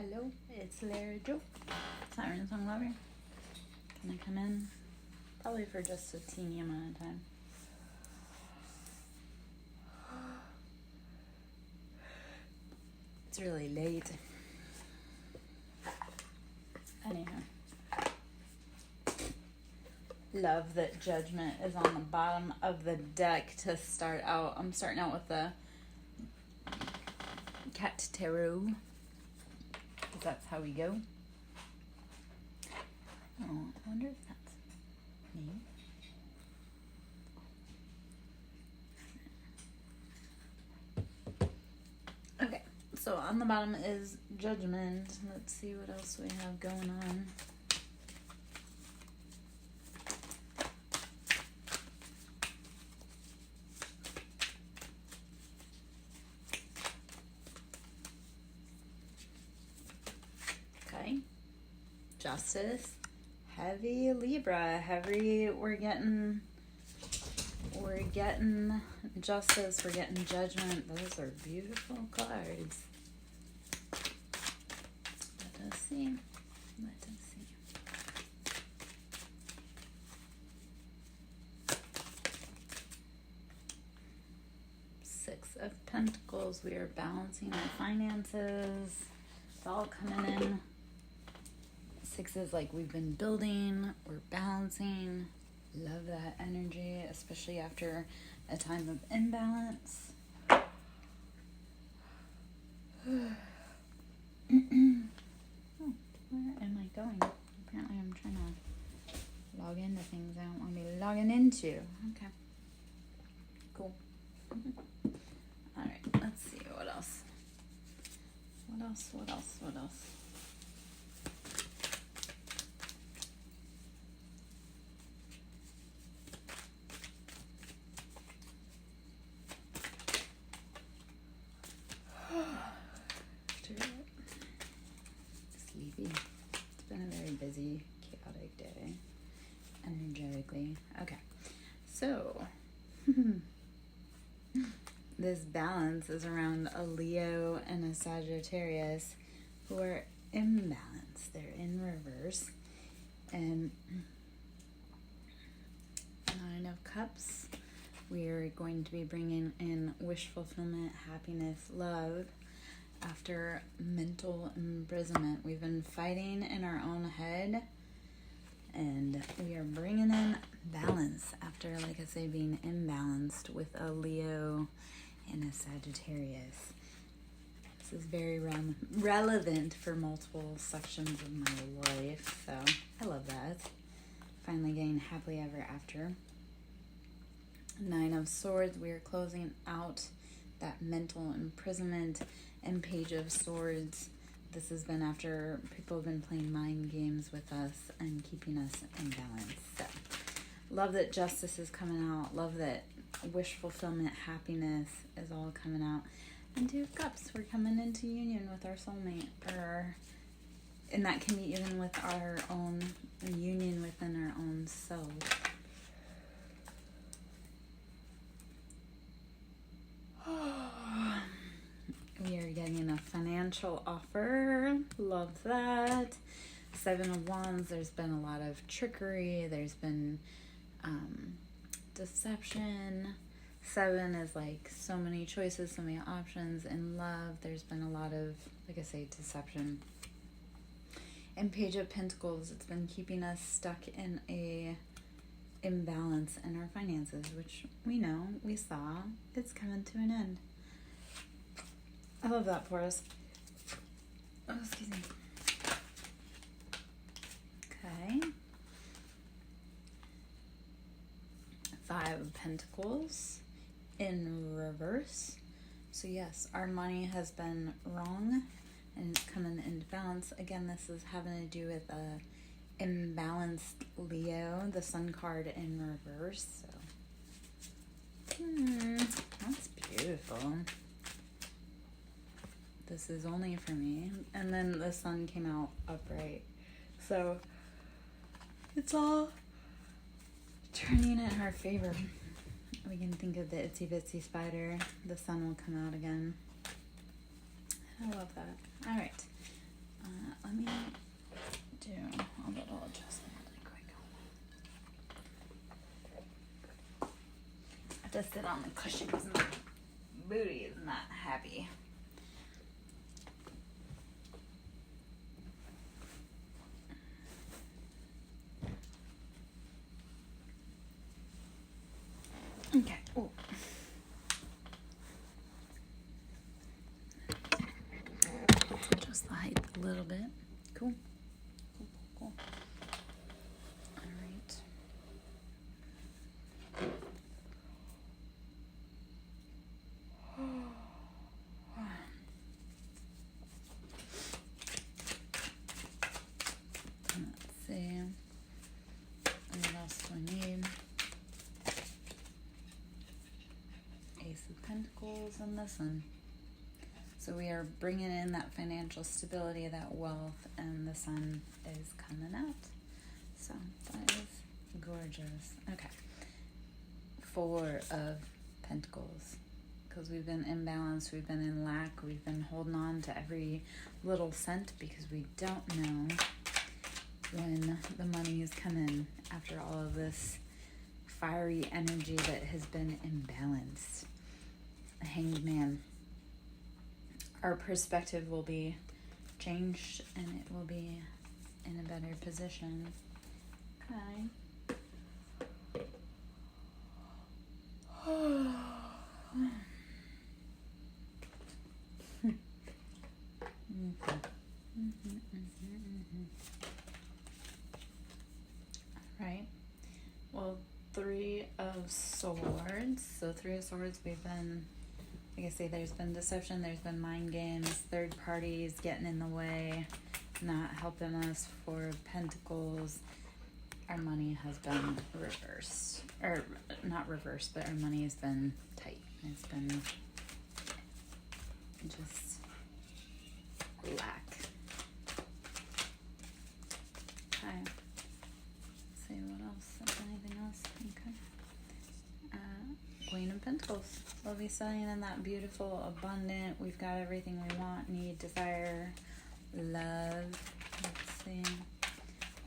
Hello, it's Lara Jo, SirenSong lover. Can I come in? Probably for just a teeny amount of time. It's really late. Anyhow. Love that Judgment is on the bottom of the deck to start out. I'm starting out with the Cat Tarot. That's how we go. Oh, I wonder if that's me. Okay, so on the bottom is Judgment. Let's see what else we have going on. Okay, Justice, heavy Libra, heavy. We're getting Justice, we're getting Judgment. Those are beautiful cards. Let us see. Six of Pentacles, we are balancing our finances. It's all coming in. Six is like we've been building, we're balancing. Love that energy, especially after a time of imbalance. Oh, where am I going? Apparently I'm trying to log into things I don't want to be logging into. Okay. Cool. Alright, let's see what else. What else? Sleepy. It's been a very busy, chaotic day, energetically. Okay, so this balance is around a Leo and a Sagittarius who are imbalanced. They're in reverse. And Nine of Cups. We are going to be bringing in wish fulfillment, happiness, love. After mental imprisonment, we've been fighting in our own head, and we are bringing in balance after, like I say, being imbalanced with a Leo and a Sagittarius. This is very relevant for multiple sections of my life, so I love that. Finally getting happily ever after. Nine of Swords, we are closing out that mental imprisonment. And Page of Swords, this has been after people have been playing mind games with us and keeping us in balance. So, love that Justice is coming out. Love that wish fulfillment, happiness is all coming out. And Two of Cups, we're coming into union with our soulmate. And that can be even with our own union within our own self. We are getting a financial offer. Love that. Seven of Wands. There's been a lot of trickery. There's been deception. Seven is like so many choices, so many options. In love, there's been a lot of, like I say, deception. And Page of Pentacles. It's been keeping us stuck in a imbalance in our finances, which we know, we saw. It's coming to an end. I love that for us. Oh, excuse me. Okay. Five of Pentacles in reverse. So yes, our money has been wrong and it's coming into balance. Again, this is having to do with a imbalanced Leo, the Sun card in reverse. So that's beautiful. This is only for me. And then the Sun came out upright. So it's all turning in our favor. We can think of the itsy bitsy spider. The Sun will come out again. I love that. All right. Let me do a little adjustment really quick. I have to sit on the cushion because my booty is not happy. Okay. Ooh. Adjust the height a little bit. Cool. Cool. All right. Let's see. What else do I need? Ace of Pentacles and the Sun. So we are bringing in that financial stability, that wealth, and the Sun is coming out. So that is gorgeous. Okay. 4 of Pentacles. Because we've been imbalanced, we've been in lack, we've been holding on to every little cent because we don't know when the money is coming after all of this fiery energy that has been imbalanced. The Hanged Man. Our perspective will be changed and it will be in a better position. Okay. Right. Well, 3 of Swords. So 3 of Swords, we've been, like I say, there's been deception, there's been mind games, third parties getting in the way, not helping us. 4 of Pentacles. Our money has been reversed. Or not reversed, but our money has been tight. It's been just lack. Okay. Let's see what else. Anything else? Okay. Queen of Pentacles. We'll be selling in that beautiful, abundant, we've got everything we want, need, desire, love. Let's see.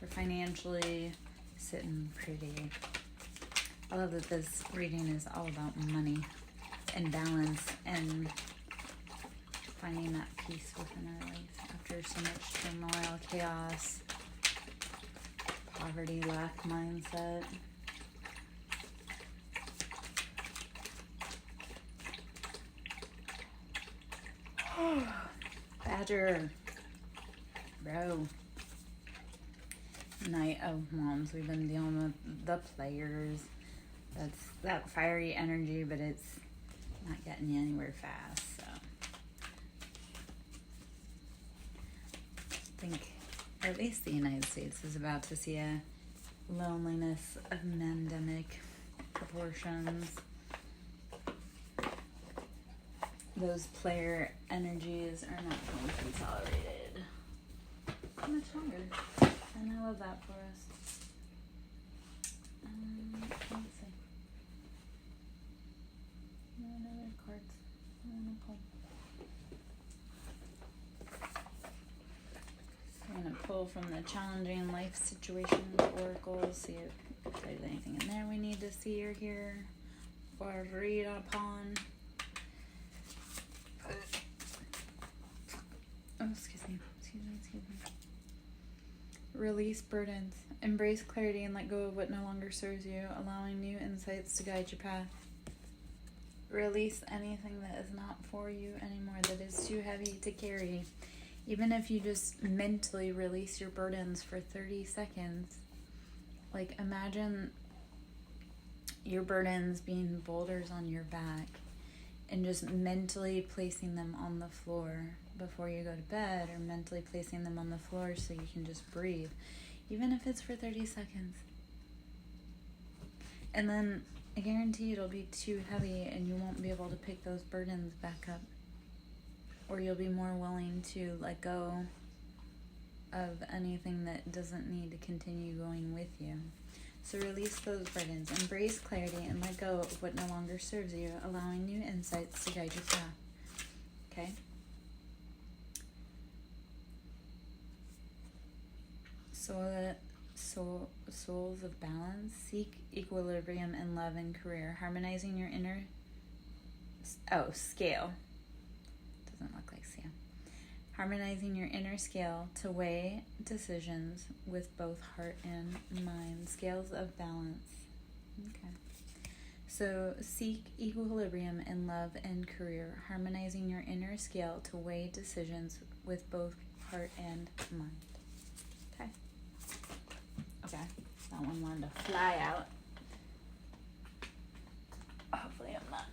We're financially sitting pretty. I love that this reading is all about money and balance and finding that peace within our life after so much turmoil, chaos, poverty, lack mindset. Badger. Bro. Knight of Wands. We've been dealing with the players. That's that fiery energy, but it's not getting you anywhere fast. So I think at least the United States is about to see a loneliness of endemic proportions. Those player energies are not going to be tolerated much longer. And I love that for us. Let's see. What other cards I want to pull? I'm going to pull from the Challenging Life Situations Oracle, see if there's anything in there we need to see or hear or read upon. Oh, excuse me. Release burdens. Embrace clarity and let go of what no longer serves you, allowing new insights to guide your path. Release anything that is not for you anymore, that is too heavy to carry. Even if you just mentally release your burdens for 30 seconds. Like, imagine your burdens being boulders on your back and just mentally placing them on the floor before you go to bed, or mentally placing them on the floor so you can just breathe, even if it's for 30 seconds. And then I guarantee it'll be too heavy and you won't be able to pick those burdens back up, or you'll be more willing to let go of anything that doesn't need to continue going with you. So release those burdens, embrace clarity, and let go of what no longer serves you, allowing new insights to guide your path. Okay? souls of balance. Seek equilibrium in love and career, harmonizing your inner scale. Doesn't look like scale. Harmonizing your inner scale to weigh decisions with both heart and mind. Scales of balance. Okay. So seek equilibrium in love and career, harmonizing your inner scale to weigh decisions with both heart and mind. Okay. Okay. That one wanted to fly out. Hopefully I'm not.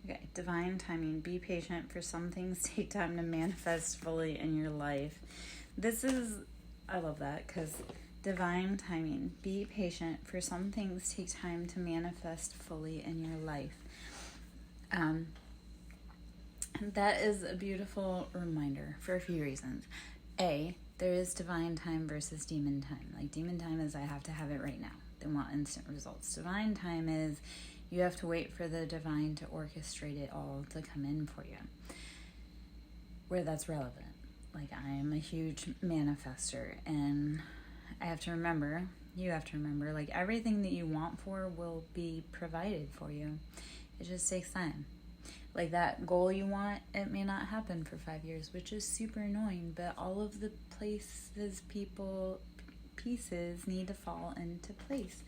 Okay, divine timing. Be patient, for some things take time to manifest fully in your life. I love that, because divine timing. Be patient, for some things take time to manifest fully in your life. That is a beautiful reminder for a few reasons. A, there is divine time versus demon time. Like, demon time is I have to have it right now. They want instant results. Divine time is you have to wait for the divine to orchestrate it all to come in for you, where that's relevant. Like, I am a huge manifester, and I have to remember, you have to remember, like, everything that you want for will be provided for you. It just takes time. Like, that goal you want, it may not happen for 5 years, which is super annoying, but all of the places, people, pieces need to fall into place.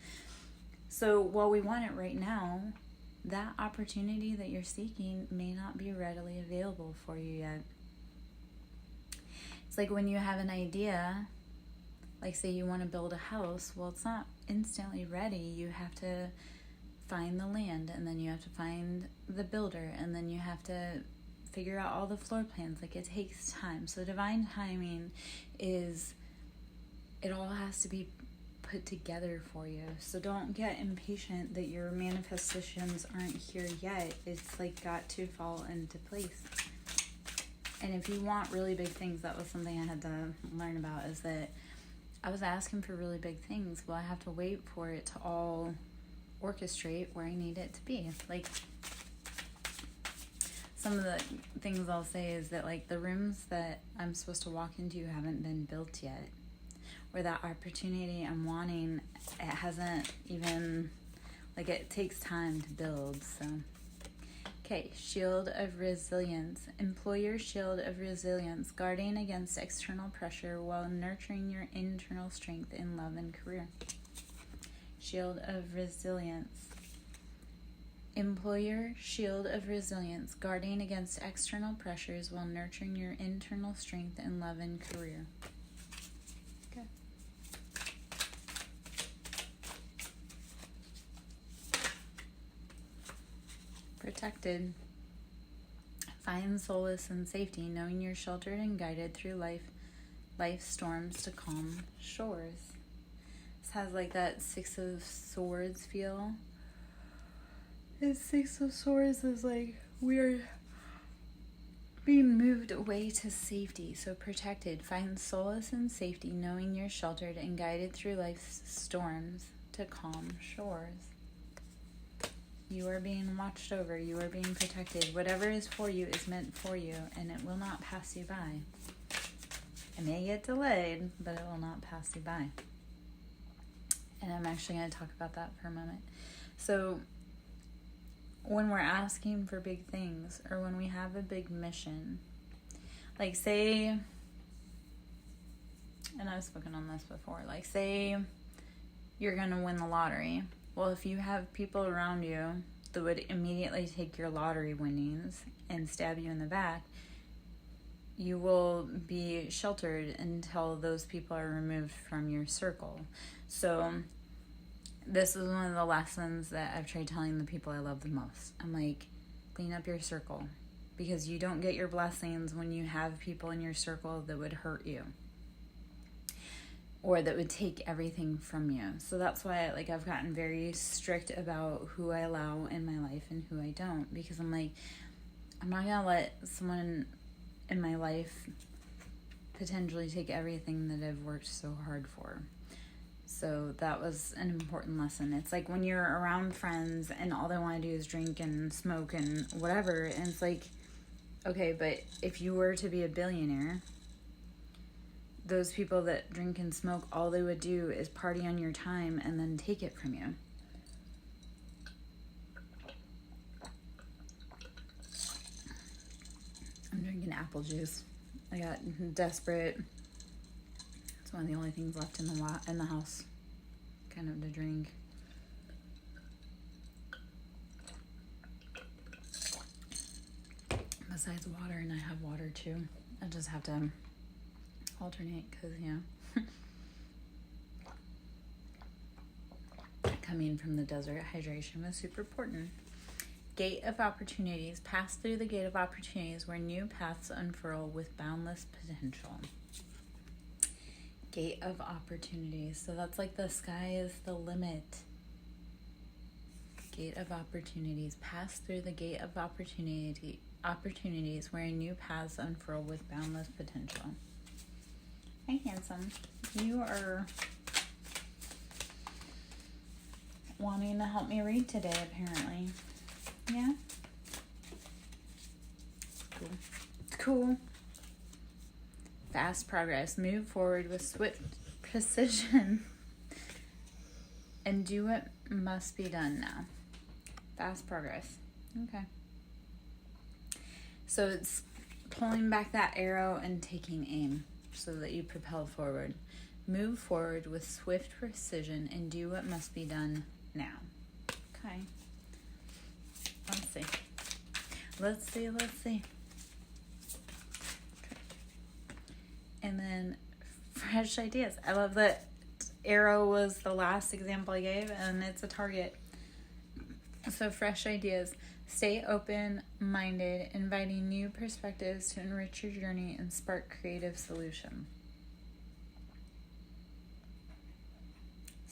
So while we want it right now, that opportunity that you're seeking may not be readily available for you yet. It's like when you have an idea, like say you want to build a house, well, it's not instantly ready. You have to find the land, and then you have to find the builder, and then you have to figure out all the floor plans. Like, it takes time. So divine timing is, it all has to be put together for you. So don't get impatient that your manifestations aren't here yet. It's like got to fall into place. And if you want really big things, that was something I had to learn about, is that I was asking for really big things. Well, I have to wait for it to all orchestrate where I need it to be. Like, some of the things I'll say is that, like, the rooms that I'm supposed to walk into haven't been built yet. Or that opportunity I'm wanting, it hasn't even, like, it takes time to build. So, okay, shield of resilience. Employ your shield of resilience, guarding against external pressure while nurturing your internal strength in love and career. Shield of resilience. Employ your shield of resilience, guarding against external pressures while nurturing your internal strength in love and career. Okay. Protected. Find solace and safety, knowing you're sheltered and guided through life's storms to calm shores. This has like that Six of Swords feel. And Six of Swords is like we're being moved away to safety. So protected. Find solace and safety, knowing you're sheltered and guided through life's storms to calm shores. You are being watched over. You are being protected. Whatever is for you is meant for you, and it will not pass you by. It may get delayed, but it will not pass you by. And I'm actually going to talk about that for a moment. So, when we're asking for big things, or when we have a big mission, like say, and I've spoken on this before, like say you're going to win the lottery. Well, if you have people around you that would immediately take your lottery winnings and stab you in the back, you will be sheltered until those people are removed from your circle. So this is one of the lessons that I've tried telling the people I love the most. I'm like, clean up your circle, because you don't get your blessings when you have people in your circle that would hurt you or that would take everything from you. So that's why I've gotten very strict about who I allow in my life and who I don't, because I'm like, I'm not gonna let someone in my life potentially take everything that I've worked so hard for. So that was an important lesson. It's like when you're around friends and all they want to do is drink and smoke and whatever, and it's like, Okay, but if you were to be a billionaire, those people that drink and smoke, all they would do is party on your time and then take it from you. I'm drinking apple juice. I got desperate. It's one of the only things left in the house, kind of to drink. Besides water, and I have water too. I just have to alternate because, coming from the desert, hydration was super important. Gate of opportunities. Pass through the gate of opportunities where new paths unfurl with boundless potential. Gate of opportunities. So that's like the sky is the limit. Gate of opportunities. Pass through the gate of opportunities where new paths unfurl with boundless potential. Hi, handsome. You are wanting to help me read today, apparently. Yeah? Cool. Cool. Fast progress. Move forward with swift precision and do what must be done now. Fast progress. Okay. So it's pulling back that arrow and taking aim so that you propel forward. Move forward with swift precision and do what must be done now. Okay. Let's see. Okay. And then fresh ideas. I love that arrow was the last example I gave, and it's a target. So fresh ideas. Stay open-minded, inviting new perspectives to enrich your journey and spark creative solution.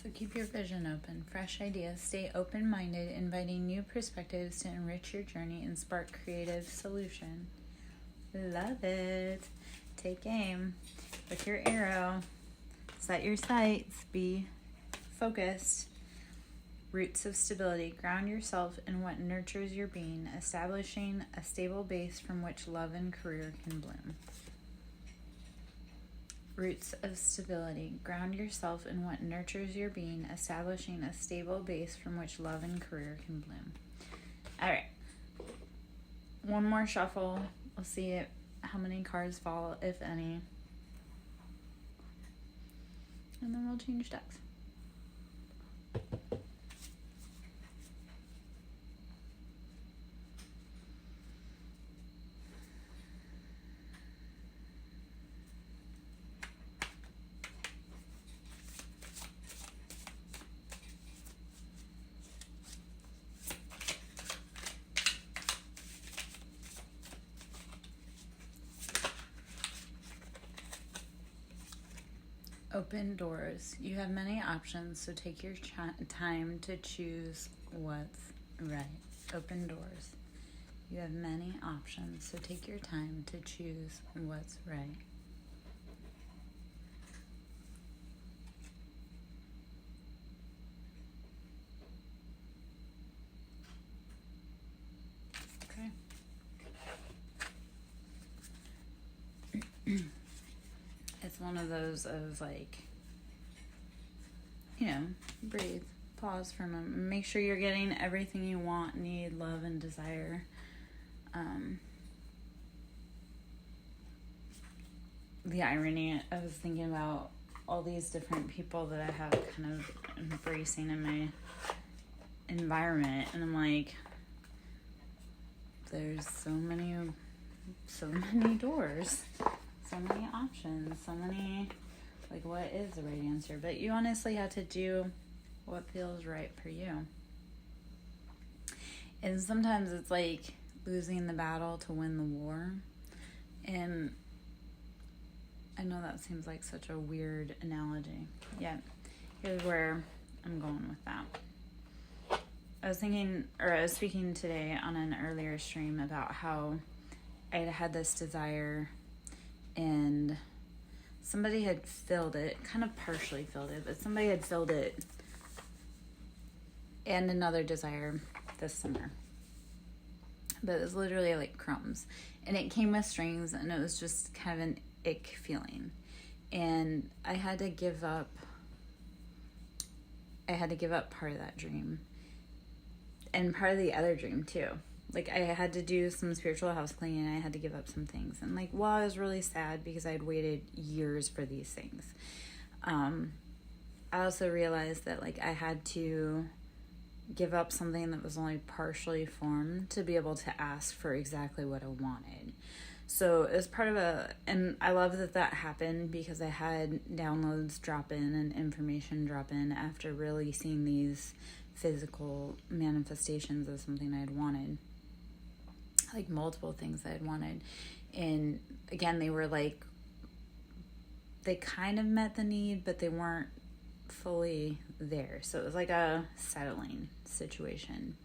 So keep your vision open. Fresh ideas. Stay open-minded, inviting new perspectives to enrich your journey and spark creative solution. Love it. Take aim with your arrow. Set your sights. Be focused. Roots of stability. Ground yourself in what nurtures your being, establishing a stable base from which love and career can bloom. Roots of stability. Ground yourself in what nurtures your being, establishing a stable base from which love and career can bloom. All right. One more shuffle. We'll see how many cards fall, if any. And then we'll change decks. Open doors. You have many options, so take your time to choose what's right. Open doors. You have many options, so take your time to choose what's right. Okay. It's one of those of like, breathe, pause for a moment, make sure you're getting everything you want, need, love, and desire. The irony, I was thinking about all these different people that I have kind of embracing in my environment, and I'm like, there's so many doors. So many options, so many, like, what is the right answer? But you honestly have to do what feels right for you. And sometimes it's like losing the battle to win the war. And I know that seems like such a weird analogy. Yet, here's where I'm going with that. I was speaking today on an earlier stream about how I had this desire, and somebody had filled it, kind of partially filled it, but somebody had filled it, and another desire this summer. but it was literally like crumbs. And it came with strings, and it was just kind of an ick feeling. And I had to give up part of that dream. And part of the other dream too. Like, I had to do some spiritual house cleaning, and I had to give up some things. And like, while I was really sad because I'd waited years for these things, I also realized that like I had to give up something that was only partially formed to be able to ask for exactly what I wanted. So it was part of and I love that happened, because I had downloads drop in and information drop in after really seeing these physical manifestations of something I'd wanted, like multiple things I had wanted. And again, they were like, they kind of met the need, but they weren't fully there. So it was like a settling situation.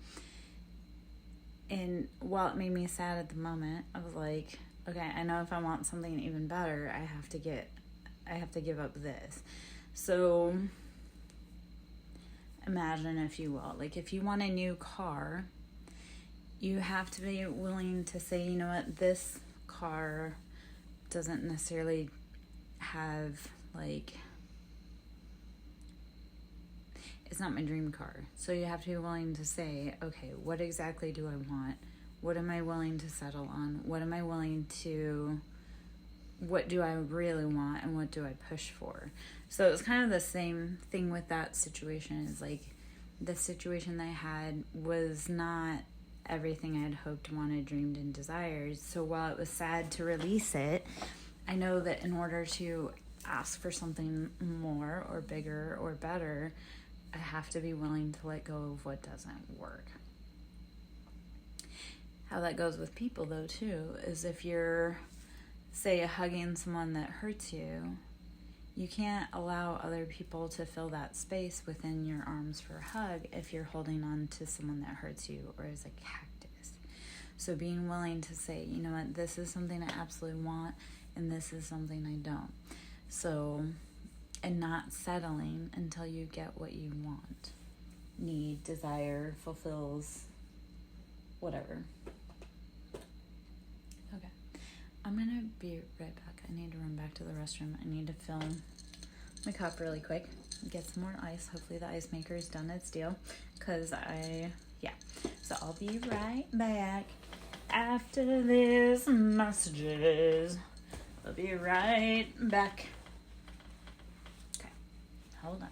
And while it made me sad at the moment, I was like, okay, I know if I want something even better, I have to give up this. So imagine, if you will, like if you want a new car, you have to be willing to say, you know what, this car doesn't necessarily have like, it's not my dream car. So you have to be willing to say, okay, what exactly do I want? What am I willing to settle on? What do I really want, and what do I push for? So it was kind of the same thing with that situation. Is like, the situation that I had was not everything I had hoped, wanted, dreamed, and desired. So while it was sad to release it, I know that in order to ask for something more or bigger or better, I have to be willing to let go of what doesn't work. How that goes with people, though, too, is if you're, say, hugging someone that hurts you, you can't allow other people to fill that space within your arms for a hug if you're holding on to someone that hurts you or is a cactus. So being willing to say, you know what, this is something I absolutely want, and this is something I don't. So, and not settling until you get what you want, need, desire, fulfills, whatever. Okay, I'm gonna be right back. I need to run back to the restroom. I need to fill my cup really quick, get some more ice. Hopefully the ice maker's done its deal, because so I'll be right back after this messages. I'll be right back. Okay, hold on.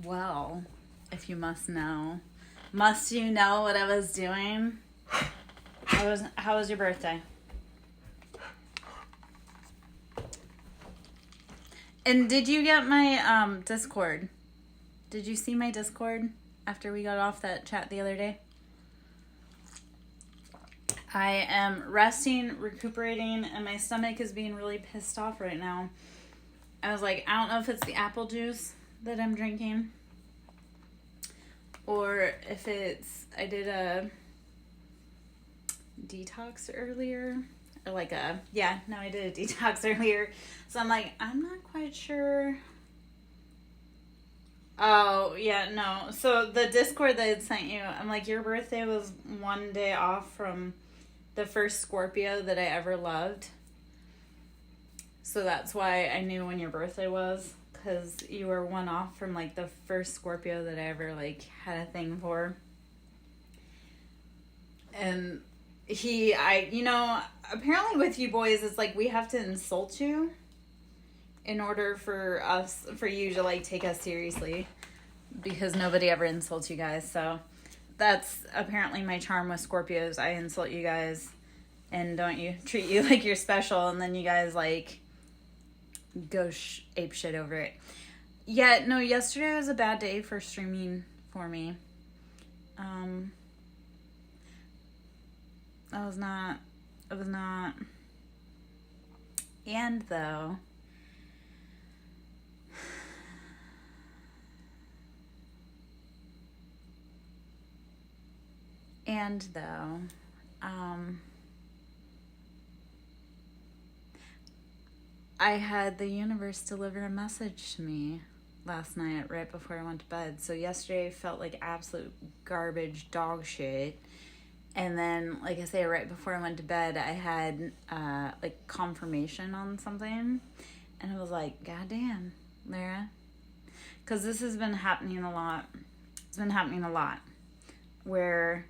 Well, if you must know, must you know what I was doing? How was your birthday? And did you get my Discord? Did you see my Discord after we got off that chat the other day? I am resting, recuperating, and my stomach is being really pissed off right now. I was like, I don't know if it's the apple juice that I'm drinking, or if I did a detox earlier, or I did a detox earlier, so I'm like, I'm not quite sure. Oh, yeah, no, so the Discord that I sent you, I'm like, your birthday was one day off from the first Scorpio that I ever loved, so that's why I knew when your birthday was, because you were one off from, like, the first Scorpio that I ever, like, had a thing for. And apparently with you boys, it's like we have to insult you in order for you to, like, take us seriously, because nobody ever insults you guys. So that's apparently my charm with Scorpios. I insult you guys and treat you like you're special, and then you guys, like, go ape shit over it. Yeah, no, yesterday was a bad day for streaming for me. It was not. And though, I had the universe deliver a message to me last night right before I went to bed. So yesterday felt like absolute garbage dog shit. And then, like I say, right before I went to bed, I had like confirmation on something. And I was like, God damn, Lara. Because this has been happening a lot. It's been happening a lot. Where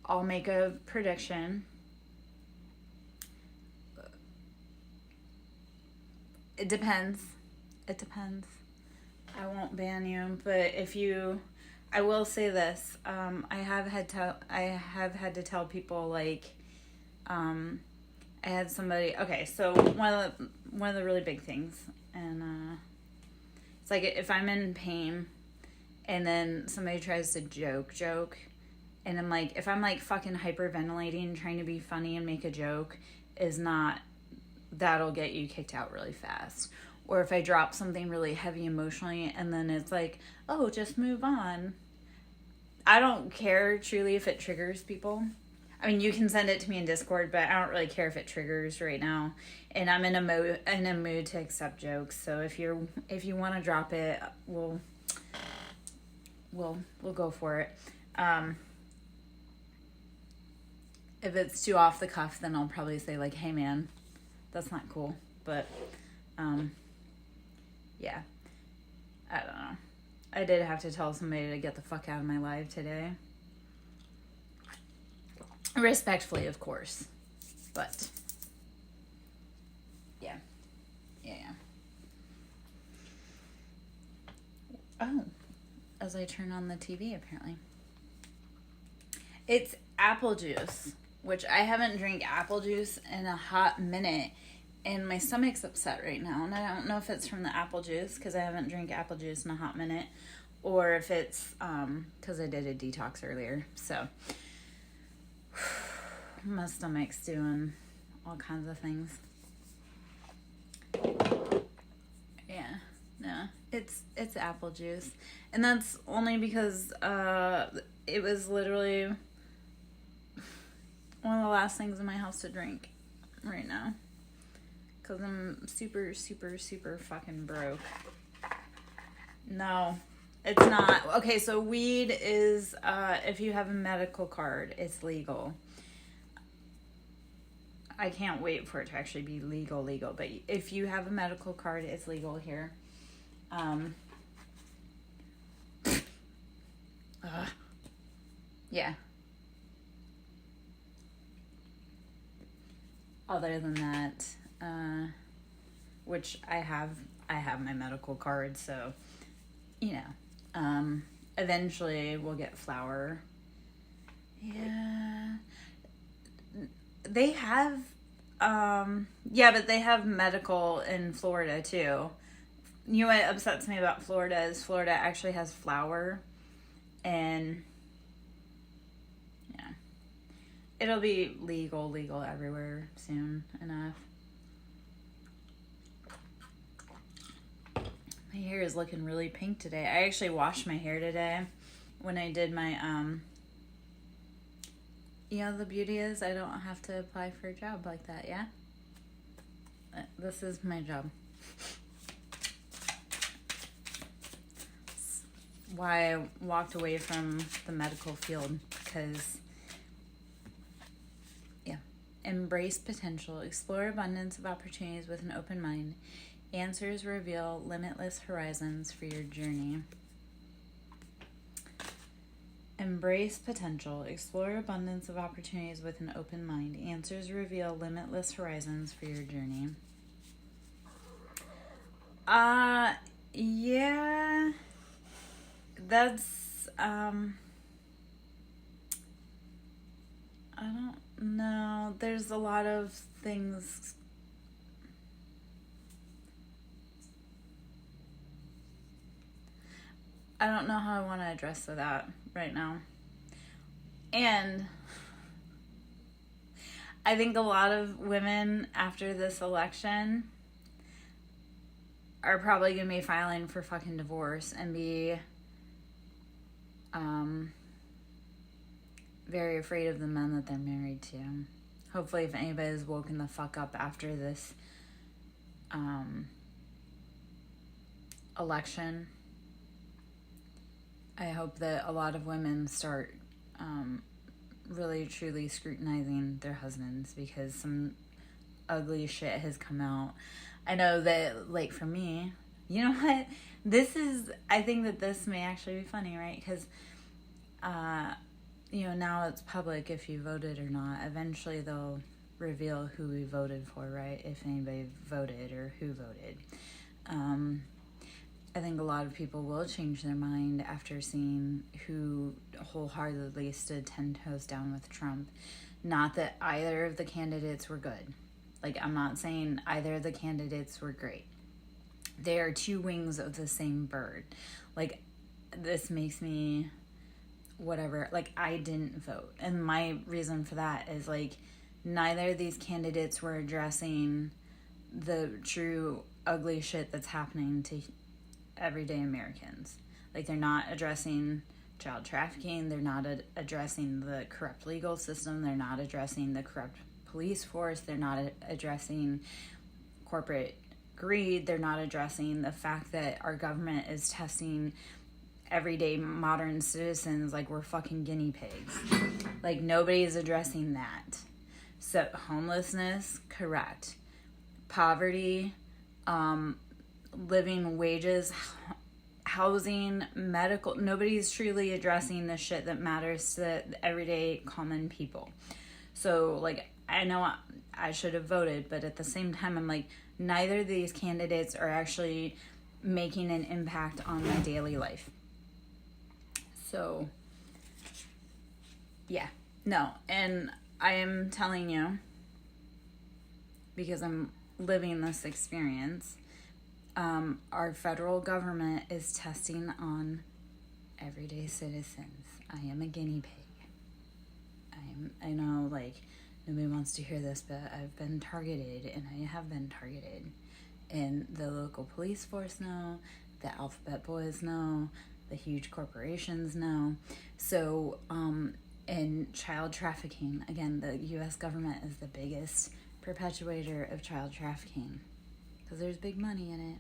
I'll make a prediction. It depends. I won't ban you, but I will say this. I have had to tell people, like, I had somebody. Okay, so one of the really big things, and it's like if I'm in pain, and then somebody tries to joke, and I'm like, if I'm like fucking hyperventilating, trying to be funny and make a joke, that'll get you kicked out really fast. Or if I drop something really heavy emotionally and then it's like, oh, just move on. I don't care truly if it triggers people. I mean, you can send it to me in Discord, but I don't really care if it triggers right now. And I'm in a mood to accept jokes. So if you want to drop it, we'll go for it. If it's too off the cuff, then I'll probably say, like, hey man, that's not cool. But yeah, I don't know. I did have to tell somebody to get the fuck out of my life today. Respectfully, of course. But yeah. Oh, as I turn on the TV, apparently. It's apple juice, which I haven't drank apple juice in a hot minute. And my stomach's upset right now. And I don't know if it's from the apple juice, because I haven't drank apple juice in a hot minute. Or if it's because I did a detox earlier. So my stomach's doing all kinds of things. Yeah, no, it's apple juice. And that's only because it was literally one of the last things in my house to drink right now. Because I'm super, super, super fucking broke. No, it's not. Okay, so weed is, if you have a medical card, it's legal. I can't wait for it to actually be legal. But if you have a medical card, it's legal here. Yeah. Other than that, which I have my medical card, so, you know, Eventually we'll get flour. Yeah. They have, yeah, but they have medical in Florida too. You know what upsets me about Florida is Florida actually has flour, and yeah, it'll be legal everywhere soon enough. My hair is looking really pink today. I actually washed my hair today when I did my, you know, the beauty is I don't have to apply for a job like that, yeah? This is my job. That's why I walked away from the medical field, because, yeah. Embrace potential. Explore abundance of opportunities with an open mind. Answers reveal limitless horizons for your journey. Embrace potential. Explore abundance of opportunities with an open mind. Answers reveal limitless horizons for your journey. Yeah. That's, I don't know. There's a lot of things. I don't know how I want to address that right now. And I think a lot of women after this election are probably going to be filing for fucking divorce and be very afraid of the men that they're married to. Hopefully, if anybody's woken the fuck up after this election, I hope that a lot of women start really truly scrutinizing their husbands, because some ugly shit has come out. I know that, like, for me, you know what? I think that this may actually be funny, right? Because, you know, now it's public if you voted or not. Eventually they'll reveal who we voted for, right? If anybody voted or who voted. I think a lot of people will change their mind after seeing who wholeheartedly stood 10 toes down with Trump. Not that either of the candidates were good. Like, I'm not saying either of the candidates were great. They are two wings of the same bird. Like, this makes me whatever. Like, I didn't vote. And my reason for that is, like, neither of these candidates were addressing the true ugly shit that's happening to everyday Americans. Like, they're not addressing child trafficking. They're not addressing the corrupt legal system. They're not addressing the corrupt police force. They're not addressing corporate greed. They're not addressing the fact that our government is testing everyday modern citizens like we're fucking guinea pigs. Like, nobody is addressing that. So, homelessness, correct. Poverty, living wages, housing, medical. Nobody's truly addressing the shit that matters to the everyday common people. So, like, I know I should have voted, but at the same time, I'm like, neither of these candidates are actually making an impact on my daily life. So, yeah, no. And I am telling you, because I'm living this experience, our federal government is testing on everyday citizens. I am a guinea pig. I know, like, nobody wants to hear this, but I've been targeted, and I have been targeted. And the local police force know, the alphabet boys know, the huge corporations know. So, and child trafficking, again, the U.S. government is the biggest perpetuator of child trafficking, because there's big money in it.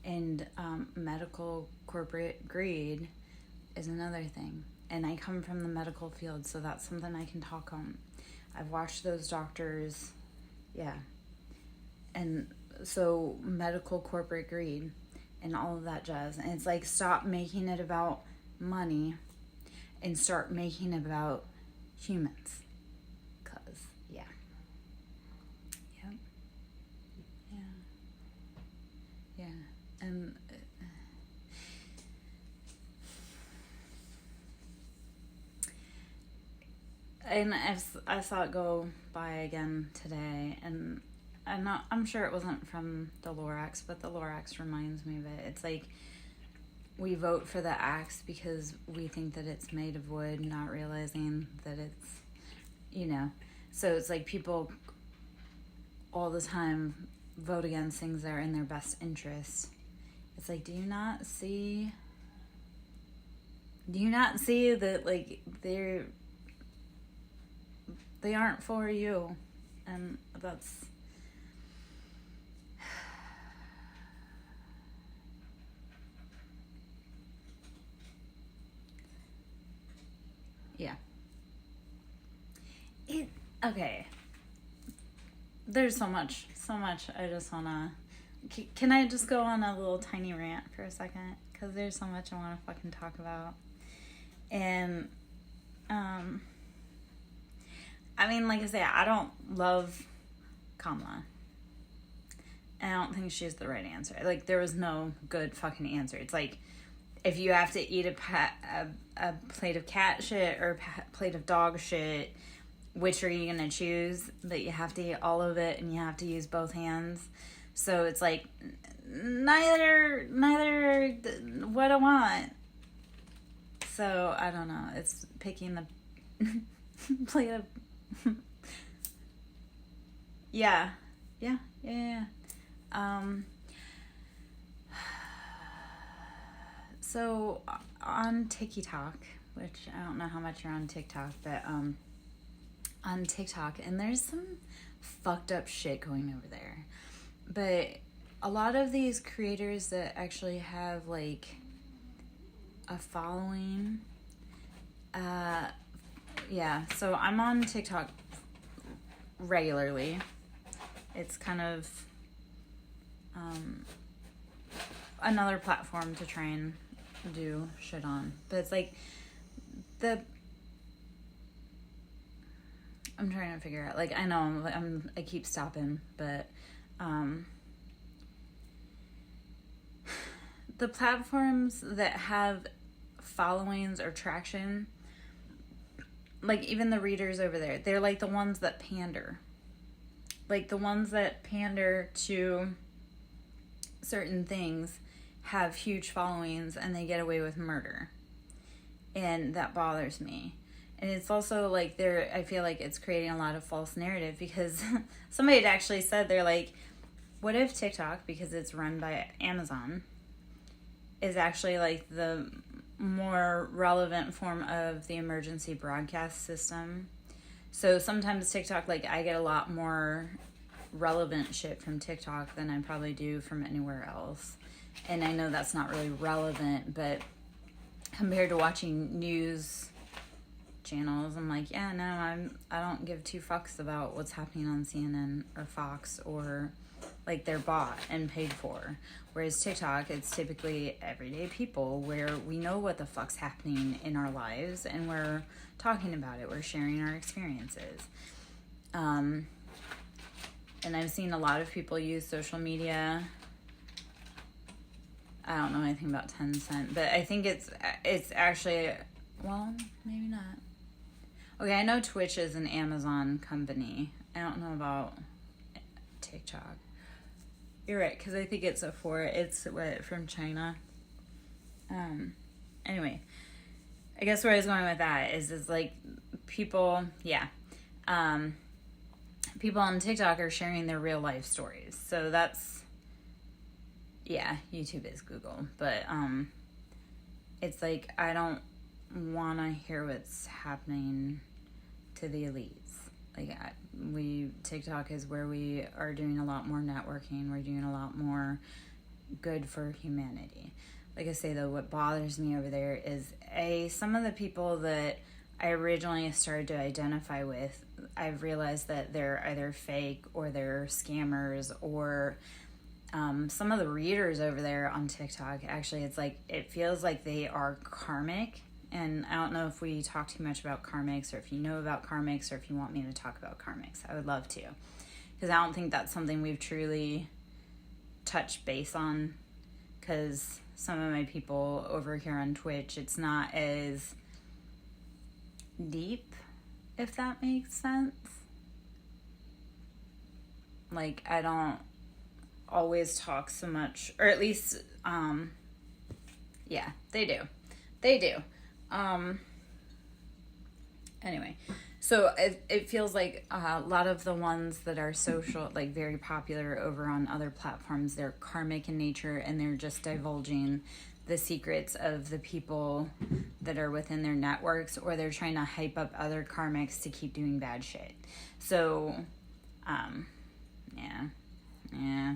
And medical corporate greed is another thing. And I come from the medical field, so that's something I can talk on. I've watched those doctors, yeah. And so medical corporate greed and all of that jazz. And it's like, stop making it about money and start making it about humans. Because, yeah. Yep. Yeah. And and I saw it go by again today, and I'm sure it wasn't from the Lorax, but the Lorax reminds me of it. It's like we vote for the axe because we think that it's made of wood, not realizing that it's, so it's like people all the time vote against things that are in their best interest. It's like, do you not see that, like, they aren't for you? And that's, yeah. Okay. There's so much. I just wanna, can I just go on a little tiny rant for a second? Because there's so much I want to fucking talk about. And, I mean, like I say, I don't love Kamala. I don't think she's the right answer. Like, there was no good fucking answer. It's like, if you have to eat a plate of cat shit or a plate of dog shit, which are you going to choose? But you have to eat all of it, and you have to use both hands. So it's like, neither what I want. So, I don't know. It's picking the plate of... Yeah. So, on TikTok, which I don't know how much you're on TikTok, but on TikTok, and there's some fucked up shit going over there. But a lot of these creators that actually have, like, a following, so I'm on TikTok regularly. It's kind of another platform to try and do shit on. But it's like I'm trying to figure out, like, I know I keep stopping, but the platforms that have followings or traction, like, even the readers over there, they're like the ones that pander. Like, the ones that pander to certain things have huge followings and they get away with murder. And that bothers me. And it's also like I feel like it's creating a lot of false narrative, because somebody had actually said, they're like, what if TikTok, because it's run by Amazon, is actually like the more relevant form of the emergency broadcast system? So sometimes TikTok, like, I get a lot more relevant shit from TikTok than I probably do from anywhere else. And I know that's not really relevant, but compared to watching news channels, I'm like, yeah, no, I don't give two fucks about what's happening on CNN or Fox, or like they're bought and paid for. Whereas TikTok, it's typically everyday people where we know what the fuck's happening in our lives and we're talking about it. We're sharing our experiences. And I've seen a lot of people use social media. I don't know anything about Tencent, but I think it's actually, well, maybe not. Okay, I know Twitch is an Amazon company. I don't know about TikTok. You're right, because I think it's from China. Anyway, I guess where I was going with that is like people, people on TikTok are sharing their real life stories. So that's, YouTube is Google, but it's like, I don't want to hear what's happening to the elites. Like, TikTok is where we are doing a lot more networking. We're doing a lot more good for humanity. Like I say, though, what bothers me over there is, some of the people that I originally started to identify with, I've realized that they're either fake or they're scammers, or some of the readers over there on TikTok, actually, it's like, it feels like they are karmic. And I don't know if we talk too much about karmics, or if you know about karmics, or if you want me to talk about karmics. I would love to, because I don't think that's something we've truly touched base on, because some of my people over here on Twitch, it's not as deep if that makes sense. Like, I don't always talk so much, or at least, yeah, they do. They do. Anyway, so it feels like a lot of the ones that are social, like very popular over on other platforms, they're karmic in nature, and they're just divulging the secrets of the people that are within their networks, or they're trying to hype up other karmics to keep doing bad shit. So, yeah.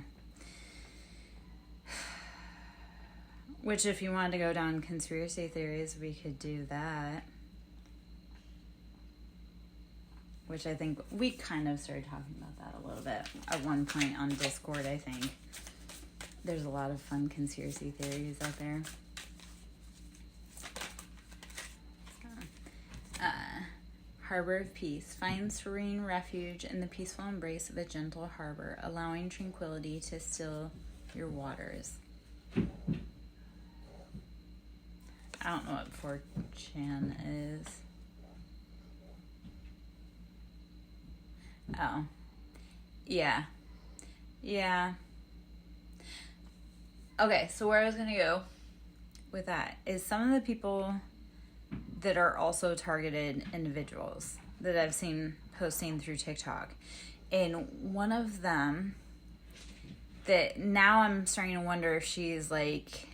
Which, if you wanted to go down conspiracy theories, we could do that. Which I think we kind of started talking about that a little bit at one point on Discord, I think. There's a lot of fun conspiracy theories out there. Harbor of Peace. Find serene refuge in the peaceful embrace of a gentle harbor, allowing tranquility to still your waters. I don't know what 4chan is. Oh. Yeah. Okay, so where I was going to go with that is some of the people that are also targeted individuals that I've seen posting through TikTok. And one of them that now I'm starting to wonder if she's like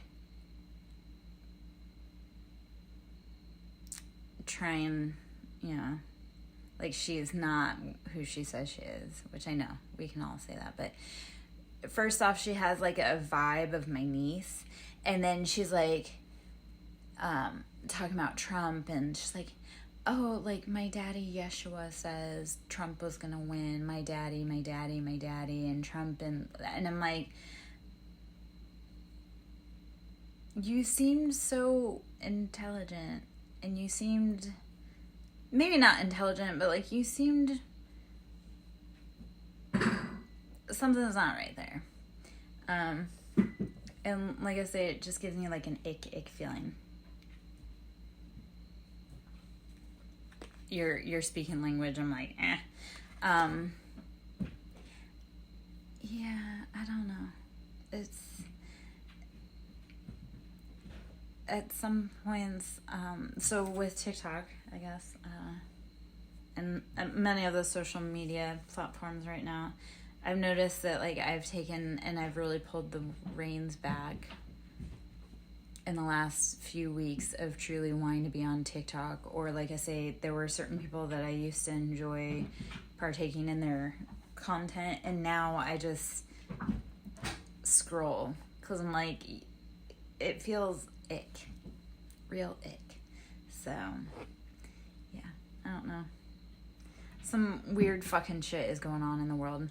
trying, like she is not who she says she is, which I know we can all say that. But first off, she has like a vibe of my niece, and then she's like talking about Trump, and she's like, oh, like my daddy Yeshua says Trump was gonna win, my daddy, and Trump, and I'm like, you seemed so intelligent, and you seemed, maybe not intelligent, but like you seemed, something's not right there. And like I say, it just gives me like an ick feeling. You're speaking language, I'm like, eh. Yeah, I don't know. It's, at some points, so with TikTok, I guess, and many of the social media platforms right now, I've noticed that like I've taken and I've really pulled the reins back in the last few weeks of truly wanting to be on TikTok. Or like I say, there were certain people that I used to enjoy partaking in their content, and now I just scroll because I'm like, it feels ick, real ick. So yeah, I don't know, some weird fucking shit is going on in the world.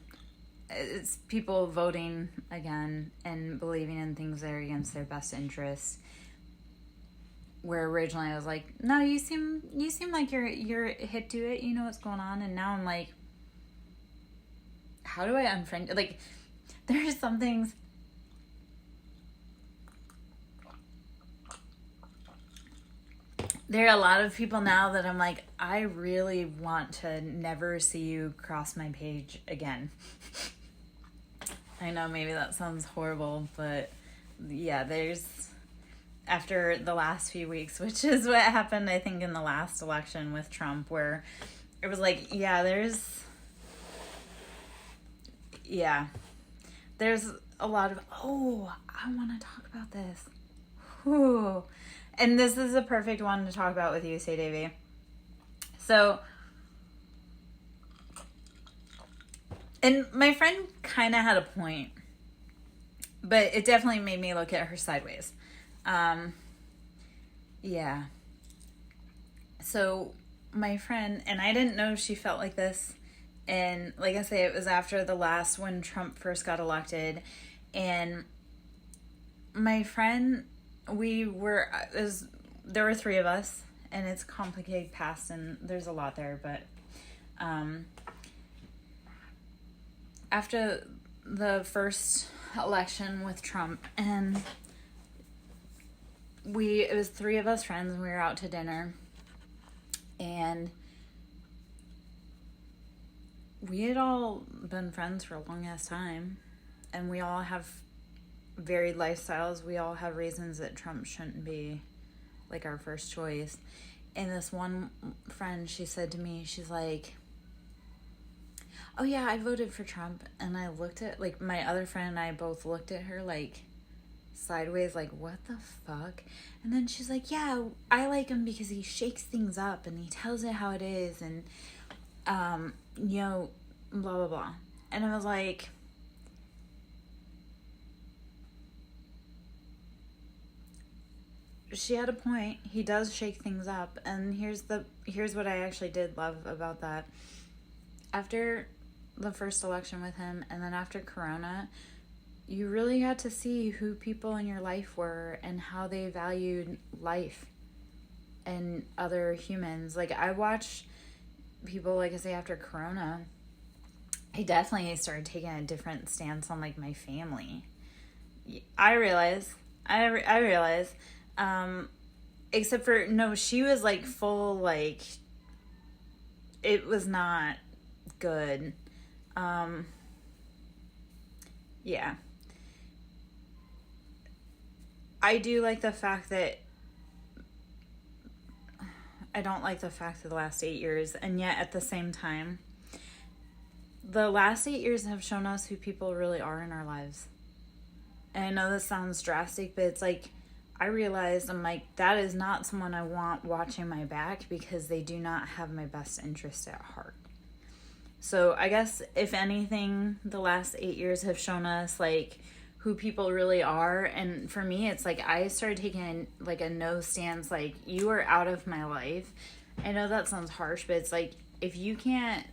It's people voting again and believing in things that are against their best interests. Where originally I was like, no, you seem like you're hip to it, you know what's going on. And now I'm like, how do I unfriend? Like, there's some things. There are a lot of people now that I'm like, I really want to never see you cross my page again. I know maybe that sounds horrible, but yeah, there's, after the last few weeks, which is what happened, I think, in the last election with Trump, where it was like, there's a lot of, I want to talk about this. Whew. And this is a perfect one to talk about with you, Say Davy. So, and my friend kind of had a point, but it definitely made me look at her sideways. Yeah. So my friend, and I didn't know she felt like this, and like I say, it was after the last, when Trump first got elected, and my friend, there were three of us, and it's a complicated past, and there's a lot there, but after the first election with Trump, and it was three of us friends, and we were out to dinner, and we had all been friends for a long ass time, and we all have varied lifestyles. We all have reasons that Trump shouldn't be like our first choice. And this one friend, she said to me, she's like, oh yeah, I voted for Trump. And I looked at, like, my other friend and I both looked at her like sideways, like, what the fuck? And then she's like, yeah, I like him because he shakes things up and he tells it how it is, and you know, blah blah blah. And I was like, she had a point. He does shake things up. And here's what I actually did love about that. After the first election with him, and then after Corona, you really got to see who people in your life were and how they valued life and other humans. Like, I watched people, like I say, after Corona, I definitely started taking a different stance on, like, my family. I realize, except for, no, she was, like, full, like, it was not good. Yeah. I do like the fact that I don't like the fact of the last 8 years, and yet at the same time, the last 8 years have shown us who people really are in our lives. And I know this sounds drastic, but it's like, I realized, I'm like, that is not someone I want watching my back, because they do not have my best interest at heart. So I guess, if anything, the last 8 years have shown us, like, who people really are. And for me, it's like, I started taking, like, a no stance, like, you are out of my life. I know that sounds harsh, but it's like, if you can't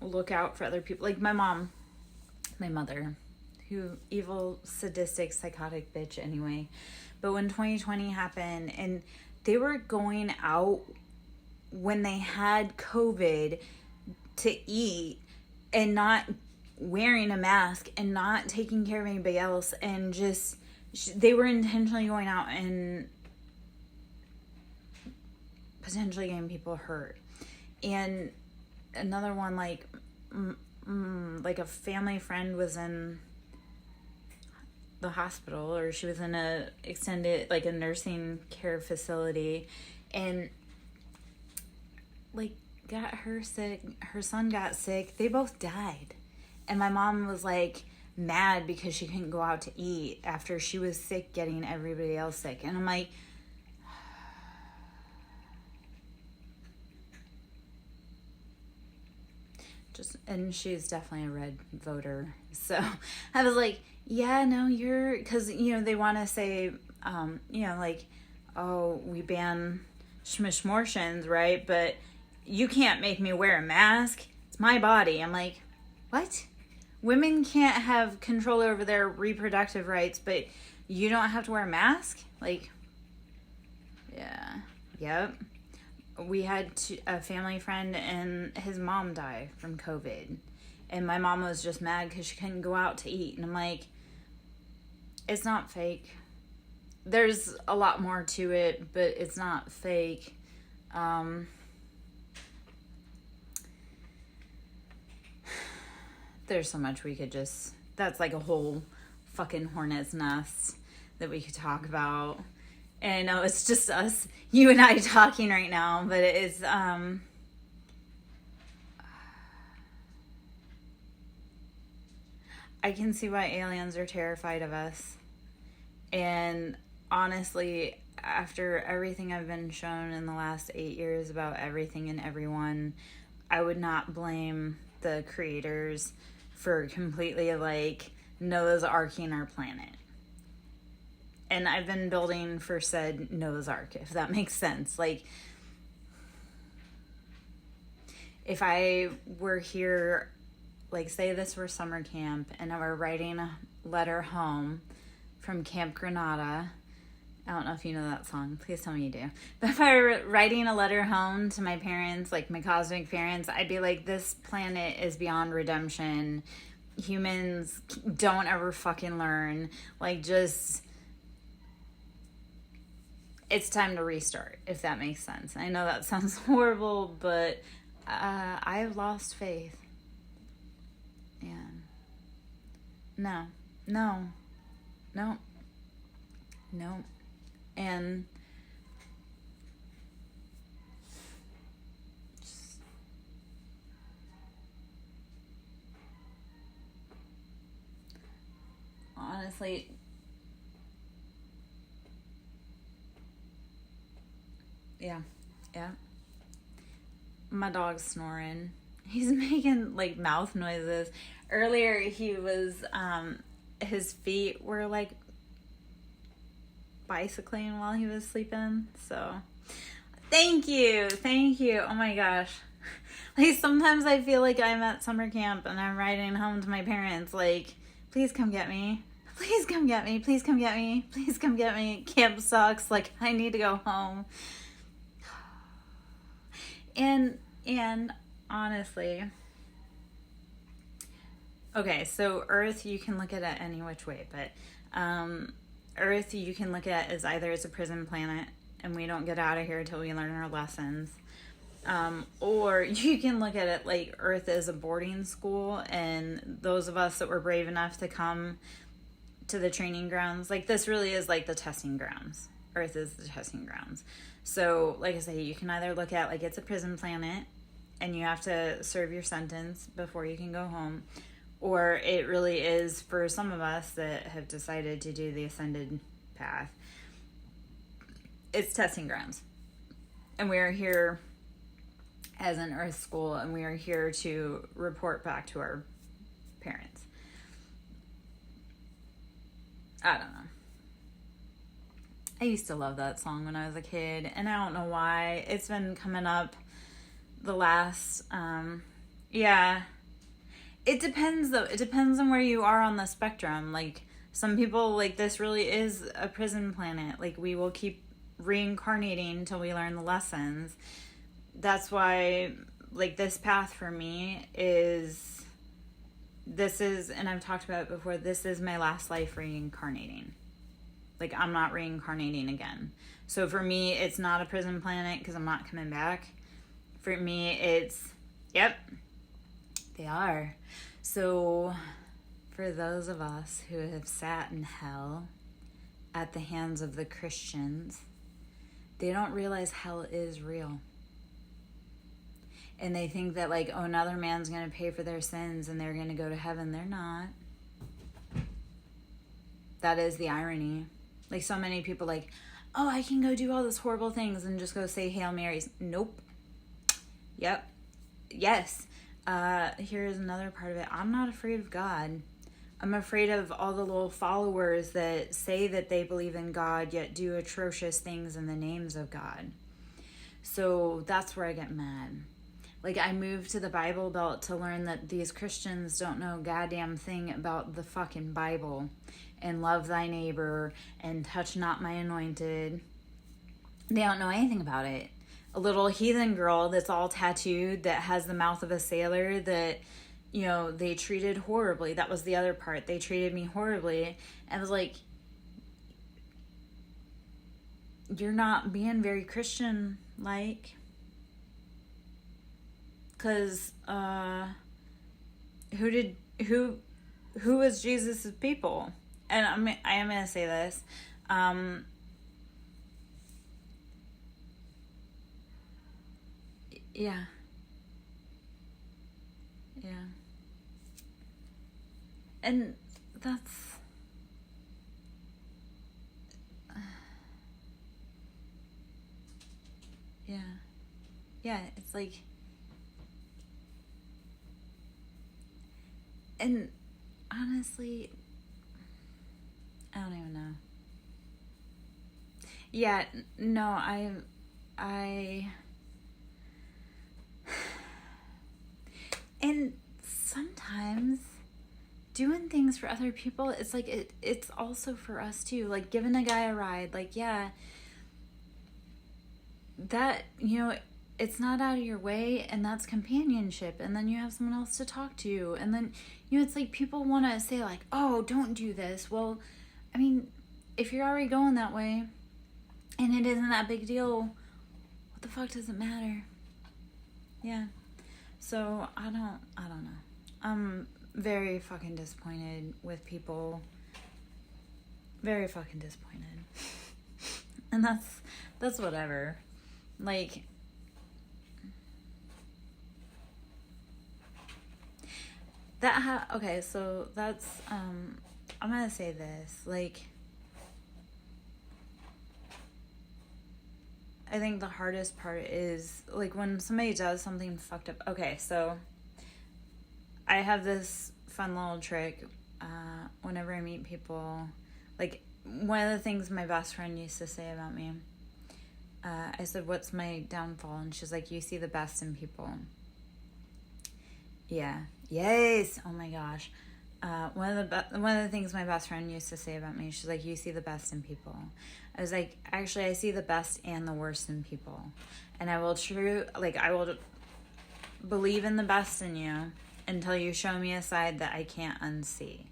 look out for other people, like my mother, who, evil, sadistic, psychotic bitch anyway. But when 2020 happened, and they were going out when they had COVID to eat, and not wearing a mask, and not taking care of anybody else, and just, they were intentionally going out and potentially getting people hurt. And another one, like a family friend was in the hospital, or she was in a extended, like, a nursing care facility, and, like, got her sick, her son got sick, they both died. And my mom was, like, mad because she couldn't go out to eat after she was sick, getting everybody else sick. And I'm like, and she's definitely a red voter. So I was like, yeah, no, you're, because, you know, they want to say, you know, like, oh, we ban schmishmortions, right? But you can't make me wear a mask. It's my body. I'm like, what? Women can't have control over their reproductive rights, but you don't have to wear a mask? Like, yeah. Yep. We had a family friend and his mom die from COVID. And my mom was just mad because she couldn't go out to eat. And I'm like, it's not fake. There's a lot more to it, but it's not fake. There's so much we could just, that's like a whole fucking hornet's nest that we could talk about. And I know it's just us, you and I, talking right now, but it is, I can see why aliens are terrified of us. And honestly, after everything I've been shown in the last 8 years about everything and everyone, I would not blame the creators for completely, like, Noah's Arking our planet. And I've been building for said Noah's Ark, if that makes sense. Like, if I were here, like, say this were summer camp, and I were writing a letter home from Camp Granada. I don't know if you know that song. Please tell me you do. But if I were writing a letter home to my parents, like my cosmic parents, I'd be like, this planet is beyond redemption. Humans don't ever fucking learn. Like, just, it's time to restart, if that makes sense. I know that sounds horrible, but I've lost faith. Yeah. No. No. No. No. And just, honestly, yeah. Yeah. My dog's snoring. He's making like mouth noises. Earlier he was his feet were like bicycling while he was sleeping. So thank you. Oh my gosh. Like sometimes I feel like I'm at summer camp and I'm riding home to my parents like, please come get me. Please come get me. Please come get me. Please come get me. Camp sucks. Like I need to go home. And honestly, okay, so Earth you can look at it any which way, but Earth you can look at as either as a prison planet and we don't get out of here until we learn our lessons, or you can look at it like Earth is a boarding school, and those of us that were brave enough to come to the training grounds, like this really is like the testing grounds. Earth is the testing grounds. So like I say, you can either look at like it's a prison planet and you have to serve your sentence before you can go home, or it really is for some of us that have decided to do the ascended path, it's testing grounds. And we are here as an Earth school, and we are here to report back to our parents. I don't know. I used to love that song when I was a kid, and I don't know why. It's been coming up the last, yeah. It depends, though. It depends on where you are on the spectrum. Like, some people, like, this really is a prison planet. Like, we will keep reincarnating until we learn the lessons. That's why, like, this path for me is, and I've talked about it before, this is my last life reincarnating. Like, I'm not reincarnating again. So for me, it's not a prison planet because I'm not coming back. For me, it's, yep, they are. So for those of us who have sat in hell at the hands of the Christians, they don't realize hell is real. And they think that, like, oh, another man's going to pay for their sins and they're going to go to heaven. They're not. That is the irony. Like, so many people like, oh, I can go do all those horrible things and just go say Hail Marys. Nope. Yep. Yes. Here's another part of it. I'm not afraid of God. I'm afraid of all the little followers that say that they believe in God, yet do atrocious things in the names of God. So that's where I get mad. Like, I moved to the Bible Belt to learn that these Christians don't know a goddamn thing about the fucking Bible and love thy neighbor and touch not my anointed. They don't know anything about it. A little heathen girl that's all tattooed that has the mouth of a sailor that, you know, they treated horribly. That was the other part. They treated me horribly. And I was like, you're not being very Christian-like. Because who was Jesus' people? And I am going to say this. Yeah. Yeah. And that's... yeah. Yeah, it's like... And honestly, I don't even know. Yeah, no, I and sometimes doing things for other people, it's like it's also for us too. Like giving a guy a ride, like, yeah, that, you know, it's not out of your way, and that's companionship, and then you have someone else to talk to, and then, you know, it's like people want to say like, oh, don't do this. Well, I mean, if you're already going that way and it isn't that big deal, what the fuck does it matter? Yeah. So I don't know. I'm very fucking disappointed with people. Very fucking disappointed. And that's whatever. Like, okay, so that's I'm gonna say this, like, I think the hardest part is, like, when somebody does something fucked up. Okay, so I have this fun little trick whenever I meet people. Like, one of the things my best friend used to say about me, I said, what's my downfall? And she's like, you see the best in people. Yeah. Yes. Oh my gosh. One of the things my best friend used to say about me, she's like, you see the best in people. I was like, actually, I see the best and the worst in people. And I will believe in the best in you until you show me a side that I can't unsee.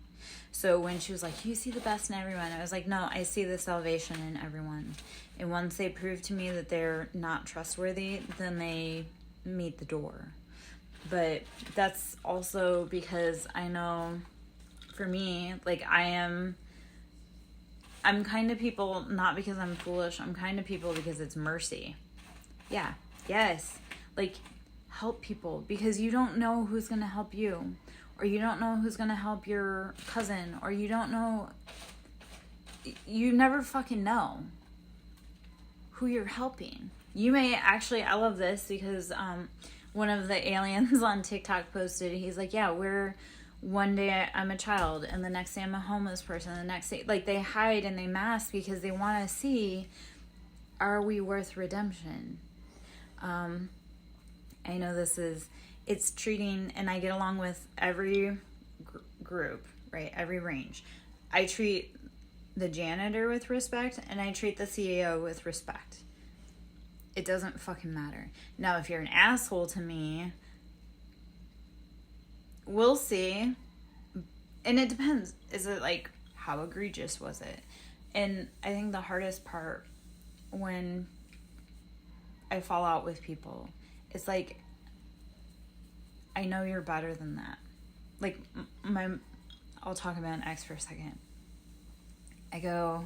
So when she was like, you see the best in everyone, I was like, no, I see the salvation in everyone. And once they prove to me that they're not trustworthy, then they meet the door. But that's also because I know, for me, like, I'm kind of people not because I'm foolish. I'm kind of people because it's mercy. Yeah. Yes. Like, help people because you don't know who's going to help you, or you don't know who's going to help your cousin, or you don't know, you never fucking know who you're helping. You may actually, I love this because one of the aliens on TikTok posted, he's like, yeah, one day I'm a child and the next day I'm a homeless person, the next day, like, they hide and they mask because they want to see, are we worth redemption? I know it's treating, and I get along with every group, right? Every range. I treat the janitor with respect and I treat the CEO with respect. It doesn't fucking matter. Now, if you're an asshole to me, we'll see. And it depends. Is it like, how egregious was it? And I think the hardest part when I fall out with people, it's like, I know you're better than that. Like, I'll talk about an ex for a second. I go,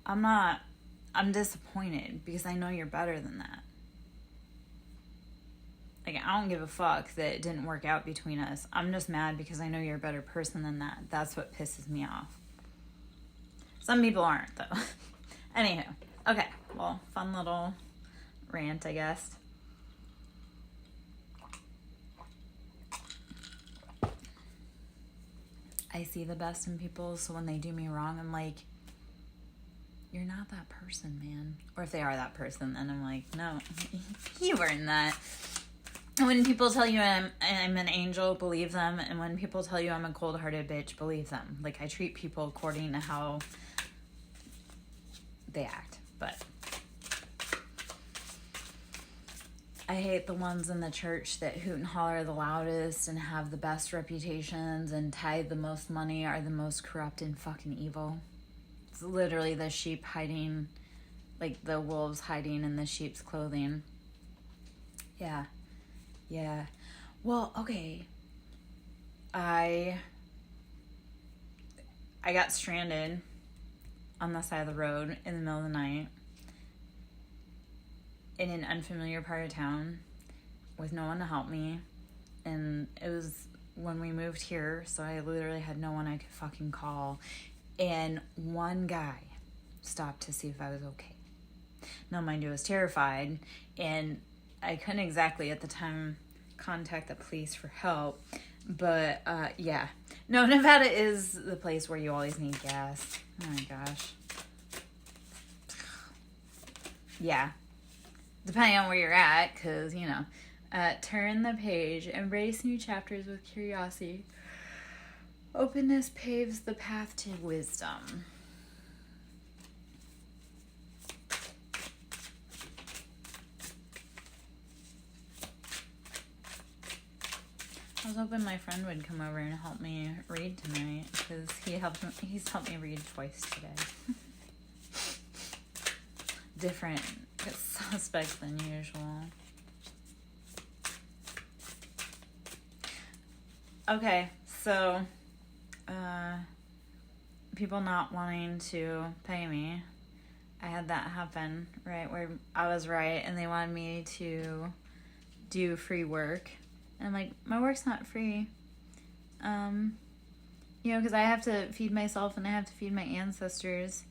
I'm disappointed because I know you're better than that. Like, I don't give a fuck that it didn't work out between us. I'm just mad because I know you're a better person than that. That's what pisses me off. Some people aren't, though. Anywho. Okay. Well, fun little rant, I guess. I see the best in people, so when they do me wrong, I'm like, you're not that person, man. Or if they are that person, then I'm like, no, you weren't that. And when people tell you I'm an angel, believe them. And when people tell you I'm a cold-hearted bitch, believe them. Like, I treat people according to how they act. But I hate the ones in the church that hoot and holler the loudest and have the best reputations and tithe the most money, are the most corrupt and fucking evil. It's literally the sheep hiding, like the wolves hiding in the sheep's clothing. Yeah. Yeah. Well, okay. I got stranded on the side of the road in the middle of the night in an unfamiliar part of town with no one to help me. And it was when we moved here, so I literally had no one I could fucking call. And one guy stopped to see if I was okay. Now, mind you, I was terrified, and I couldn't exactly at the time contact the police for help. But, yeah. No, Nevada is the place where you always need gas. Oh my gosh. Yeah. Depending on where you're at, because, you know. Turn the page. Embrace new chapters with curiosity. Openness paves the path to wisdom. I was hoping my friend would come over and help me read tonight, because he's helped me read twice today. Different suspects than usual. Okay, so people not wanting to pay me. I had that happen, right, where I was right and they wanted me to do free work. And I'm like, my work's not free. Because I have to feed myself and I have to feed my ancestors.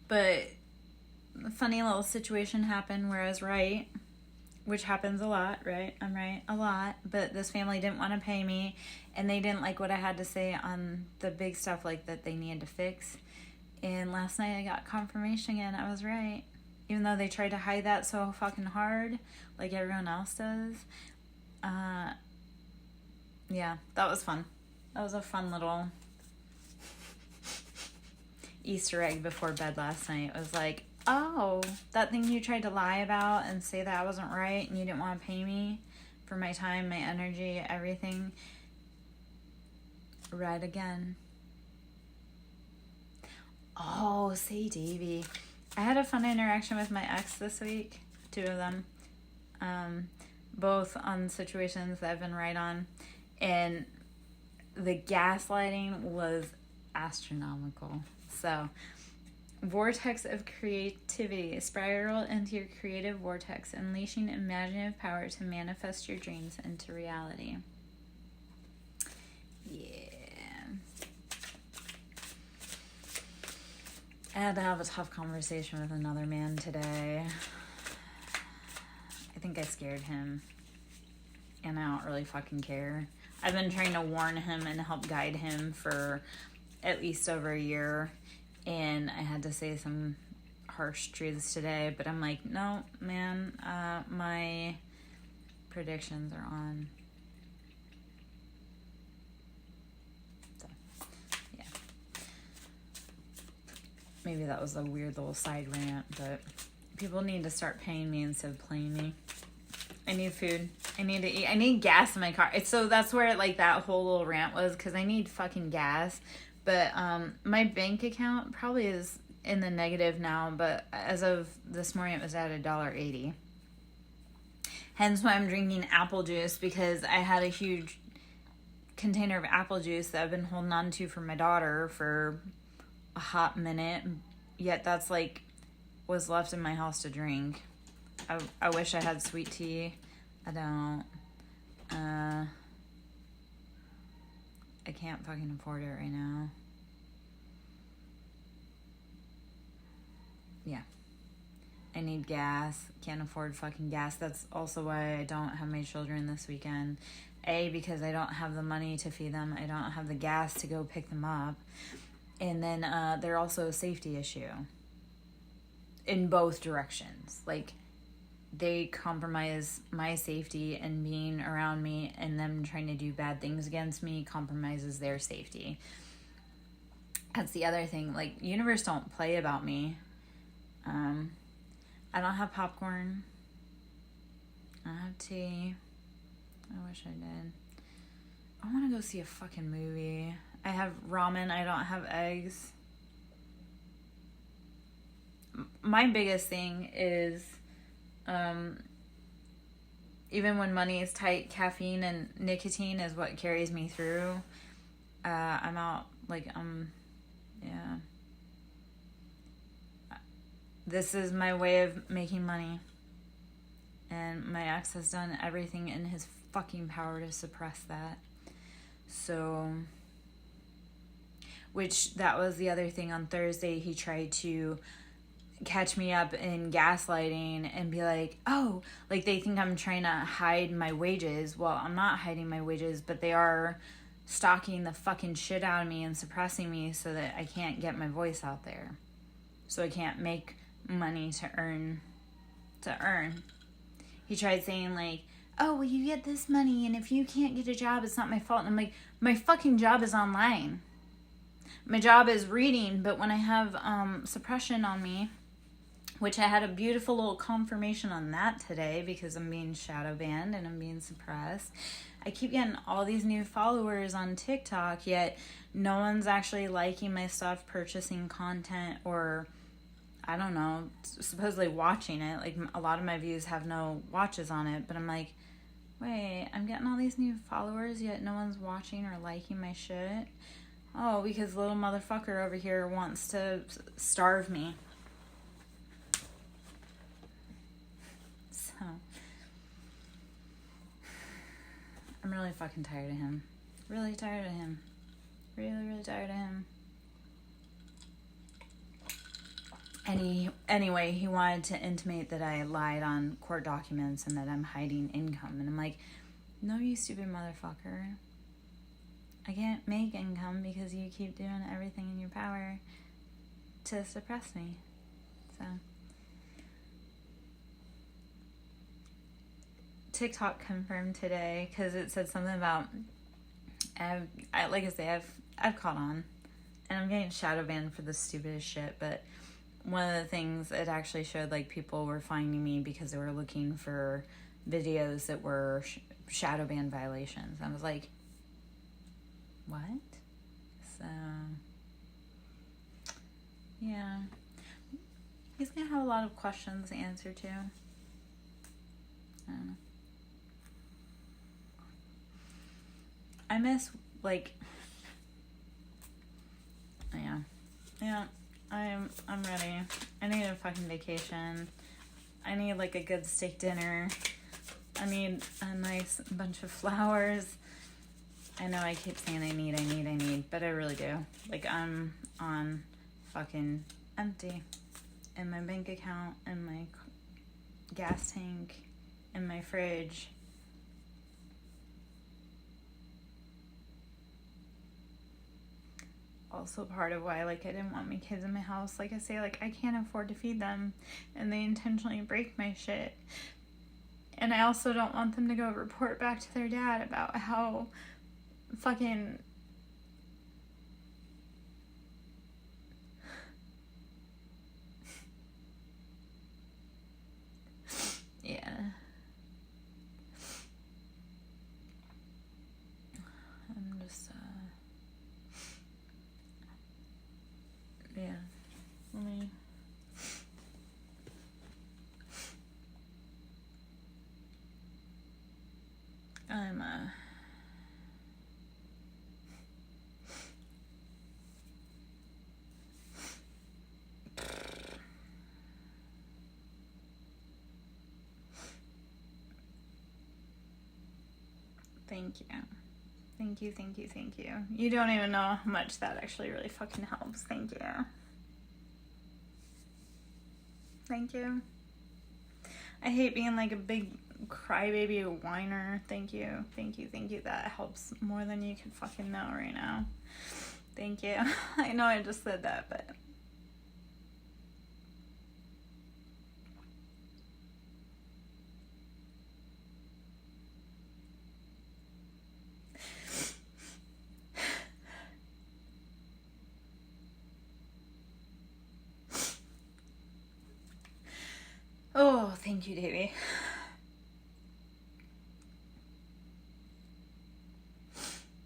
But a funny little situation happened where I was right, which happens a lot, right? I'm right a lot. But this family didn't want to pay me, and they didn't like what I had to say on the big stuff like that they needed to fix. And last night I got confirmation again. I was right. Even though they tried to hide that so fucking hard, like everyone else does. Yeah, that was fun. That was a fun little Easter egg before bed last night. It was like, oh, that thing you tried to lie about and say that I wasn't right and you didn't want to pay me for my time, my energy, everything. Right again. Oh, say Davey. I had a fun interaction with my ex this week. 2 of them. Both on situations that I've been right on. And the gaslighting was astronomical. So, vortex of creativity. Spiral into your creative vortex, unleashing imaginative power to manifest your dreams into reality. Yeah. I had to have a tough conversation with another man today. I think I scared him. And I don't really fucking care. I've been trying to warn him and help guide him for at least over a year. And I had to say some harsh truths today. But I'm like, no, man, my predictions are on. So, yeah. Maybe that was a weird little side rant, but people need to start paying me instead of playing me. I need food. I need to eat. I need gas in my car. So that's where like that whole little rant was, because I need fucking gas. But my bank account probably is in the negative now, but as of this morning it was at $1.80. Hence why I'm drinking apple juice, because I had a huge container of apple juice that I've been holding on to for my daughter for a hot minute. Yet that's like was left in my house to drink. I wish I had sweet tea. I don't. I can't fucking afford it right now. Yeah. I need gas. Can't afford fucking gas. That's also why I don't have my children this weekend. A, because I don't have the money to feed them. I don't have the gas to go pick them up. And then they're also a safety issue. In both directions. Like, they compromise my safety, and being around me and them trying to do bad things against me compromises their safety. That's the other thing. Like, universe don't play about me. I don't have popcorn. I don't have tea. I wish I did. I want to go see a fucking movie. I have ramen. I don't have eggs. My biggest thing is, even when money is tight, caffeine and nicotine is what carries me through. I'm out, like, yeah. This is my way of making money. And my ex has done everything in his fucking power to suppress that. So, which, that was the other thing on Thursday. He tried to catch me up in gaslighting and be like, oh, like they think I'm trying to hide my wages. Well, I'm not hiding my wages, but they are stalking the fucking shit out of me and suppressing me so that I can't get my voice out there. So I can't make money to earn. He tried saying like, oh, well, you get this money, and if you can't get a job, it's not my fault. And I'm like, my fucking job is online. My job is reading, but when I have suppression on me, which I had a beautiful little confirmation on that today because I'm being shadow banned and I'm being suppressed. I keep getting all these new followers on TikTok, yet no one's actually liking my stuff, purchasing content, or, I don't know, supposedly watching it. Like, a lot of my views have no watches on it, but I'm like, Wait, I'm getting all these new followers, yet no one's watching or liking my shit. Oh, because little motherfucker over here wants to starve me. So, I'm really fucking tired of him. Really tired of him. Really, really tired of him. Anyway, he wanted to intimate that I lied on court documents and that I'm hiding income. And I'm like, no, you stupid motherfucker. I can't make income because you keep doing everything in your power to suppress me. So, TikTok confirmed today because it said something about, I've caught on, and I'm getting shadow banned for the stupidest shit, but one of the things it actually showed, like, people were finding me because they were looking for videos that were shadow ban violations. I was like, what? So, yeah. He's gonna have a lot of questions to answer to. I don't know. I miss, like, yeah, I'm ready. I need a fucking vacation. I need, like, a good steak dinner. I need a nice bunch of flowers. I know I keep saying I need, but I really do. Like, I'm on fucking empty in my bank account, in my gas tank, in my fridge. Also part of why, like, I didn't want my kids in my house. Like I say, like, I can't afford to feed them, and they intentionally break my shit. And I also don't want them to go report back to their dad about how fucking yeah. I'm just yeah. Let me I'm Thank you. You don't even know how much that actually really fucking helps. Thank you. I hate being like a big crybaby whiner. Thank you. That helps more than you can fucking know right now. Thank you. I know I just said that, but oh, thank you, Davey.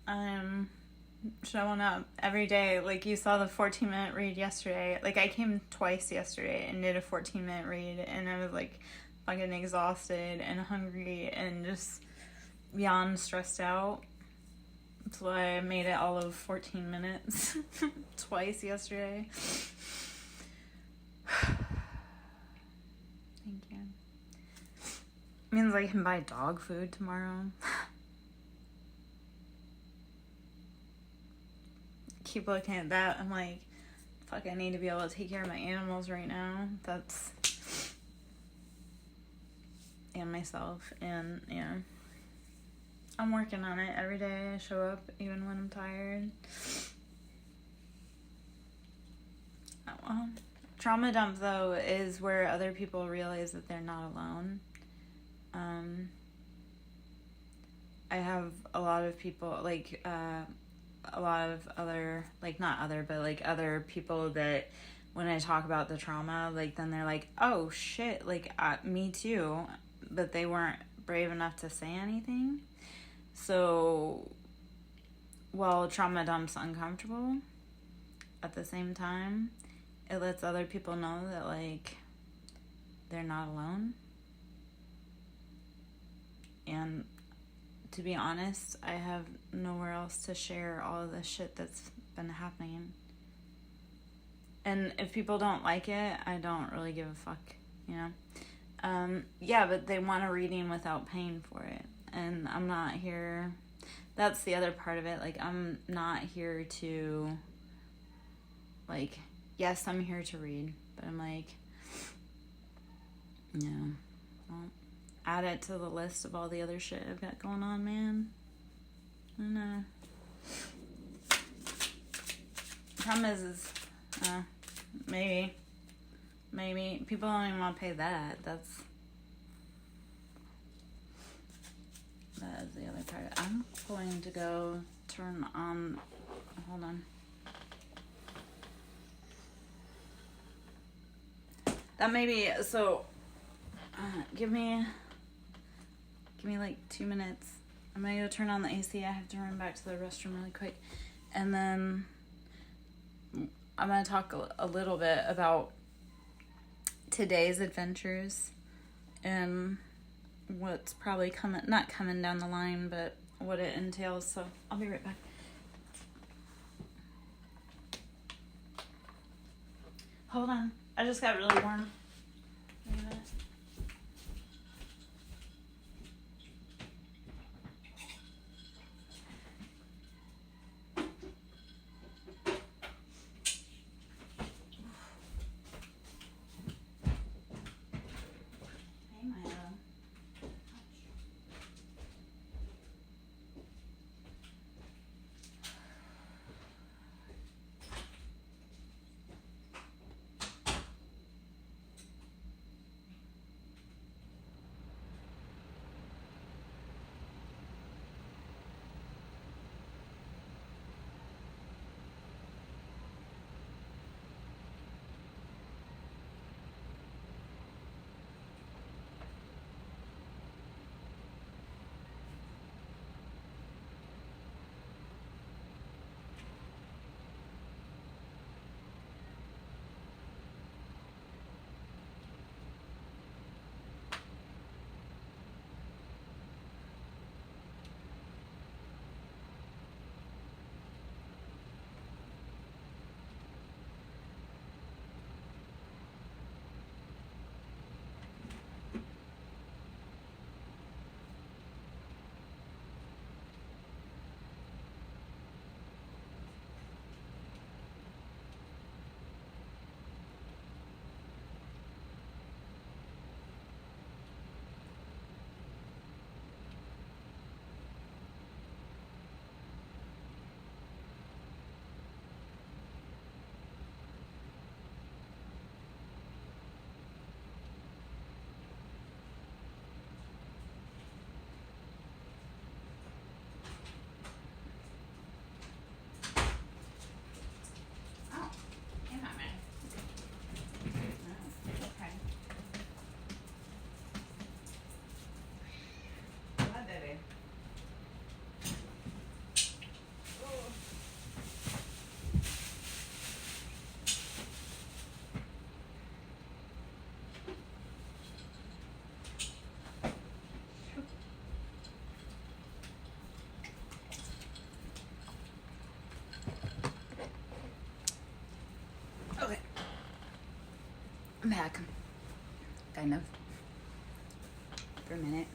I'm showing up every day. Like, you saw the 14-minute read yesterday. Like, I came twice yesterday and did a 14-minute read, and I was, like, fucking exhausted and hungry and just beyond stressed out. That's why I made it all of 14 minutes twice yesterday. Thank you. Means I can buy dog food tomorrow. Keep looking at that. I'm like, fuck, I need to be able to take care of my animals right now. That's... and myself. And, yeah. I'm working on it every day. I show up even when I'm tired. Oh, well. Trauma dump, though, is where other people realize that they're not alone. I have a lot of people, like, a lot of other, like, not other, but, like, other people that when I talk about the trauma, like, then they're like, oh, shit, like, me too, but they weren't brave enough to say anything. So, while trauma dump's uncomfortable, at the same time, it lets other people know that, like, they're not alone. And to be honest, I have nowhere else to share all of the shit that's been happening. And if people don't like it, I don't really give a fuck, you know? Yeah, but they want a reading without paying for it. And I'm not here. That's the other part of it. Like, I'm not here to, like, yes, I'm here to read. But I'm like, no. Well, add it to the list of all the other shit I've got going on, man. I know. Problem is maybe people don't even want to pay that. That is the other part. I'm going to go turn on. Hold on. That may be so. Give me like 2 minutes. I'm gonna go turn on the AC. I have to run back to the restroom really quick, and then I'm gonna talk a little bit about today's adventures and what's probably not coming down the line, but what it entails. So I'll be right back. Hold on. I just got really warm. Wait a minute. I'm back. Kind of. For a minute.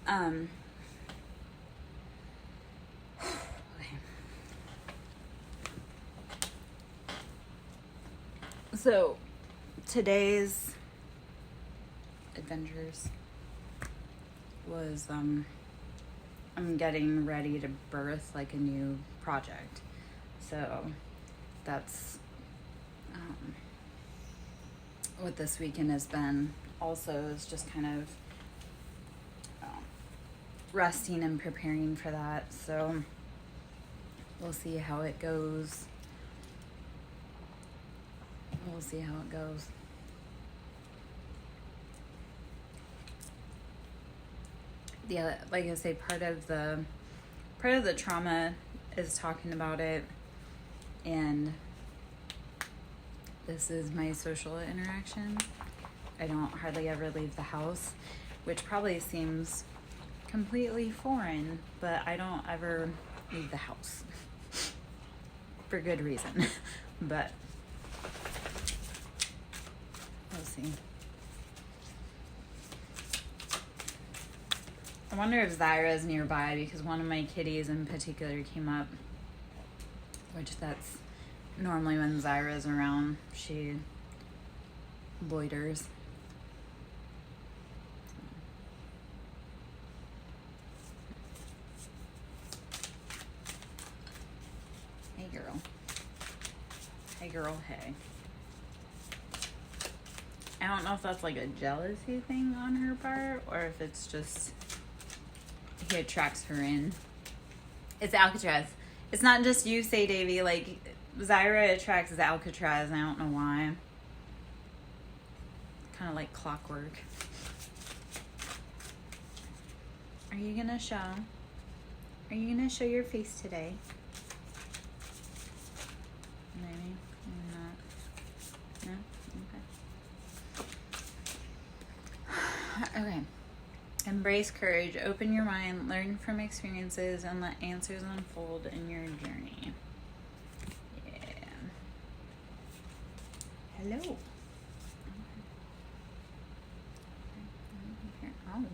Okay. So, today's adventures was, I'm getting ready to birth, like, a new project. So, that's, what this weekend has been. Also is just kind of resting and preparing for that. So we'll see how it goes. Yeah, like I say, part of the trauma is talking about it, and this is my social interaction. I don't hardly ever leave the house, which probably seems completely foreign, but I don't ever leave the house. For good reason. But we'll see. I wonder if Zyra's nearby, because one of my kitties in particular came up, which that's normally when Zyra's around, she loiters. Hey girl. Hey girl, hey. I don't know if that's like a jealousy thing on her part, or if it's just he attracts her in. It's Alcatraz. It's not just you, say Davy. Like, Zyra attracts Alcatraz. I don't know why. Kind of like clockwork. Are you gonna show? Are you gonna show your face today? Maybe. Maybe not. No? Okay. Okay. Embrace courage. Open your mind. Learn from experiences and let answers unfold in your journey. Yeah. Hello. Okay. Oh.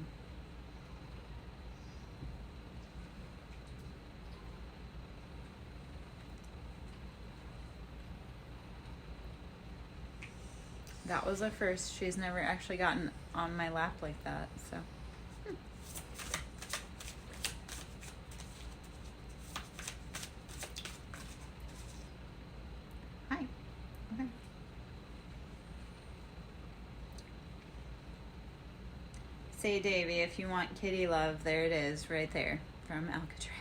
That was a first. She's never actually gotten on my lap like that, so. Hi. Okay. Say Davy, if you want kitty love, there it is, right there, from Alcatraz.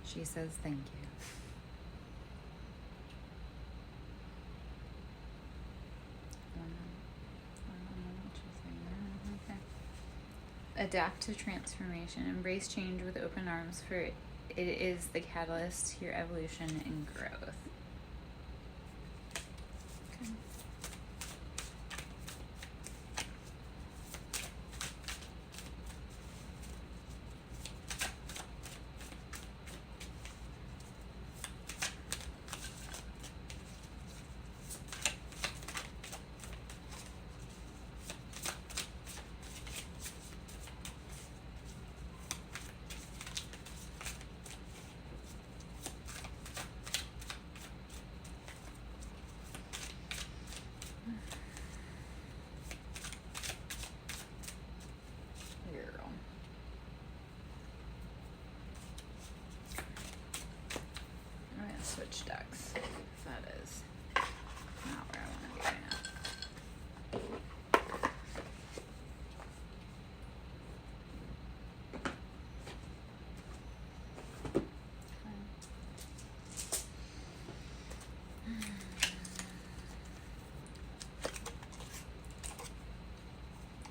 She says thank you. Okay. Adapt to transformation. Embrace change with open arms, for it is the catalyst to your evolution and growth. Okay. Switch decks. That is not where I want to be right now.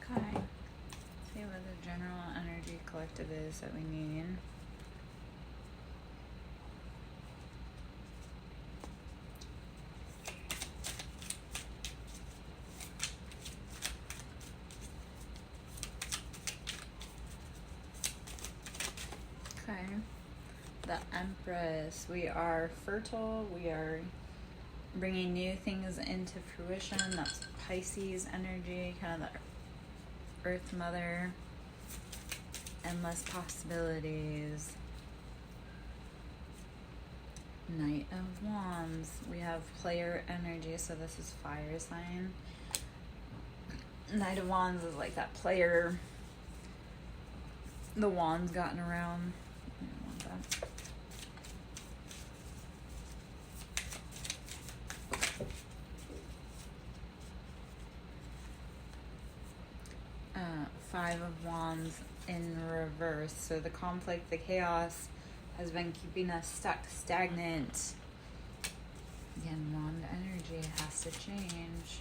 Okay. See what the general energy collective is that we need. Okay, the Empress. We are fertile. We are bringing new things into fruition. That's Pisces energy, kind of the Earth Mother. Endless possibilities. Knight of Wands. We have player energy, so this is fire sign. Knight of Wands is like that player. The wand's gotten around. I don't want that. Five of Wands in reverse. So the conflict, the chaos has been keeping us stuck, stagnant. Again, wand energy has to change.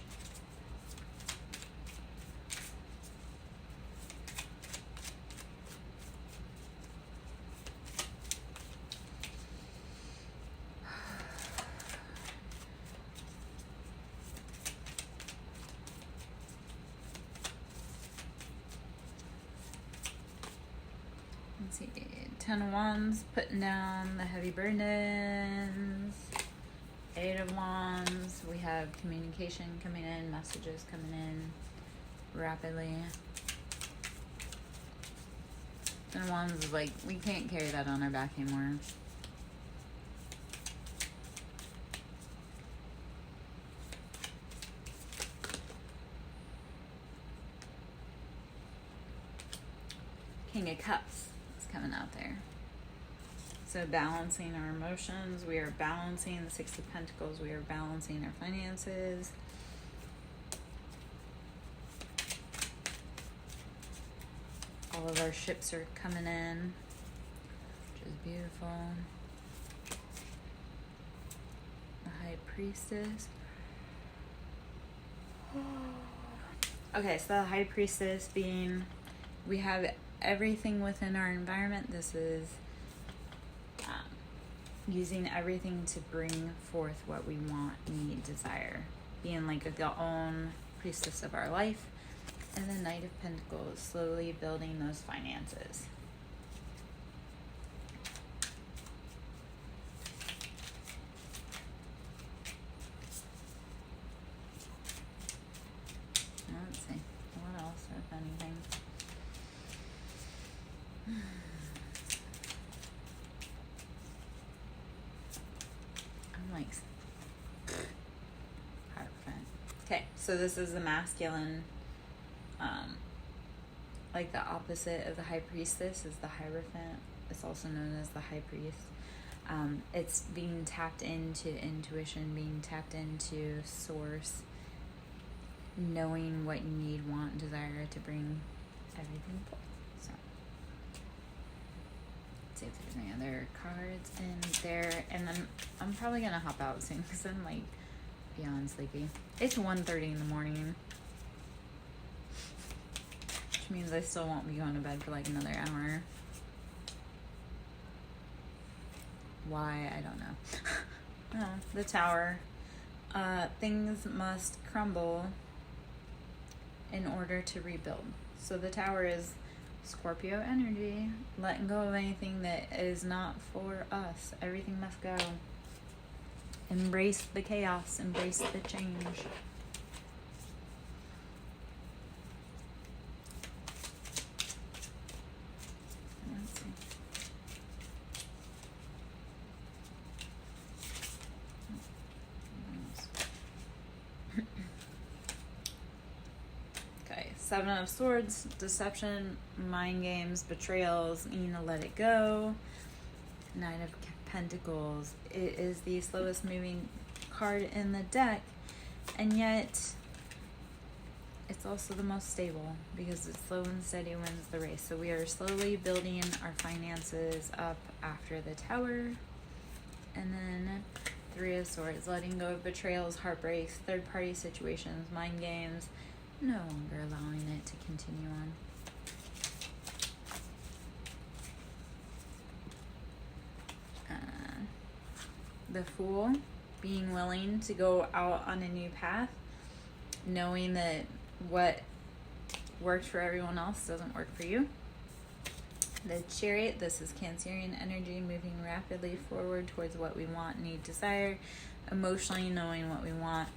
Let's see. 10 of Wands, putting down the heavy burdens. 8 of Wands, we have communication coming in, messages coming in rapidly. 10 of Wands is like, we can't carry that on our back anymore. King of Cups is coming out there. So balancing our emotions, we are balancing the Six of Pentacles, we are balancing our finances. All of our ships are coming in, which is beautiful. The High Priestess. Okay, so the High Priestess being, we have everything within our environment. This is using everything to bring forth what we want, need, desire. Being like the own priestess of our life. And the Knight of Pentacles, slowly building those finances. Let's see. What else, if anything? I'm like, Hierophant. Okay, so this is the masculine, like the opposite of the High Priestess is the Hierophant. It's also known as the High Priest. It's being tapped into intuition, being tapped into source, knowing what you need, want, desire to bring everything forth. So, let's see if there's any other cards in there. And then I'm probably going to hop out soon because I'm like beyond sleepy. It's 1:30 in the morning. Which means I still won't be going to bed for like another hour. Why? I don't know. Oh, the Tower. Things must crumble in order to rebuild. So the Tower is Scorpio energy. Letting go of anything that is not for us. Everything must go. Embrace the chaos. Embrace the change. Seven of Swords, deception, mind games, betrayals, needing to let it go. Nine of Pentacles, it is the slowest moving card in the deck, and yet it's also the most stable because it's slow and steady wins the race. So we are slowly building our finances up after the Tower. And then Three of Swords, letting go of betrayals, heartbreaks, third-party situations, mind games, no longer allowing it to continue on. The Fool, being willing to go out on a new path, knowing that what worked for everyone else doesn't work for you. The Chariot, this is Cancerian energy, moving rapidly forward towards what we want, need, desire, emotionally knowing what we want.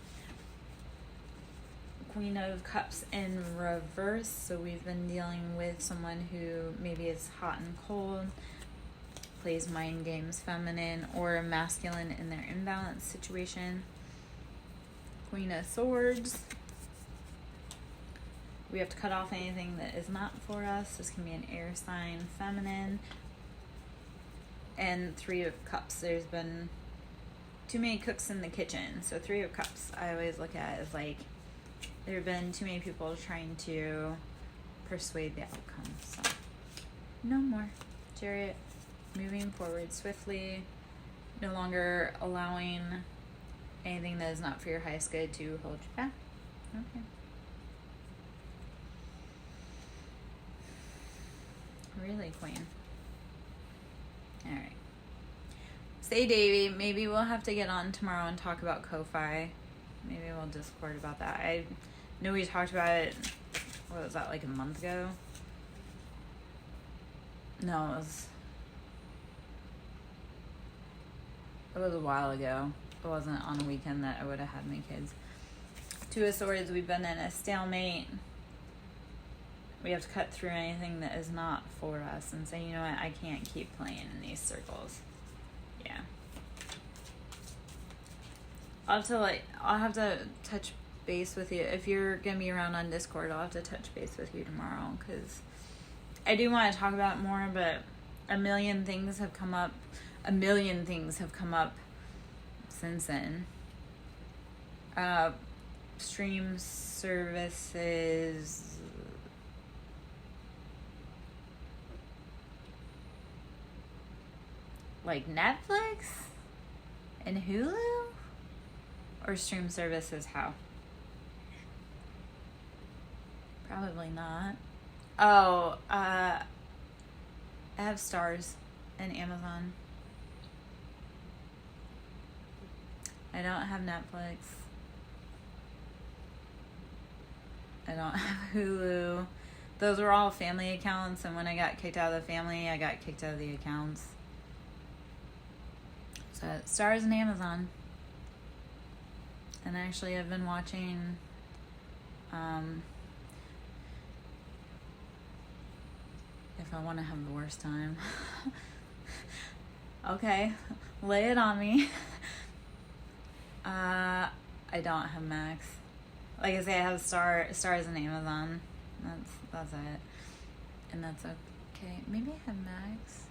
Queen of Cups in reverse, so we've been dealing with someone who maybe is hot and cold, plays mind games, feminine or masculine in their imbalance situation. Queen of Swords, we have to cut off anything that is not for us. This can be an air sign, feminine. And Three of Cups, there's been too many cooks in the kitchen. So Three of Cups I always look at as like there have been too many people trying to persuade the outcome. So no more. Chariot, moving forward swiftly, no longer allowing anything that is not for your highest good to hold you back. Okay. Really, Queen. All right. Say, Davy, maybe we'll have to get on tomorrow and talk about Ko-Fi. Maybe we'll Discord about that. I know we talked about it, what was that, like a month ago? No, it was a while ago. It wasn't on a weekend that I would have had my kids. Two of Swords, we've been in a stalemate. We have to cut through anything that is not for us and say, you know what, I can't keep playing in these circles. Yeah. I'll have to touch base with you. If you're going to be around on Discord, I'll have to touch base with you tomorrow, because I do want to talk about it more, but a million things have come up since then. Stream services, like Netflix and Hulu, or stream services how? Probably not. Oh, I have Stars and Amazon. I don't have Netflix. I don't have Hulu. Those were all family accounts, and when I got kicked out of the family, I got kicked out of the accounts. So, Stars and Amazon. And actually, I've been watching, if I want to have the worst time. Okay, lay it on me. I don't have Max. Like I say, I have Stars and Amazon. That's it. And that's okay. Maybe I have Max.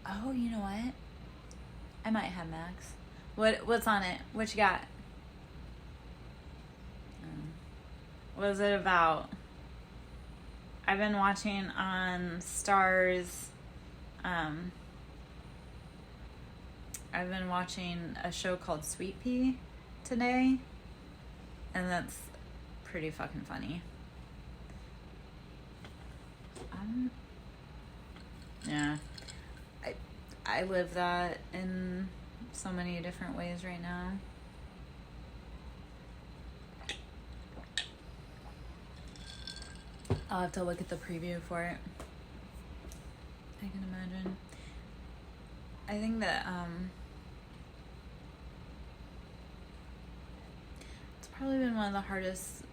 Oh, you know what? I might have Max. What's on it? What you got? What is it about? I've been watching on Stars. I've been watching a show called Sweet Pea today, and that's pretty fucking funny. Yeah. I live that in so many different ways right now. I'll have to look at the preview for it. I can imagine. I think that it's probably been one of the hardest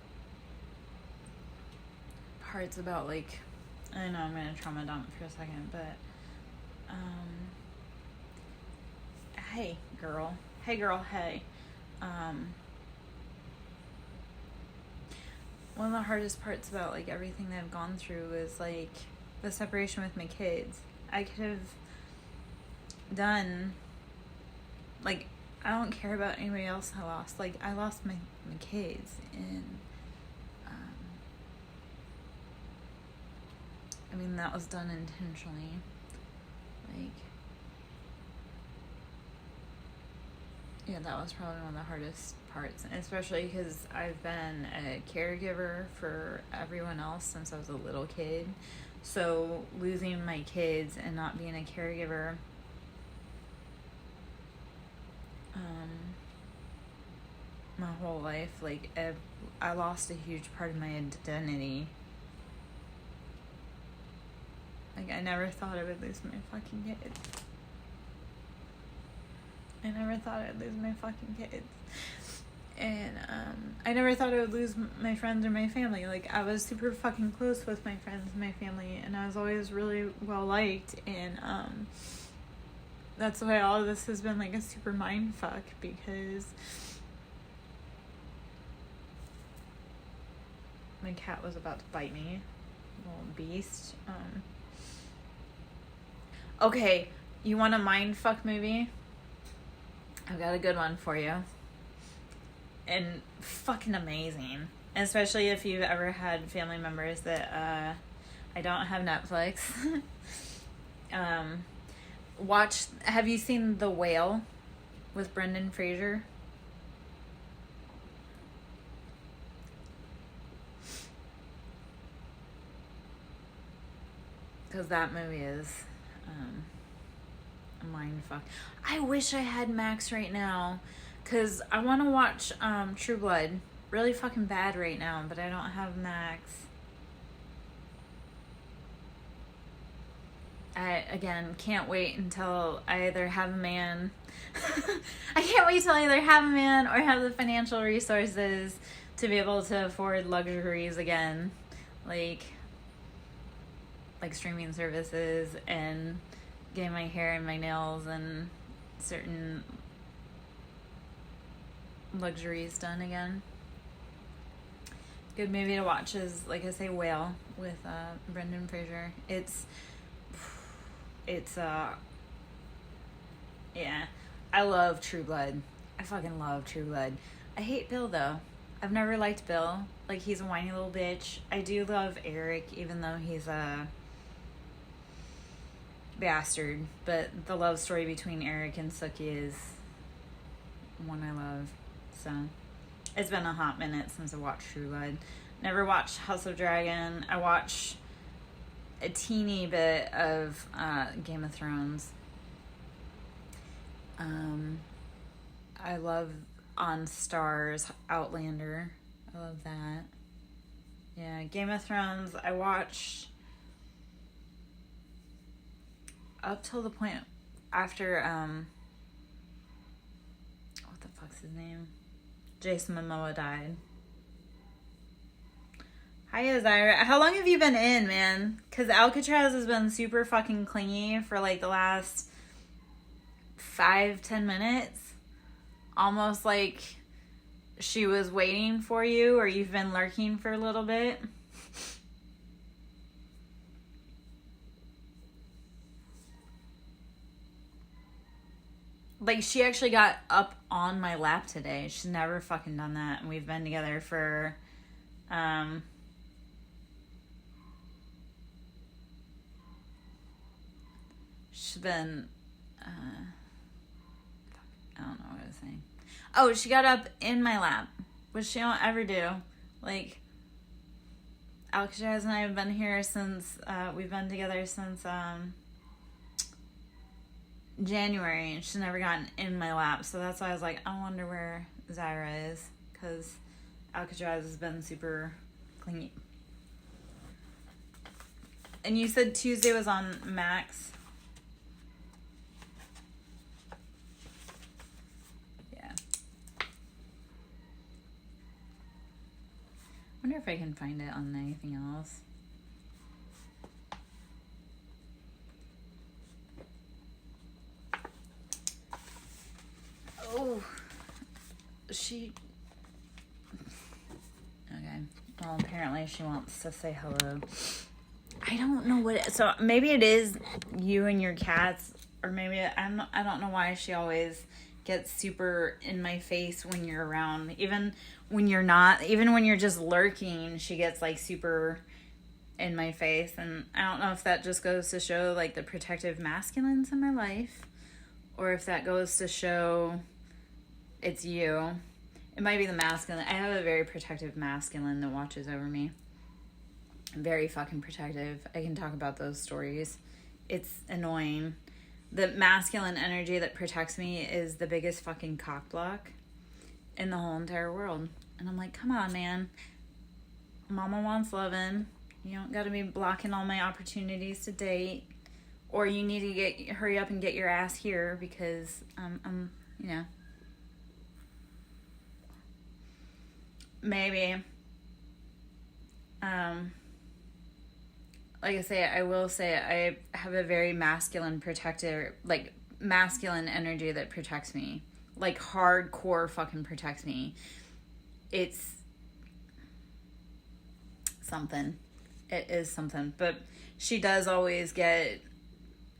parts about, like, I know I'm gonna trauma dump for a second, but hey girl, one of the hardest parts about, like, everything that I've gone through is, like, the separation with my kids. I could have done, like, I don't care about anybody else I lost. Like, I lost my kids, and I mean, that was done intentionally. Like, yeah, that was probably one of the hardest parts, especially because I've been a caregiver for everyone else since I was a little kid. So losing my kids and not being a caregiver, my whole life, like, I lost a huge part of my identity. Like, I never thought I would lose my fucking kids. I never thought I'd lose my fucking kids. And I never thought I would lose my friends or my family. Like, I was super fucking close with my friends and my family, and I was always really well liked, and that's why all of this has been, like, a super mind fuck, because my cat was about to bite me. Little beast. Okay, you want a mind fuck movie? I've got a good one for you. And fucking amazing. Especially if you've ever had family members that, I don't have Netflix. Have you seen The Whale with Brendan Fraser? Because that movie is a mindfuck. I wish I had Max right now, because I want to watch True Blood really fucking bad right now, but I don't have Max. I, again, can't wait until I either have a man. I can't wait till I either have a man or have the financial resources to be able to afford luxuries again. Like streaming services and getting my hair and my nails and certain luxuries done again. Good movie to watch is, like I say, Whale with Brendan Fraser. It's yeah. I love True Blood. I fucking love True Blood. I hate Bill though. I've never liked Bill. Like, he's a whiny little bitch. I do love Eric, even though he's a bastard. But the love story between Eric and Sookie is one I love. So it's been a hot minute since I watched True Blood. Never watched House of Dragon. I watched a teeny bit of Game of Thrones. I love on Stars Outlander. I love that. Yeah, Game of Thrones I watched up till the point after what the fuck's his name? Jason Momoa died. Hi, Azira. How long have you been in, man? Because Alcatraz has been super fucking clingy for like the last 5-10 minutes. Almost like she was waiting for you, or you've been lurking for a little bit. Like, she actually got up on my lap today. She's never fucking done that. And we've been together for, she's been, I don't know what I was saying. Oh, she got up in my lap, which she don't ever do. Like, Alcatraz and I have been here since, we've been together since, January, and she's never gotten in my lap. So that's why I was like, I wonder where Zyra is, because Alcatraz has been super clingy. And you said Tuesday was on Max. Yeah. I wonder if I can find it on anything else. Oh, she... Okay. Well, apparently she wants to say hello. I don't know what... So maybe it is you and your cats, or maybe... I don't know why she always gets super in my face when you're around. Even when you're not... Even when you're just lurking, she gets, like, super in my face. And I don't know if that just goes to show, like, the protective masculines in my life, or if that goes to show... It's you. It might be the masculine. I have a very protective masculine that watches over me. Very fucking protective. I can talk about those stories. It's annoying. The masculine energy that protects me is the biggest fucking cock block in the whole entire world. And I'm like, come on, man. Mama wants loving. You don't got to be blocking all my opportunities to date. Or you need to hurry up and get your ass here because I'm, you know. Maybe. Like I say, I will say I have a very masculine protector, like masculine energy that protects me. Like hardcore fucking protects me. It's something. It is something. But she does always get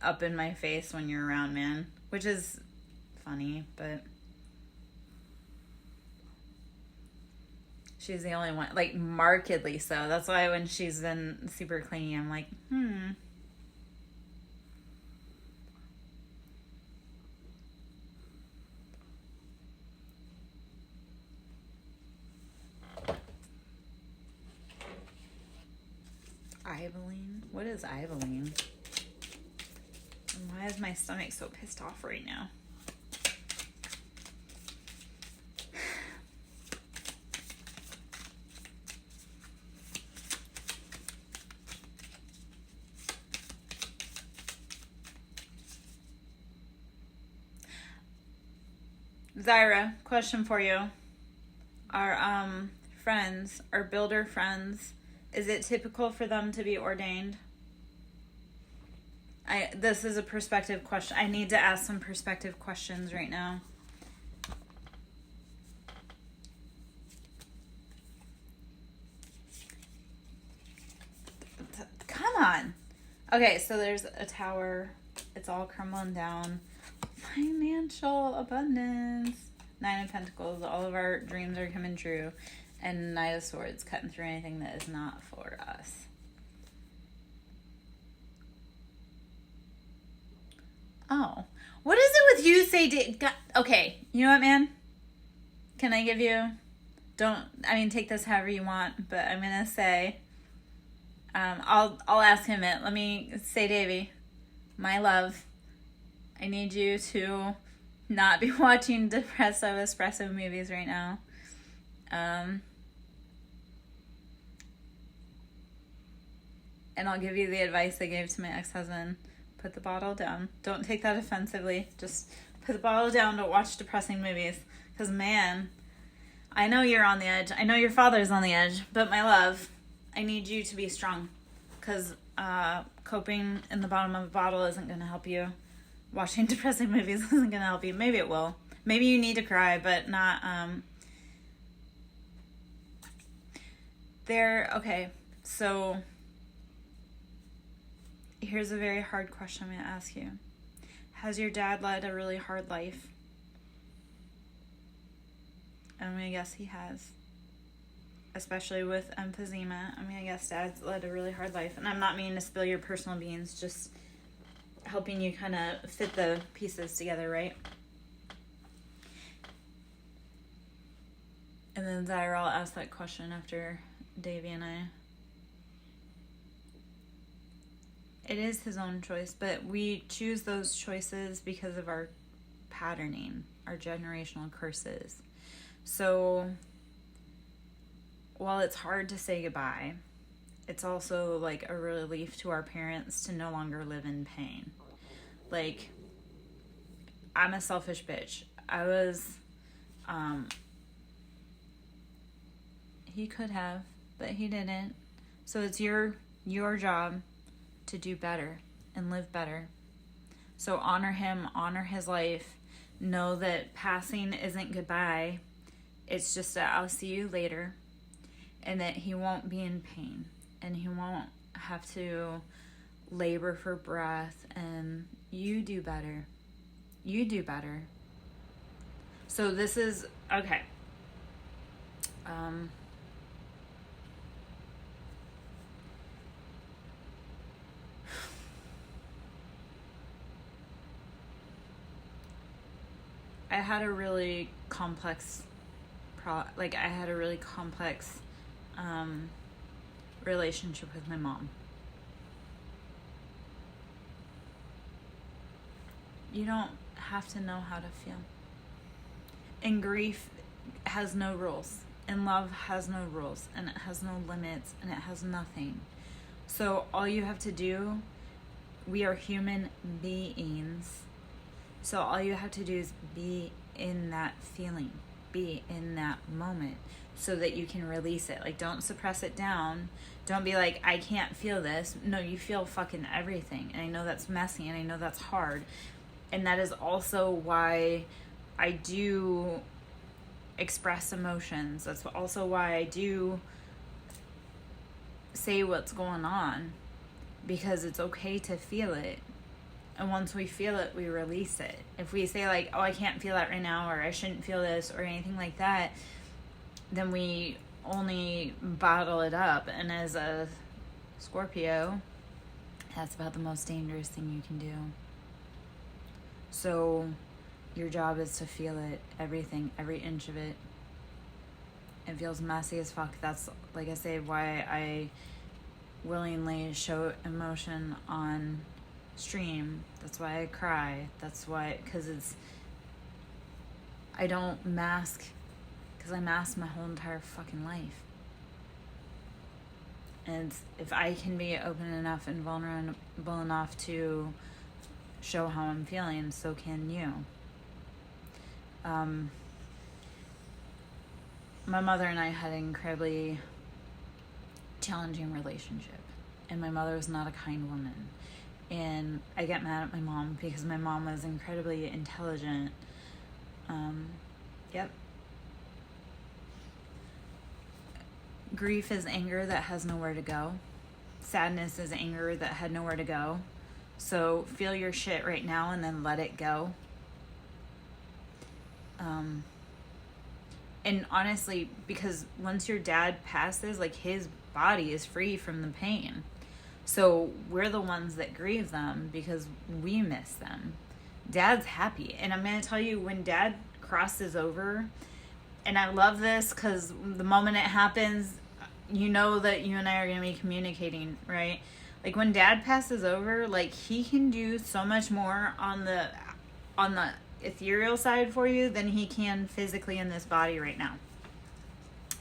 up in my face when you're around, man. Which is funny, but... She's the only one, like, markedly so. That's why when she's been super clingy, I'm like, Ivoline? What is Ivoline? And why is my stomach so pissed off right now? Zyra, question for you. Our friends, our builder friends, is it typical for them to be ordained? This is a perspective question. I need to ask some perspective questions right now. Come on. Okay, so there's a tower. It's all crumbling down. Financial abundance. 9 of Pentacles. All of our dreams are coming true. And Knight of Swords, cutting through anything that is not for us. Oh. What is it with you, say... Okay, you know what, man? Can I give you... take this however you want, but I'm going to say... I'll ask him it. Let me say, Davey, my love, I need you to not be watching depressive espresso movies right now. And I'll give you the advice I gave to my ex-husband. Put the bottle down. Don't take that offensively. Just put the bottle down. Don't watch depressing movies. Because, man, I know you're on the edge. I know your father's on the edge. But, my love, I need you to be strong. Because coping in the bottom of a bottle isn't going to help you. Watching depressing movies isn't going to help you. Maybe it will. Maybe you need to cry, but not... Okay, so... Here's a very hard question I'm going to ask you. Has your dad led a really hard life? I'm going to guess he has. Especially with emphysema. I'm going to guess dad's led a really hard life. And I'm not meaning to spill your personal beans, just helping you kind of fit the pieces together, right? And then Zyra, I'll ask that question after Davey and I. It is his own choice, but we choose those choices because of our patterning, our generational curses. So, while it's hard to say goodbye, it's also like a relief to our parents to no longer live in pain. Like, I'm a selfish bitch. I was, he could have, but he didn't. So it's your job to do better and live better. So honor him, honor his life. Know that passing isn't goodbye. It's just that I'll see you later, and that he won't be in pain, and he won't have to labor for breath, and you do better. You do better. So this is, okay. I had a really complex relationship with my mom. You don't have to know how to feel. And grief has no rules. And love has no rules. And it has no limits. And it has nothing. So all you have to do, we are human beings. So all you have to do is be in that feeling. Be in that moment so that you can release it. Like, don't suppress it down. Don't be like, I can't feel this. No, you feel fucking everything. And I know that's messy and I know that's hard. And that is also why I do express emotions. That's also why I do say what's going on. Because it's okay to feel it. And once we feel it, we release it. If we say like, oh, I can't feel that right now, or I shouldn't feel this, or anything like that, then we only bottle it up. And as a Scorpio, that's about the most dangerous thing you can do. So your job is to feel it, everything, every inch of it. It feels messy as fuck. That's, like I say, why I willingly show emotion on stream. That's why I cry. That's why, because I don't mask, because I masked my whole entire fucking life. And if I can be open enough and vulnerable enough to show how I'm feeling, so can you. My mother and I had an incredibly challenging relationship, and my mother was not a kind woman. And I get mad at my mom because my mom was incredibly intelligent. Yep. Grief is anger that has nowhere to go. Sadness is anger that had nowhere to go. So feel your shit right now and then let it go. And honestly, because once your dad passes, like, his body is free from the pain. So we're the ones that grieve them because we miss them. Dad's happy. And I'm going to tell you, when dad crosses over, and I love this because the moment it happens, you know that you and I are going to be communicating, right? Like, when dad passes over, like, he can do so much more on the ethereal side for you than he can physically in this body right now.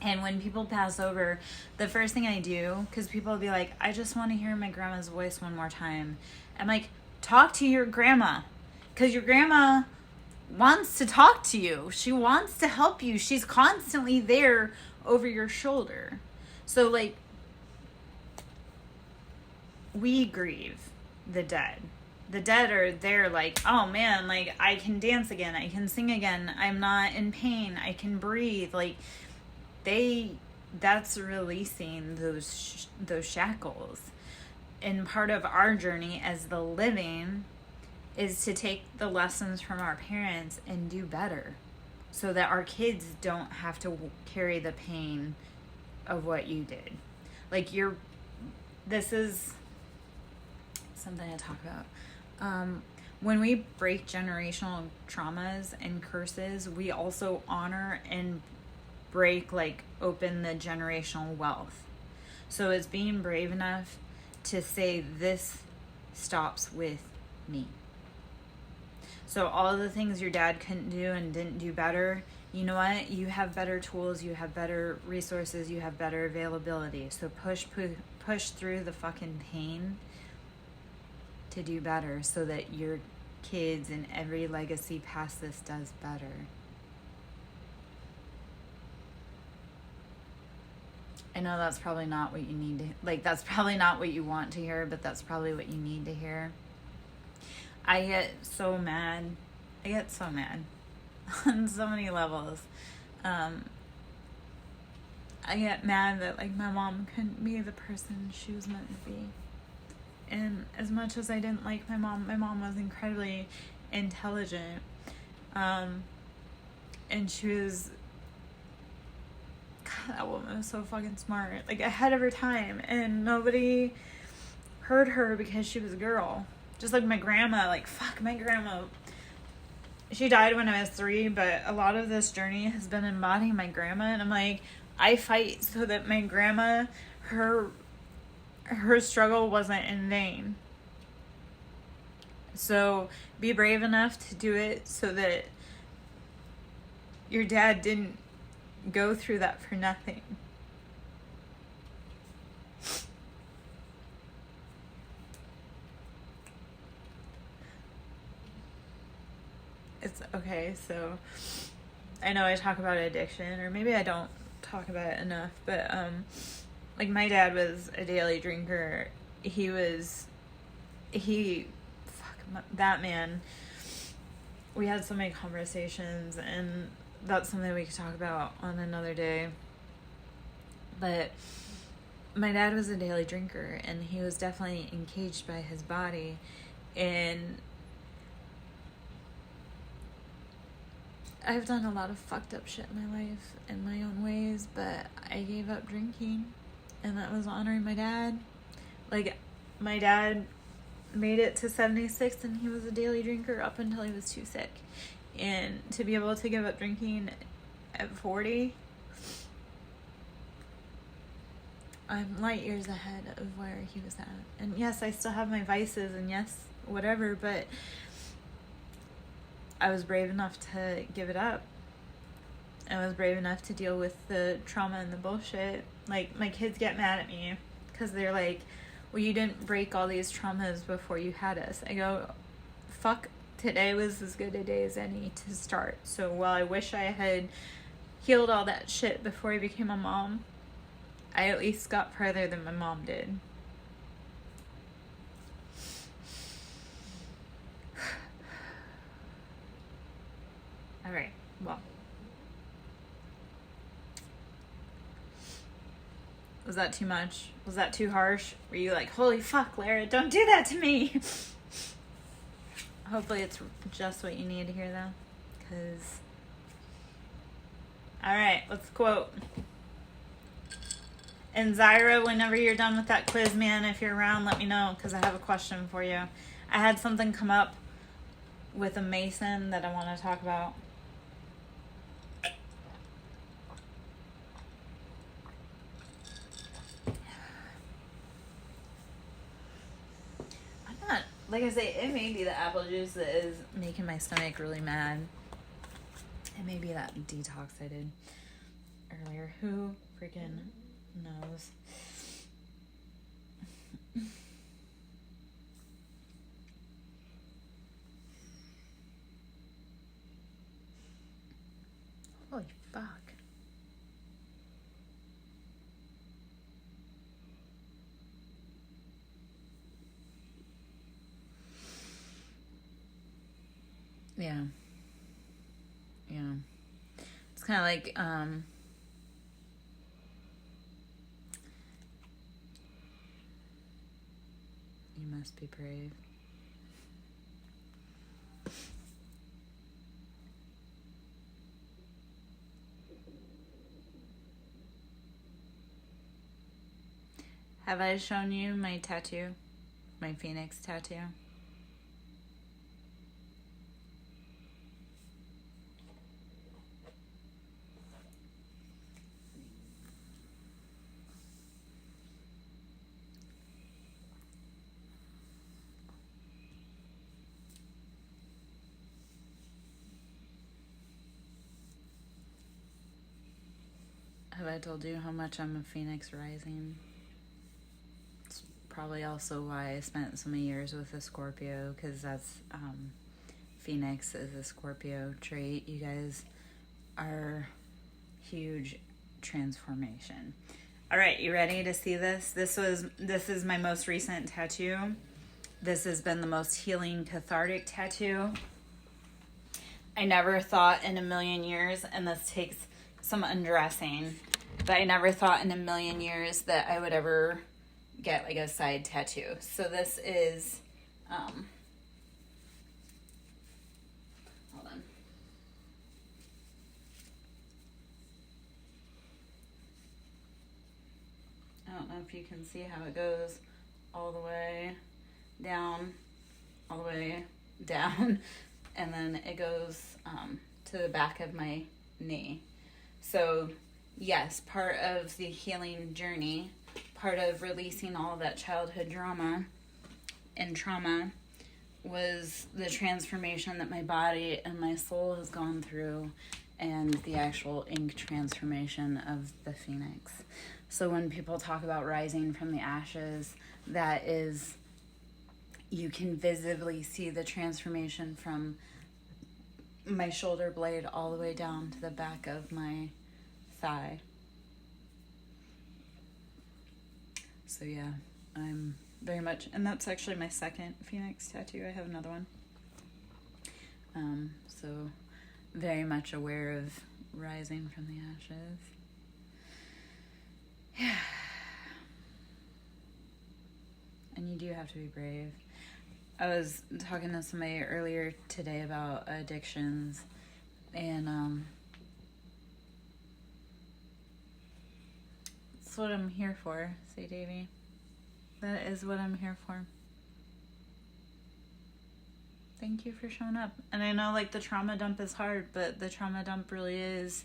And when people pass over, the first thing I do, because people will be like, I just want to hear my grandma's voice one more time. I'm like, talk to your grandma. Because your grandma wants to talk to you. She wants to help you. She's constantly there over your shoulder. So, like, we grieve the dead. The dead are there like, oh man, like, I can dance again. I can sing again. I'm not in pain. I can breathe. Like, that's releasing those shackles. And part of our journey as the living is to take the lessons from our parents and do better so that our kids don't have to carry the pain of what you did. Like, this is something I talk about. When we break generational traumas and curses, we also honor and break, like, open the generational wealth. So it's being brave enough to say, this stops with me. So all the things your dad couldn't do and didn't do better, you know what? You have better tools, you have better resources, you have better availability. So push through the fucking pain to do better so that your kids and every legacy past this does better. I know that's probably not what you need to, like, that's probably not what you want to hear, but that's probably what you need to hear. I get so mad on so many levels. I get mad that, like, my mom couldn't be the person she was meant to be. And as much as I didn't like my mom was incredibly intelligent. And she was, God, that woman was so fucking smart. Like, ahead of her time. And nobody heard her because she was a girl. Just like my grandma. Like, fuck, my grandma. She died when I was 3, but a lot of this journey has been embodying my grandma. And I'm like, I fight so that my grandma, her struggle wasn't in vain. So be brave enough to do it so that your dad didn't go through that for nothing. It's okay. So I know I talk about addiction, or maybe I don't talk about it enough, but like, my dad was a daily drinker. That man, we had so many conversations, and that's something we could talk about on another day. But my dad was a daily drinker, and he was definitely encaged by his body. And I've done a lot of fucked up shit in my life in my own ways, but I gave up drinking, and that was honoring my dad. Like, my dad made it to 76, and he was a daily drinker up until he was too sick. And to be able to give up drinking at 40, I'm light years ahead of where he was at. And yes, I still have my vices, and yes, whatever, but I was brave enough to give it up. I was brave enough to deal with the trauma and the bullshit. Like, my kids get mad at me because they're like, well, you didn't break all these traumas before you had us. I go, fuck today was as good a day as any to start. So while I wish I had healed all that shit before I became a mom, I at least got further than my mom did. All right, well. Was that too much? Was that too harsh? Were you like, holy fuck, Lara, don't do that to me? Hopefully it's just what you need to hear, though. Because... Alright, let's quote. And Zyra, whenever you're done with that quiz, man, if you're around, let me know, because I have a question for you. I had something come up with a Mason that I want to talk about. Like I say, it may be the apple juice that is making my stomach really mad. It may be that detox I did earlier. Who freaking knows? Holy fuck. Yeah. It's kind of like, you must be brave. Have I shown you my tattoo? My Phoenix tattoo? Have I told you how much I'm a Phoenix rising? It's probably also why I spent so many years with a Scorpio, because that's, Phoenix is a Scorpio trait. You guys are huge transformation. All right, you ready to see this? This is my most recent tattoo. This has been the most healing, cathartic tattoo. I never thought in a million years, and this takes some undressing, but I never thought in a million years that I would ever get like a side tattoo. So this is, hold on. I don't know if you can see how it goes all the way down, all the way down, and then it goes to the back of my knee. So yes, part of the healing journey, part of releasing all that childhood drama and trauma was the transformation that my body and my soul has gone through, and the actual ink transformation of the Phoenix. So when people talk about rising from the ashes, that is, you can visibly see the transformation from my shoulder blade all the way down to the back of my thigh. So yeah, I'm very much, and that's actually my second Phoenix tattoo. I have another one. So very much aware of rising from the ashes. Yeah. And you do have to be brave. I was talking to somebody earlier today about addictions, and that's what I'm here for, say Davey. That is what I'm here for. Thank you for showing up. And I know, like, the trauma dump is hard, but the trauma dump really is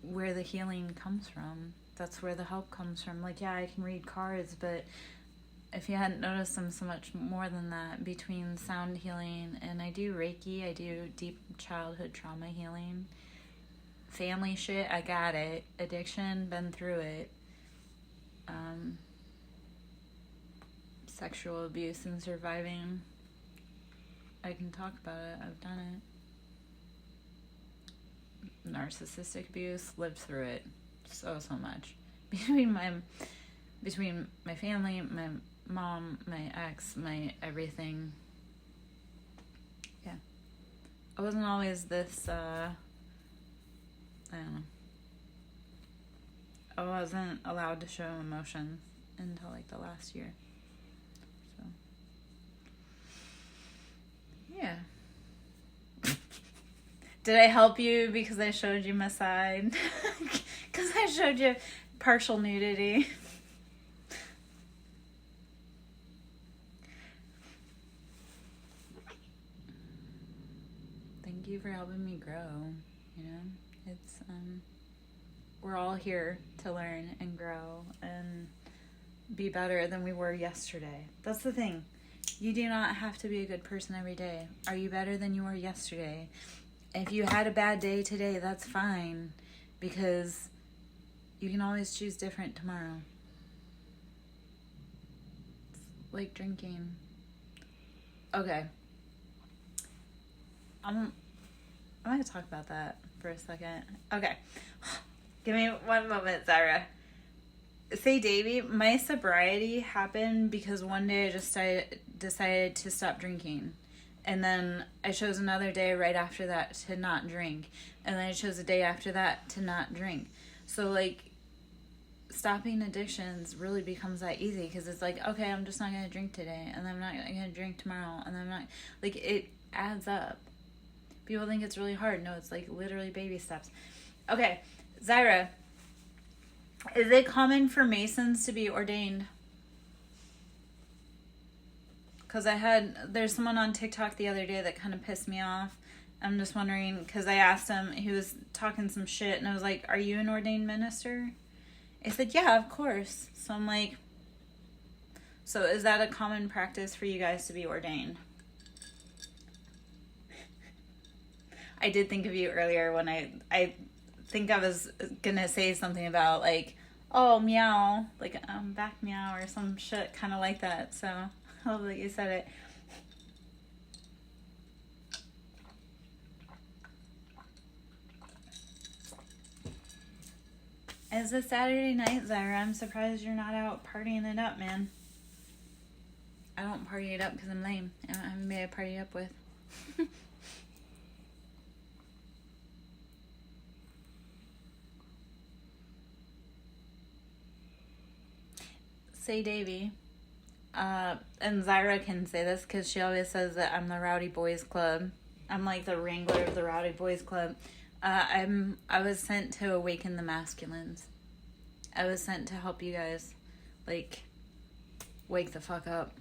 where the healing comes from. That's where the help comes from. Like, yeah, I can read cards, but if you hadn't noticed, I'm so much more than that. Between sound healing, and I do Reiki, I do deep childhood trauma healing. Family shit, I got it. Addiction, been through it. Sexual abuse and surviving. I can talk about it. I've done it. Narcissistic abuse, lived through it so much. Between my family, my mom, my ex, my everything. Yeah. I wasn't always this, I don't know. I wasn't allowed to show emotions until like the last year. So, yeah. Did I help you because I showed you my side? Because I showed you partial nudity. Thank you for helping me grow. You know, it's we're all here to learn and grow and be better than we were yesterday. That's the thing. You do not have to be a good person every day. Are you better than you were yesterday? If you had a bad day today, that's fine, because you can always choose different tomorrow. It's like drinking. Okay. I'm going to talk about that for a second. Okay. Give me one moment, Zara. Say, Davey, my sobriety happened because one day I just decided to stop drinking. And then I chose another day right after that to not drink. And then I chose a day after that to not drink. So, like, stopping addictions really becomes that easy, because it's like, okay, I'm just not going to drink today. And then I'm not going to drink tomorrow. And then I'm not... Like, it adds up. People think it's really hard. No, it's, like, literally baby steps. Okay, Zyra, is it common for Masons to be ordained? Because there's someone on TikTok the other day that kind of pissed me off. I'm just wondering, because I asked him, he was talking some shit, and I was like, are you an ordained minister? He said, yeah, of course. So I'm like, so is that a common practice for you guys to be ordained? I did think of you earlier when I think I was going to say something about, like, oh, meow, like, back meow or some shit kind of like that. So I love that you said it. It's a Saturday night, Zyra. I'm surprised you're not out partying it up, man. I don't party it up because I'm lame. I don't have anybody to party up with. Say, Davey. And Zyra can say this because she always says that I'm the Rowdy Boys Club. I'm like the wrangler of the Rowdy Boys Club. I was sent to awaken the masculines. I was sent to help you guys, like, wake the fuck up.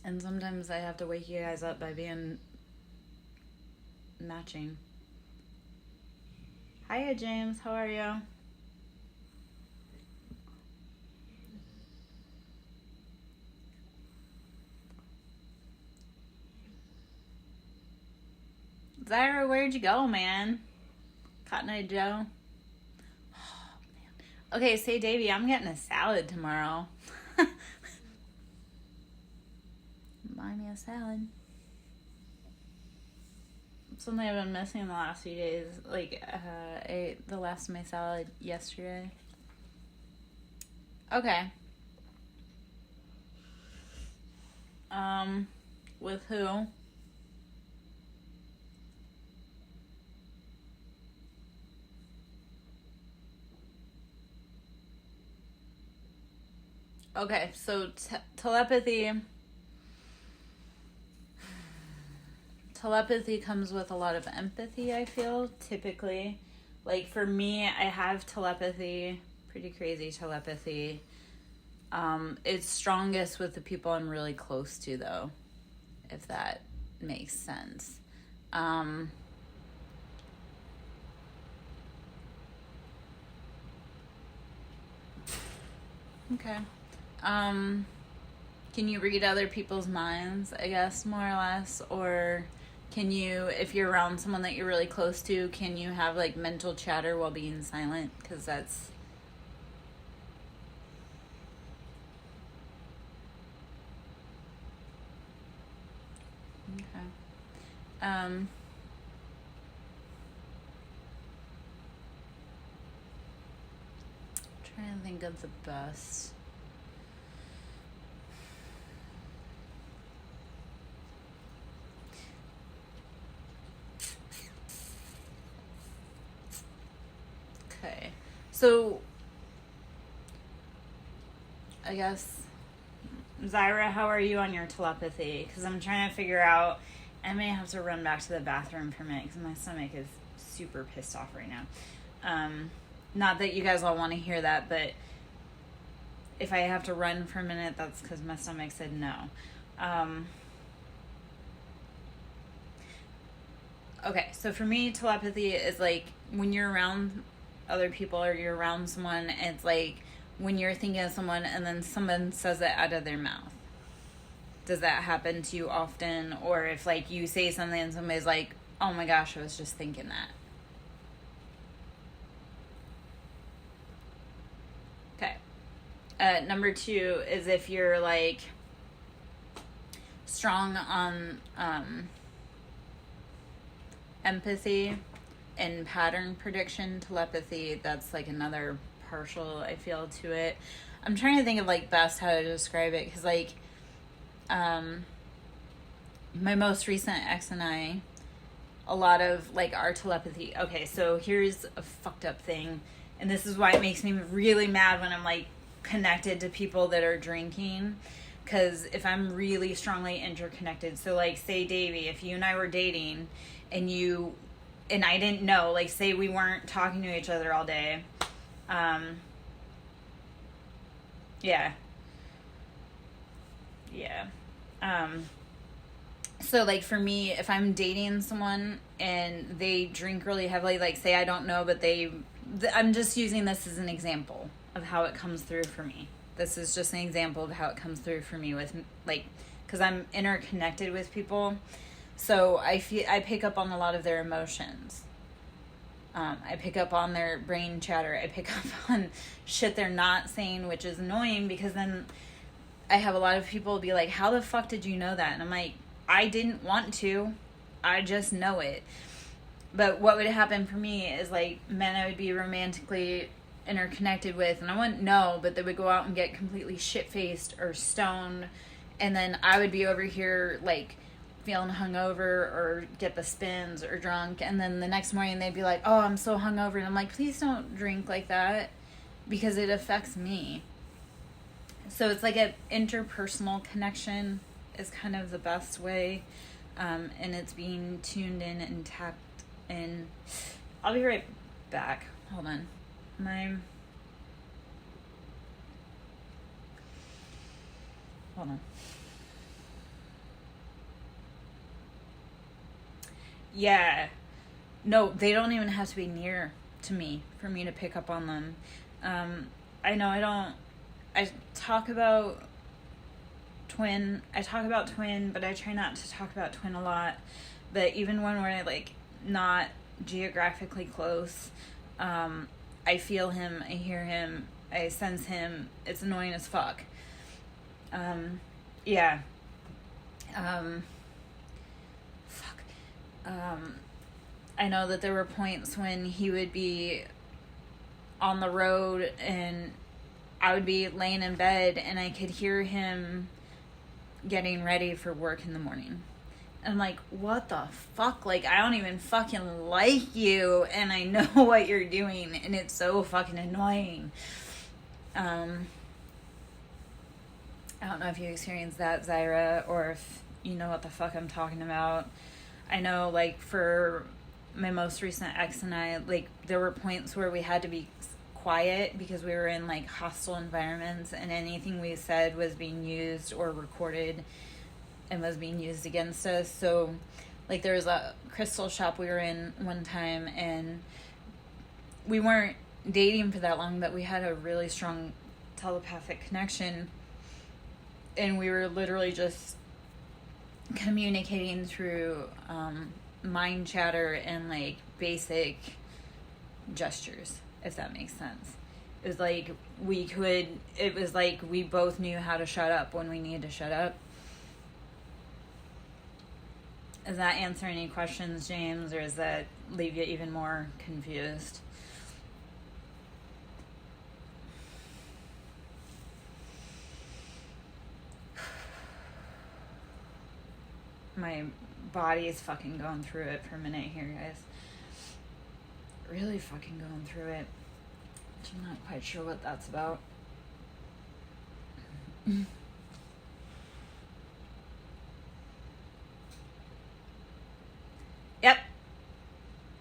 And sometimes I have to wake you guys up by being matching. Hiya, James. How are you? Zyra, where'd you go, man? Cotton Eye Joe. Oh, man. Okay, say, Davey, I'm getting a salad tomorrow. Buy me a salad. Something I've been missing the last few days. Like, I ate the last of my salad yesterday. Okay. With who? Okay, so telepathy comes with a lot of empathy, I feel, typically. Like, for me, I have telepathy, pretty crazy telepathy. It's strongest with the people I'm really close to, though, if that makes sense. Okay. Can you read other people's minds, I guess, more or less? Or can you, if you're around someone that you're really close to, can you have, like, mental chatter while being silent? Because that's... Trying to think of the best. Okay, so I guess, Zyra, how are you on your telepathy? Because I'm trying to figure out. I may have to run back to the bathroom for a minute because my stomach is super pissed off right now. Not that you guys all want to hear that, but if I have to run for a minute, that's because my stomach said no. Okay, so for me, telepathy is like when you're around other people or you're around someone, it's like when you're thinking of someone and then someone says it out of their mouth. Does that happen to you often? Or if like you say something and somebody's like, oh my gosh, I was just thinking that. Okay. Number 2 is if you're like strong on empathy and pattern prediction, telepathy, that's like another partial, I feel, to it. I'm trying to think of like best how to describe it, because like my most recent ex and I, a lot of like our telepathy. Okay, so here's a fucked up thing, and this is why it makes me really mad when I'm like connected to people that are drinking, because if I'm really strongly interconnected, so like say Davey, if you and I were dating and I didn't know, like say we weren't talking to each other all day, so like for me, if I'm dating someone and they drink really heavily, like say I don't know, but I'm just using this as an example of how it comes through for me. This is just an example of how it comes through for me with like, because I'm interconnected with people, so I pick up on a lot of their emotions. I pick up on their brain chatter. I pick up on shit they're not saying, which is annoying, because then I have a lot of people be like, how the fuck did you know that? And I'm like, I didn't want to. I just know it. But what would happen for me is like men I would be romantically interconnected with, and I wouldn't know, but they would go out and get completely shit-faced or stoned, and then I would be over here like feeling hungover or get the spins or drunk, and then the next morning they'd be like, oh, I'm so hungover, and I'm like, please don't drink like that, because it affects me. So it's like an interpersonal connection is kind of the best way, and it's being tuned in and tapped in. I'll be right back. Hold on. Hold on. Yeah. No, they don't even have to be near to me for me to pick up on them. I know I talk about twin, but I try not to talk about twin a lot. But even when we're like not geographically close, I feel him, I hear him, I sense him. It's annoying as fuck. I know that there were points when he would be on the road and I would be laying in bed and I could hear him getting ready for work in the morning. And I'm like, what the fuck? Like, I don't even fucking like you, and I know what you're doing, and it's so fucking annoying. I don't know if you experienced that, Zyra, or if you know what the fuck I'm talking about. I know, like, for my most recent ex and I, like, there were points where we had to be quiet because we were in, like, hostile environments, and anything we said was being used or recorded and was being used against us. So, like, there was a crystal shop we were in one time, and we weren't dating for that long, but we had a really strong telepathic connection, and we were literally just communicating through mind chatter and like basic gestures, if that makes sense. It was like we both knew how to shut up when we needed to shut up. Does that answer any questions, James, or does that leave you even more confused? My body is fucking going through it for a minute here, guys. Really fucking going through it. I'm not quite sure what that's about.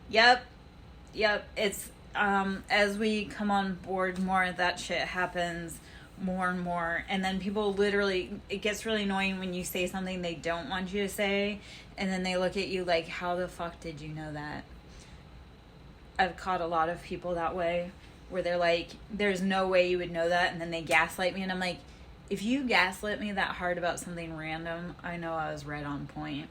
Yep. It's as we come on board more, that shit happens more and more, and then people literally, it gets really annoying when you say something they don't want you to say, and then they look at you like, how the fuck did you know that? I've caught a lot of people that way, where they're like, there's no way you would know that, and then they gaslight me, and I'm like, if you gaslit me that hard about something random, I know I was right on point.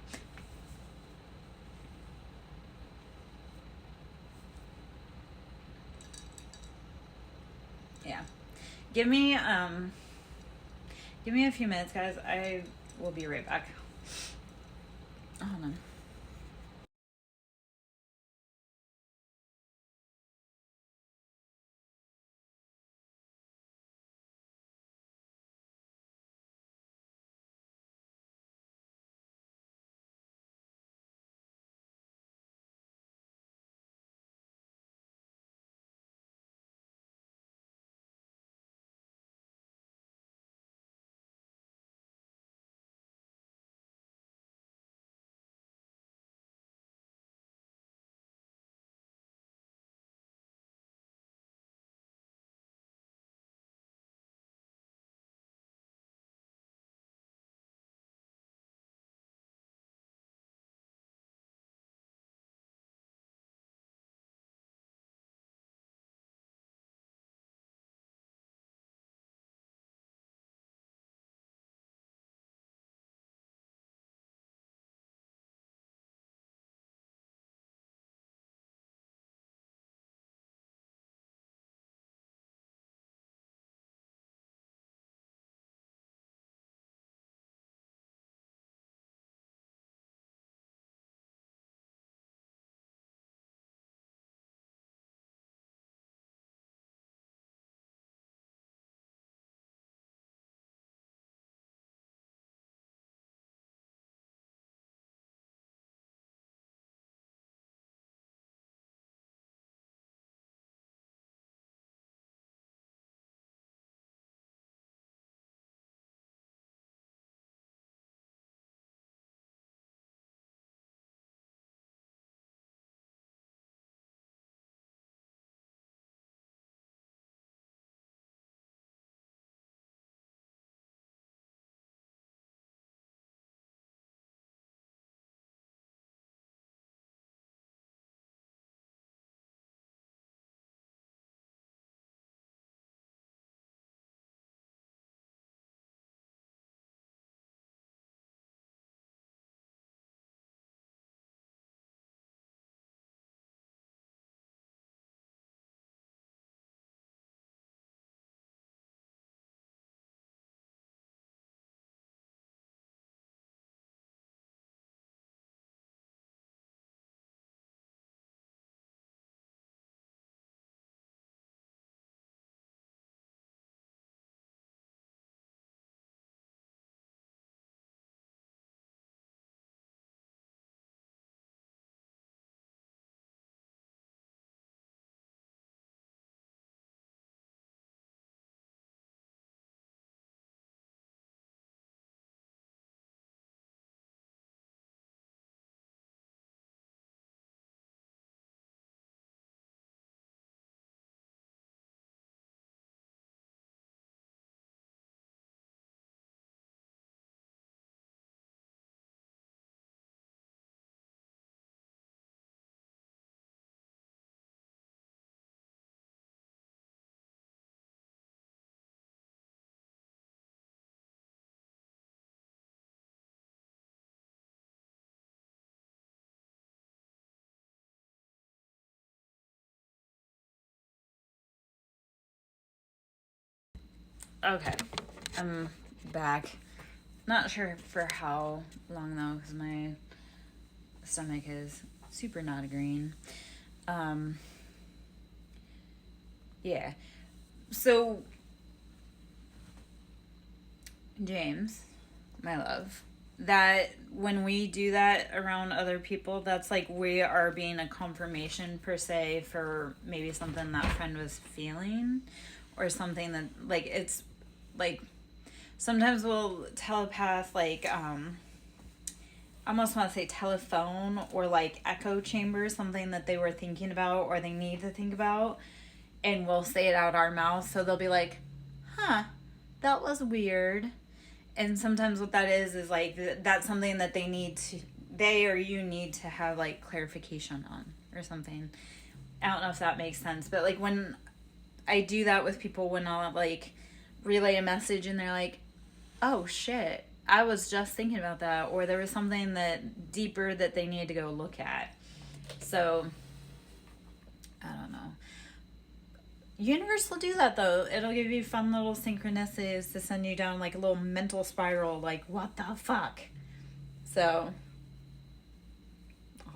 Yeah. Give me a few minutes, guys. I will be right back. Hold on. Okay, I'm back. Not sure for how long though, because my stomach is super not agreeing. Yeah. So, James, my love, that when we do that around other people, that's like we are being a confirmation per se for maybe something that friend was feeling, or something that, like, it's like sometimes we'll telepath, like, I almost want to say telephone or like echo chamber, something that they were thinking about or they need to think about, and we'll say it out our mouth. So they'll be like, huh, that was weird. And sometimes what that is like, that's something that they or you need to have like clarification on or something. I don't know if that makes sense, but like when I do that with people, when I'll like relay a message and they're like, oh shit, I was just thinking about that, or there was something that deeper that they needed to go look at. So I don't know. Universe will do that though. It'll give you fun little synchronicities to send you down like a little mental spiral, like, what the fuck? So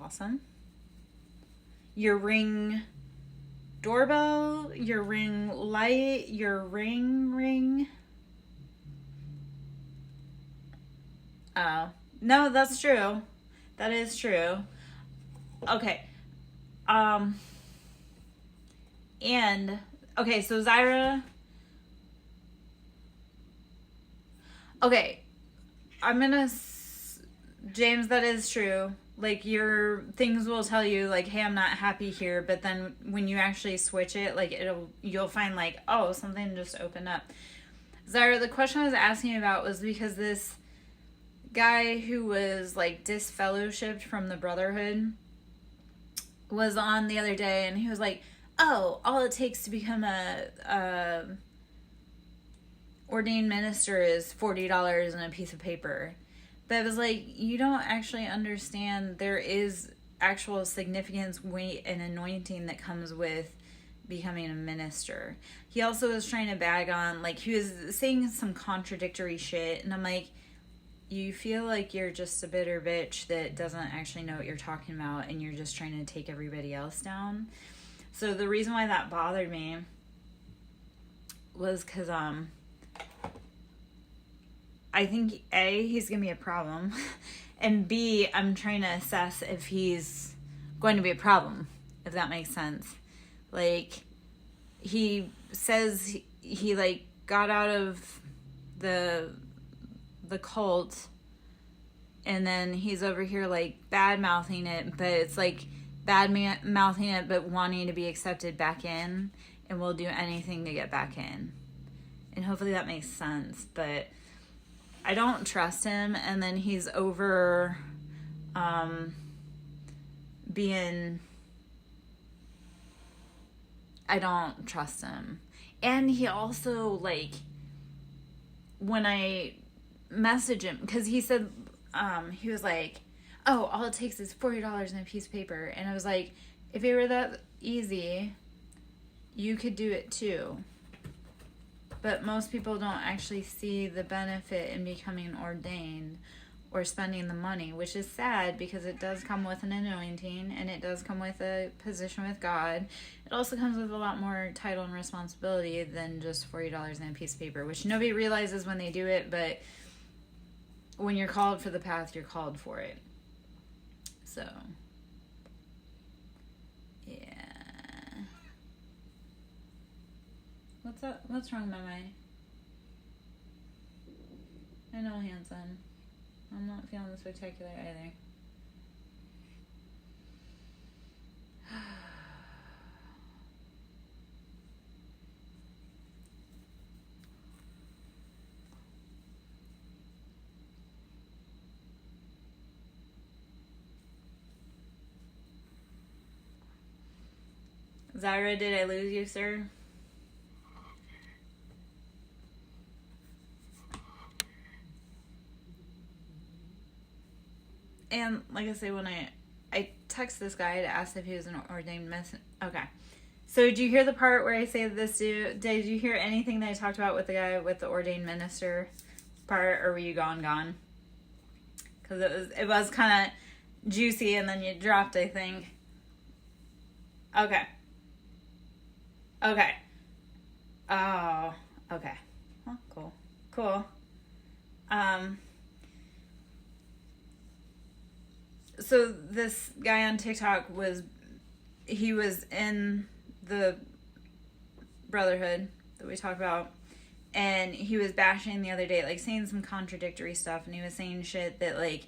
awesome. Your Ring doorbell, your Ring light, your ring. Oh, no, that's true. That is true. Okay. And okay, so Zyra. Okay, James, that is true. Like, your things will tell you like, hey, I'm not happy here, but then when you actually switch it, like, you'll find like, oh, something just opened up. Zyra, the question I was asking about was because this guy who was like disfellowshipped from the Brotherhood was on the other day, and he was like, oh, all it takes to become a ordained minister is $40 and a piece of paper. But I was like, you don't actually understand there is actual significance, weight, and anointing that comes with becoming a minister. He also was trying to bag on, like, he was saying some contradictory shit, and I'm like, you feel like you're just a bitter bitch that doesn't actually know what you're talking about, and you're just trying to take everybody else down. So the reason why that bothered me was because I think A, he's gonna be a problem, and B, I'm trying to assess if he's going to be a problem, if that makes sense. Like, he says he like got out of the cult, and then he's over here like bad mouthing it, but it's like bad mouthing it but wanting to be accepted back in, and will do anything to get back in. And hopefully that makes sense, but I don't trust him. And then he's over being, I don't trust him. And he also, like, when I message him, because he said, he was like, oh, all it takes is $40 and a piece of paper. And I was like, if it were that easy, you could do it too. But most people don't actually see the benefit in becoming ordained or spending the money, which is sad because it does come with an anointing and it does come with a position with God. It also comes with a lot more title and responsibility than just $40 and a piece of paper, which nobody realizes when they do it, but when you're called for the path, you're called for it. So, yeah. What's up? What's wrong, Mama? I know, Hanson. I'm not feeling spectacular either. Zyra, did I lose you, sir? And like I say, when I text this guy to ask if he was an ordained minister. Okay. So did you hear the part where I say this dude? Did you hear anything that I talked about with the guy with the ordained minister part, or were you gone? Because it was kind of, juicy and then you dropped, I think. Okay. Okay. Oh, okay. Well, cool. Cool. So this guy on TikTok he was in the Brotherhood that we talked about, and he was bashing the other day, like saying some contradictory stuff, and he was saying shit that, like,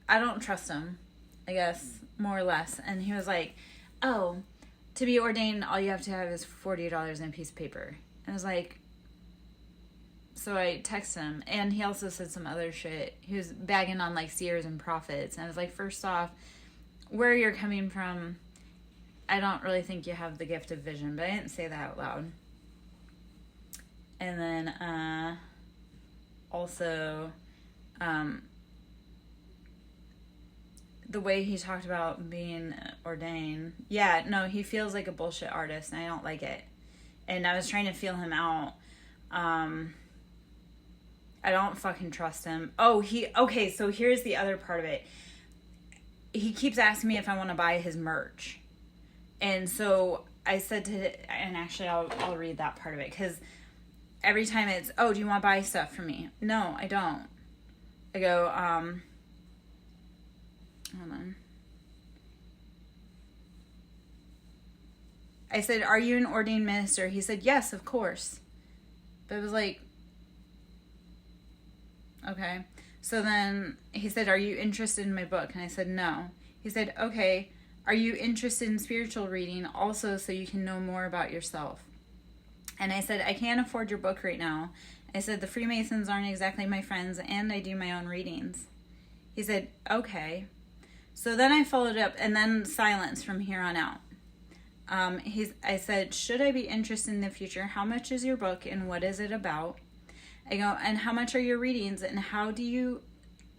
I don't trust him, I guess, more or less. And he was like, oh, to be ordained, all you have to have is $40 and a piece of paper. And I was like, so I texted him, and he also said some other shit. He was bagging on, like, seers and prophets. And I was like, first off, where you're coming from, I don't really think you have the gift of vision, but I didn't say that out loud. And then, also, the way he talked about being ordained, yeah, no, he feels like a bullshit artist, and I don't like it. And I was trying to feel him out. I don't fucking trust him. Okay, so here's the other part of it. He keeps asking me if I want to buy his merch. And so I said and actually I'll read that part of it, because every time it's, oh, do you want to buy stuff from me? No, I don't. I go, hold on. I said, are you an ordained minister? He said, yes, of course. But it was like, okay. So then he said, are you interested in my book? And I said, no. He said, okay, are you interested in spiritual reading also, so you can know more about yourself? And I said, I can't afford your book right now. I said, the Freemasons aren't exactly my friends, and I do my own readings. He said, okay. So then I followed up, and then silence from here on out. I said, should I be interested in the future? How much is your book, and what is it about? I go, and how much are your readings, and how do you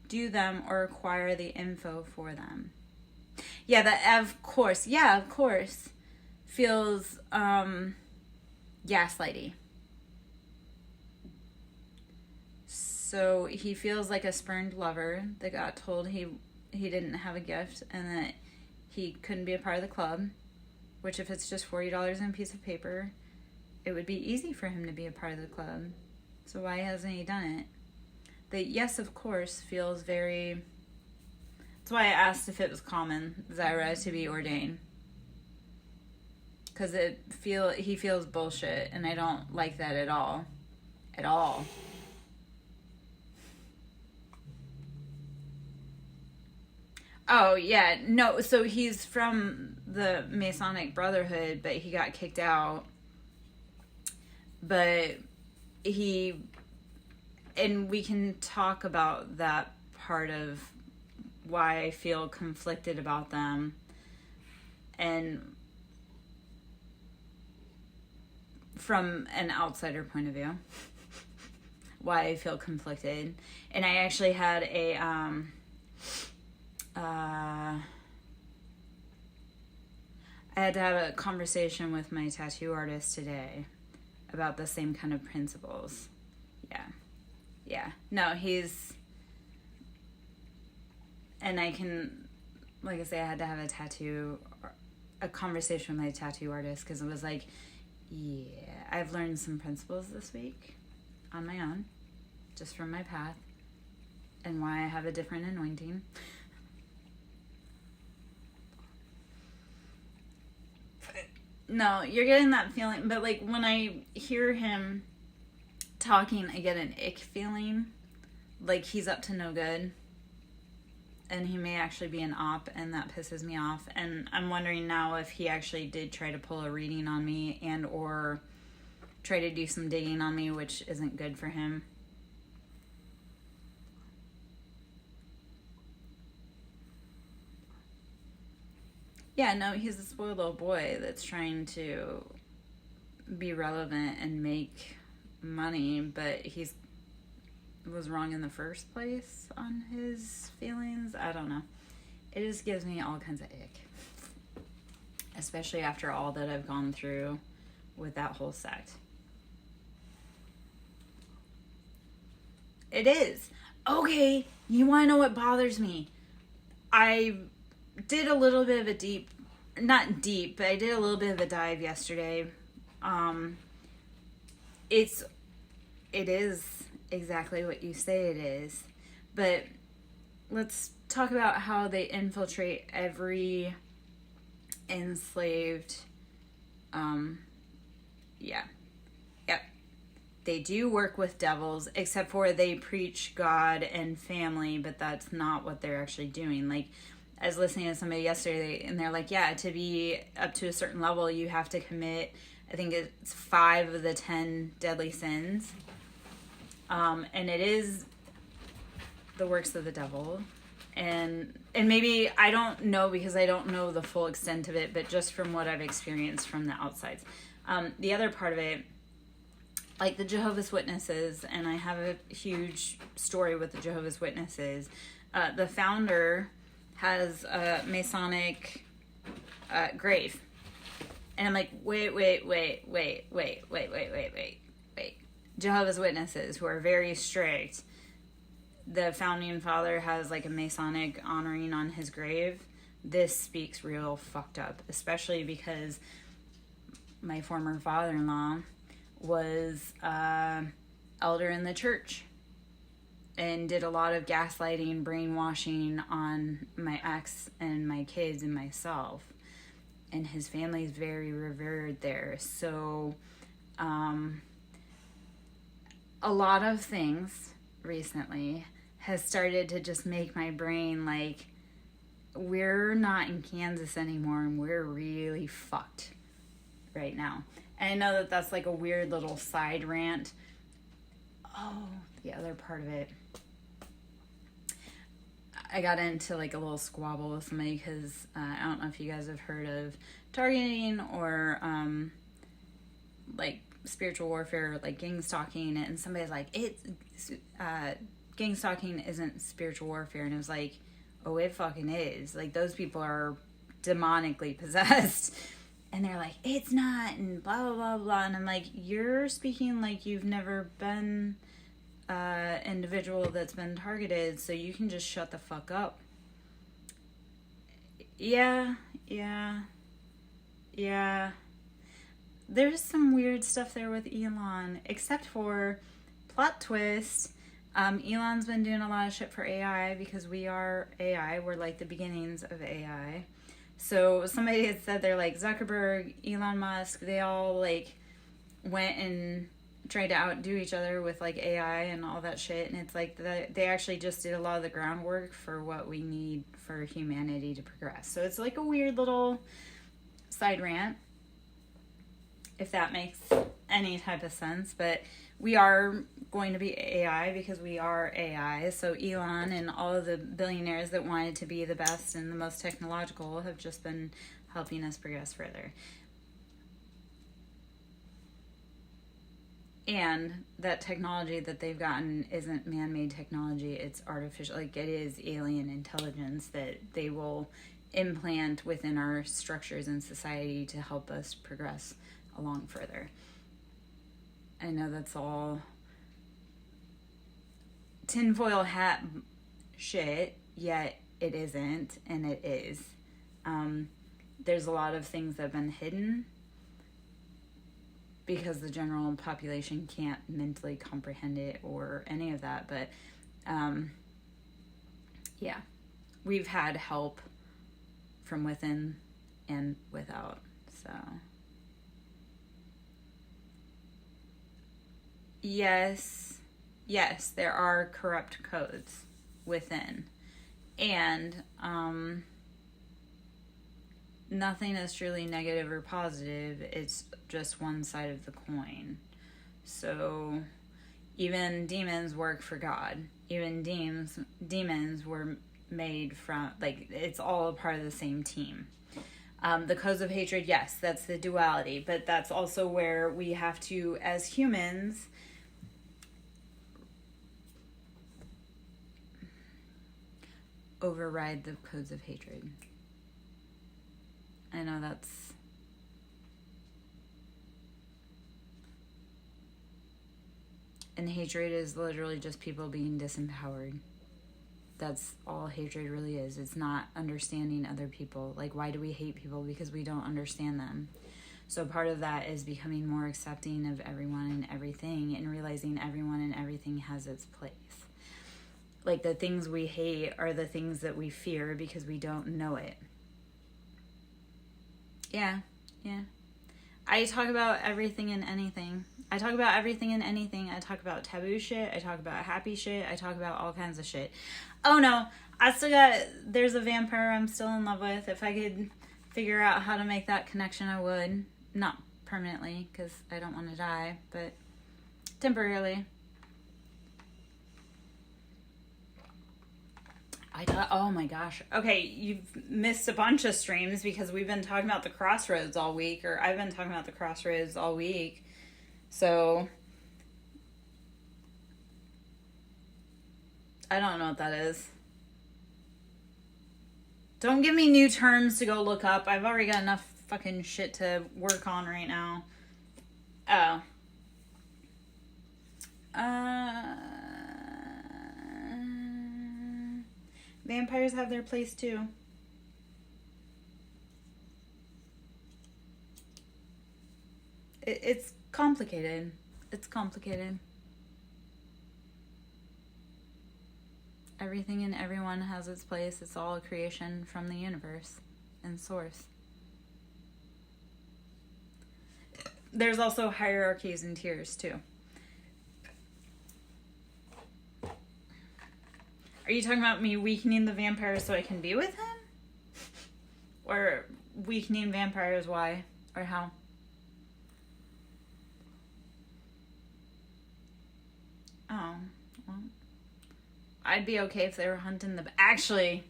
do them or acquire the info for them? Yeah, that, of course. Yeah, of course. Feels, gaslighty. So he feels like a spurned lover that got told he didn't have a gift and that he couldn't be a part of the club, which if it's just $40 and a piece of paper, it would be easy for him to be a part of the club. So why hasn't he done it? The yes, of course, feels very... That's why I asked if it was common, Zyra, to be ordained. Because he feels bullshit, and I don't like that at all. At all. Oh, yeah. No, so he's from the Masonic Brotherhood, but he got kicked out. But and we can talk about that part of why I feel conflicted about them, and from an outsider point of view, why I feel conflicted. And I actually had I had to have a conversation with my tattoo artist today about the same kind of principles. Yeah. No, and I can, like I say, I had to have a conversation with my tattoo artist, because it was like, yeah, I've learned some principles this week on my own, just from my path, and why I have a different anointing. No, you're getting that feeling, but like when I hear him talking, I get an ick feeling, like he's up to no good. And he may actually be an op, and that pisses me off. And I'm wondering now if he actually did try to pull a reading on me and or try to do some digging on me, which isn't good for him. Yeah, no, he's a spoiled little boy that's trying to be relevant and make money, but he's was wrong in the first place on his feelings. I don't know. It just gives me all kinds of ick. Especially after all that I've gone through with that whole sect. It is. Okay, You want to know what bothers me? I did a little bit of a not deep, but I did a little bit of a dive yesterday. It is exactly what you say it is. But let's talk about how they infiltrate every enslaved, yeah. Yep. They do work with devils, except for they preach God and family, but that's not what they're actually doing. Like, I was listening to somebody yesterday, and they're like, yeah, to be up to a certain level, you have to commit, I think it's 5 of the 10 deadly sins. And it is the works of the devil. And maybe, I don't know because I don't know the full extent of it, but just from what I've experienced from the outsides. The other part of it, like the Jehovah's Witnesses, and I have a huge story with the Jehovah's Witnesses. The founder has a Masonic grave. And I'm like, wait. Jehovah's Witnesses, who are very strict, the founding father has like a Masonic honoring on his grave. This speaks real fucked up, especially because my former father-in-law was elder in the church and did a lot of gaslighting, brainwashing on my ex and my kids and myself. And his family is very revered there. So a lot of things recently has started to just make my brain like, we're not in Kansas anymore and we're really fucked right now. And I know that that's like a weird little side rant. Oh, the other part of it. I got into like a little squabble with somebody because I don't know if you guys have heard of targeting or like spiritual warfare, like gang stalking, and somebody's like, gang stalking isn't spiritual warfare, and it was like, oh, it fucking is. Like, those people are demonically possessed. And they're like, it's not, and blah, blah, blah, blah. And I'm like, you're speaking like you've never been an individual that's been targeted, so you can just shut the fuck up. Yeah. There's some weird stuff there with Elon, except for plot twist. Elon's been doing a lot of shit for AI because we are AI. We're like the beginnings of AI. So somebody had said they're like Zuckerberg, Elon Musk, they all like went and tried to outdo each other with like AI and all that shit. And it's like they actually just did a lot of the groundwork for what we need for humanity to progress. So it's like a weird little side rant, if that makes any type of sense. But we are going to be AI because we are AI. So Elon and all of the billionaires that wanted to be the best and the most technological have just been helping us progress further. And that technology that they've gotten isn't man-made technology, it's artificial. Like, it is alien intelligence that they will implant within our structures in society to help us progress along further. I know that's all tinfoil hat shit, yet it isn't, and it is. There's a lot of things that have been hidden because the general population can't mentally comprehend it or any of that. But yeah, we've had help from within and without. So yes, there are corrupt codes within, and nothing is truly negative or positive. It's just one side of the coin. So even demons work for God. Even demons were made from, like, it's all a part of the same team. The codes of hatred, yes, that's the duality, but that's also where we have to, as humans, override the codes of hatred. I know that's... And hatred is literally just people being disempowered. That's all hatred really is. It's not understanding other people. Like, why do we hate people? Because we don't understand them. So part of that is becoming more accepting of everyone and everything, and realizing everyone and everything has its place. Like, the things we hate are the things that we fear because we don't know it. Yeah. I talk about everything and anything. I talk about everything and anything. I talk about taboo shit. I talk about happy shit. I talk about all kinds of shit. Oh no, there's a vampire I'm still in love with. If I could figure out how to make that connection, I would. Not permanently, because I don't want to die, but temporarily. Oh my gosh. Okay, you've missed a bunch of streams because we've been talking about the crossroads all week, or I've been talking about the crossroads all week. So, I don't know what that is. Don't give me new terms to go look up. I've already got enough fucking shit to work on right now. Oh. Vampires have their place too. It's complicated. It's complicated. Everything and everyone has its place. It's all a creation from the universe and source. There's also hierarchies and tiers too. Are you talking about me weakening the vampire so I can be with him? Or weakening vampires, why? Or how? Oh, well. I'd be okay if they were hunting the... Actually,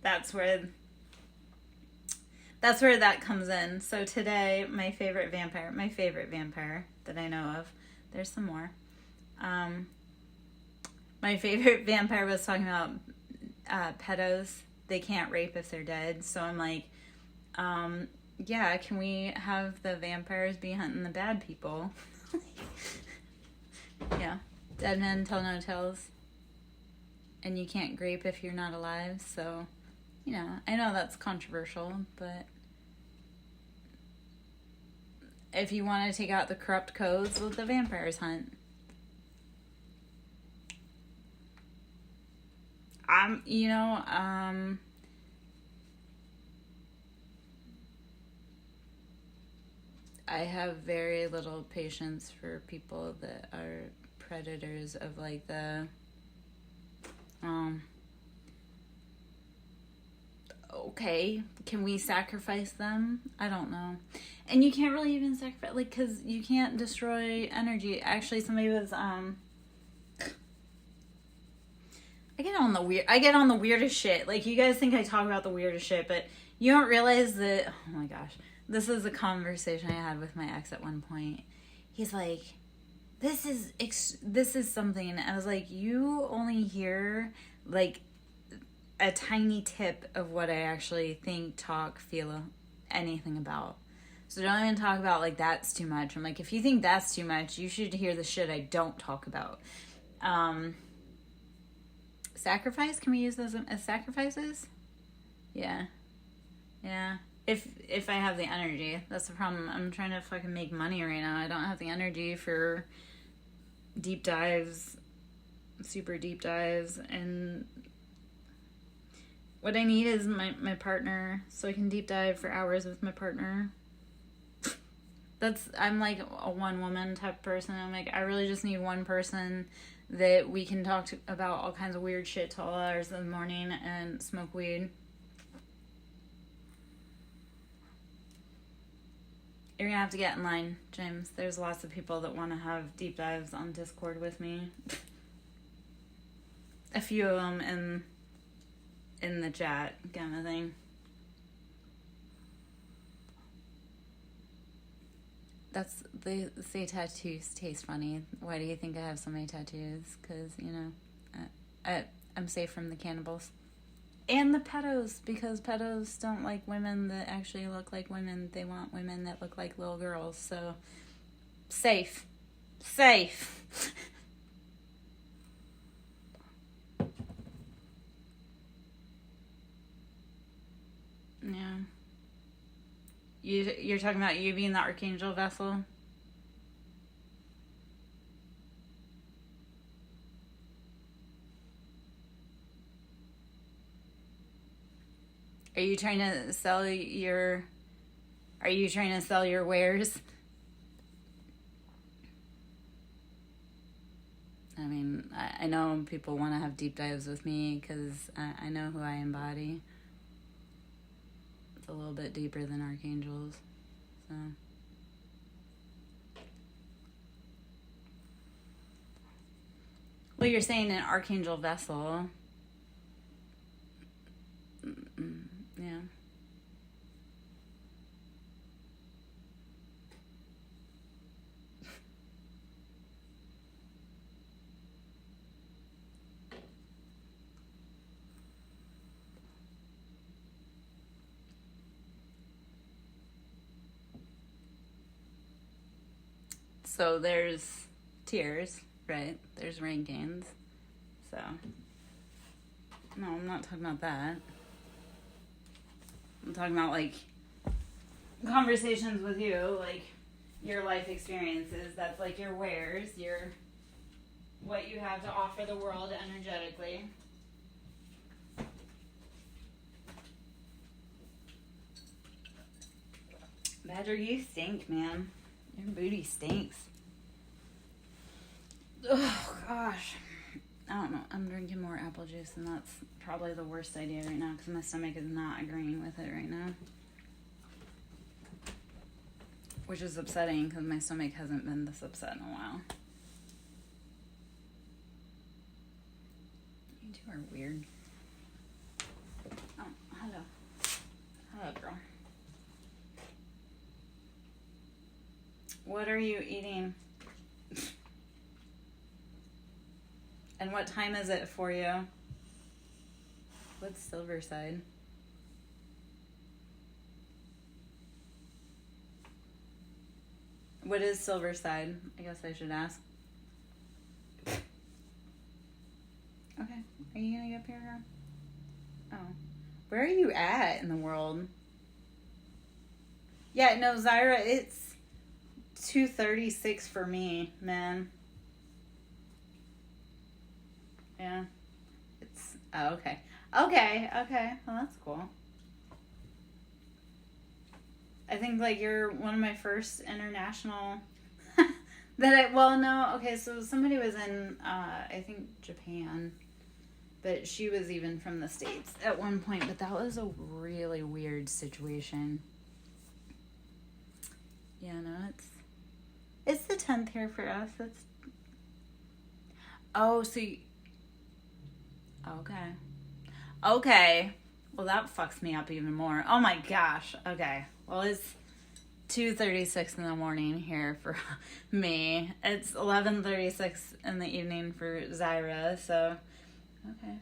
that's where that comes in. So today, my favorite vampire that I know of, there's some more. My favorite vampire was talking about pedos. They can't rape if they're dead. So I'm like, yeah, can we have the vampires be hunting the bad people? Yeah. Dead men tell no tales. And you can't grape if you're not alive. So, you know, I know that's controversial, but if you want to take out the corrupt codes, let the vampires hunt. I have very little patience for people that are predators of like the okay, can we sacrifice them? I don't know. And you can't really even sacrifice, like, because you can't destroy energy. Actually, somebody was I get on the weirdest shit. Like, you guys think I talk about the weirdest shit, but you don't realize that, oh my gosh, this is a conversation I had with my ex at one point. He's like, this is something. I was like, you only hear, like, a tiny tip of what I actually think, talk, feel anything about. So don't even talk about, like, that's too much. I'm like, if you think that's too much, you should hear the shit I don't talk about. Sacrifice? Can we use those as sacrifices? Yeah. If I have the energy. That's the problem. I'm trying to fucking make money right now. I don't have the energy for deep dives, super deep dives, and what I need is my partner, so I can deep dive for hours with my partner. I'm like a one woman type person. I'm like, I really just need one person that we can talk to about all kinds of weird shit till all hours of the morning and smoke weed. You're gonna have to get in line, James. There's lots of people that want to have deep dives on Discord with me. A few of them in the chat kind of thing. They say tattoos taste funny. Why do you think I have so many tattoos? Because, you know, I'm safe from the cannibals. And the pedos, because pedos don't like women that actually look like women. They want women that look like little girls. So, safe. You're talking about you being the archangel vessel? Are you trying to sell your wares? I mean, I know people want to have deep dives with me because I know who I embody. It's a little bit deeper than archangels. So. Well, you're saying an archangel vessel. Yeah. So there's tiers, right? There's rankings. So. No, I'm not talking about that. I'm talking about, like, conversations with you, like, your life experiences. That's, like, your wares, what you have to offer the world energetically. Badger, you stink, man. Your booty stinks. Oh, gosh. I don't know. I'm drinking more apple juice, and that's probably the worst idea right now because my stomach is not agreeing with it right now. Which is upsetting because my stomach hasn't been this upset in a while. You two are weird. Oh, hello. Hello, girl. What are you eating? And what time is it for you? What's Silverside? What is Silverside? I guess I should ask. Okay. Are you gonna get up here, girl? Oh. Where are you at in the world? Yeah, no, Zyra, it's 2:36 for me, man. Yeah. Oh, okay. Okay. Well, that's cool. I think, like, you're one of my first international so somebody was in, I think, Japan, but she was even from the States at one point, but that was a really weird situation. Yeah, no, it's the 10th here for us. Okay. Well, that fucks me up even more. Oh my gosh. Okay. Well, it's 2:36 in the morning here for me. It's 11:36 in the evening for Zyra. So, okay.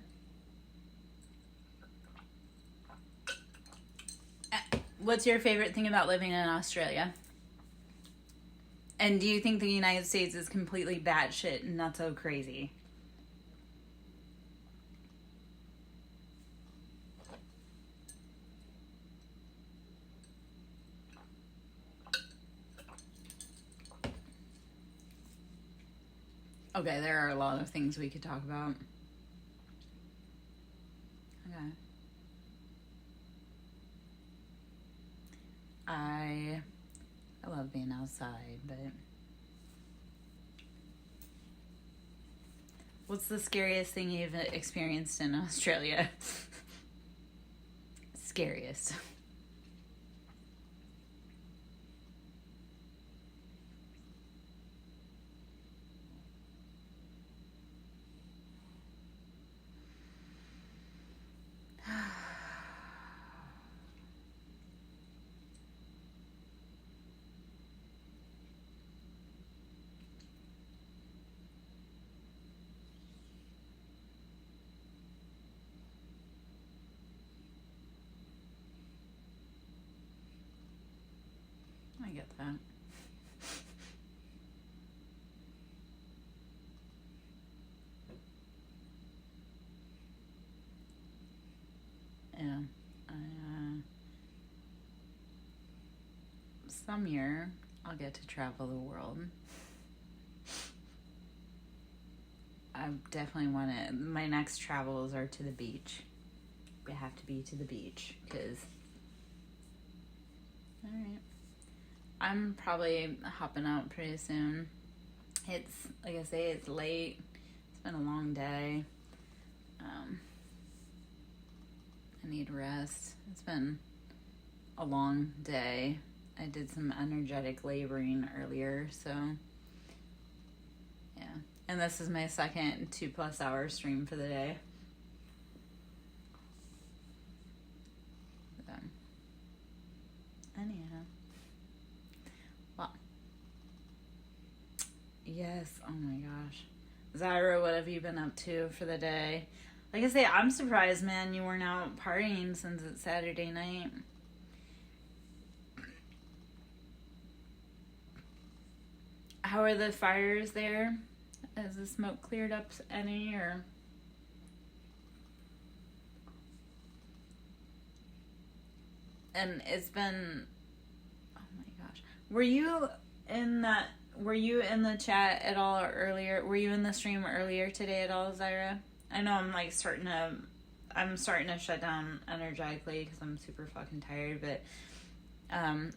What's your favorite thing about living in Australia? And do you think the United States is completely batshit and not so crazy? Okay, there are a lot of things we could talk about. Okay. I love being outside, but what's the scariest thing you've experienced in Australia? Scariest. I get that. Yeah. some year I'll get to travel the world. I definitely want to. My next travels are to the beach. They have to be to the beach because. All right. I'm probably hopping out pretty soon. It's like I say, it's late. It's been a long day. I need rest. It's been a long day. I did some energetic laboring earlier, so yeah. And this is my second 2+ hour stream for the day. So, anyhow. Well. Yes, oh my gosh. Zyra, what have you been up to for the day? Like I say, I'm surprised, man, you weren't out partying since it's Saturday night. How are the fires there? Has the smoke cleared up any, or? And it's been, oh my gosh. Were you in the chat at all earlier? Were you in the stream earlier today at all, Zyra? I know I'm like starting to shut down energetically because I'm super fucking tired, but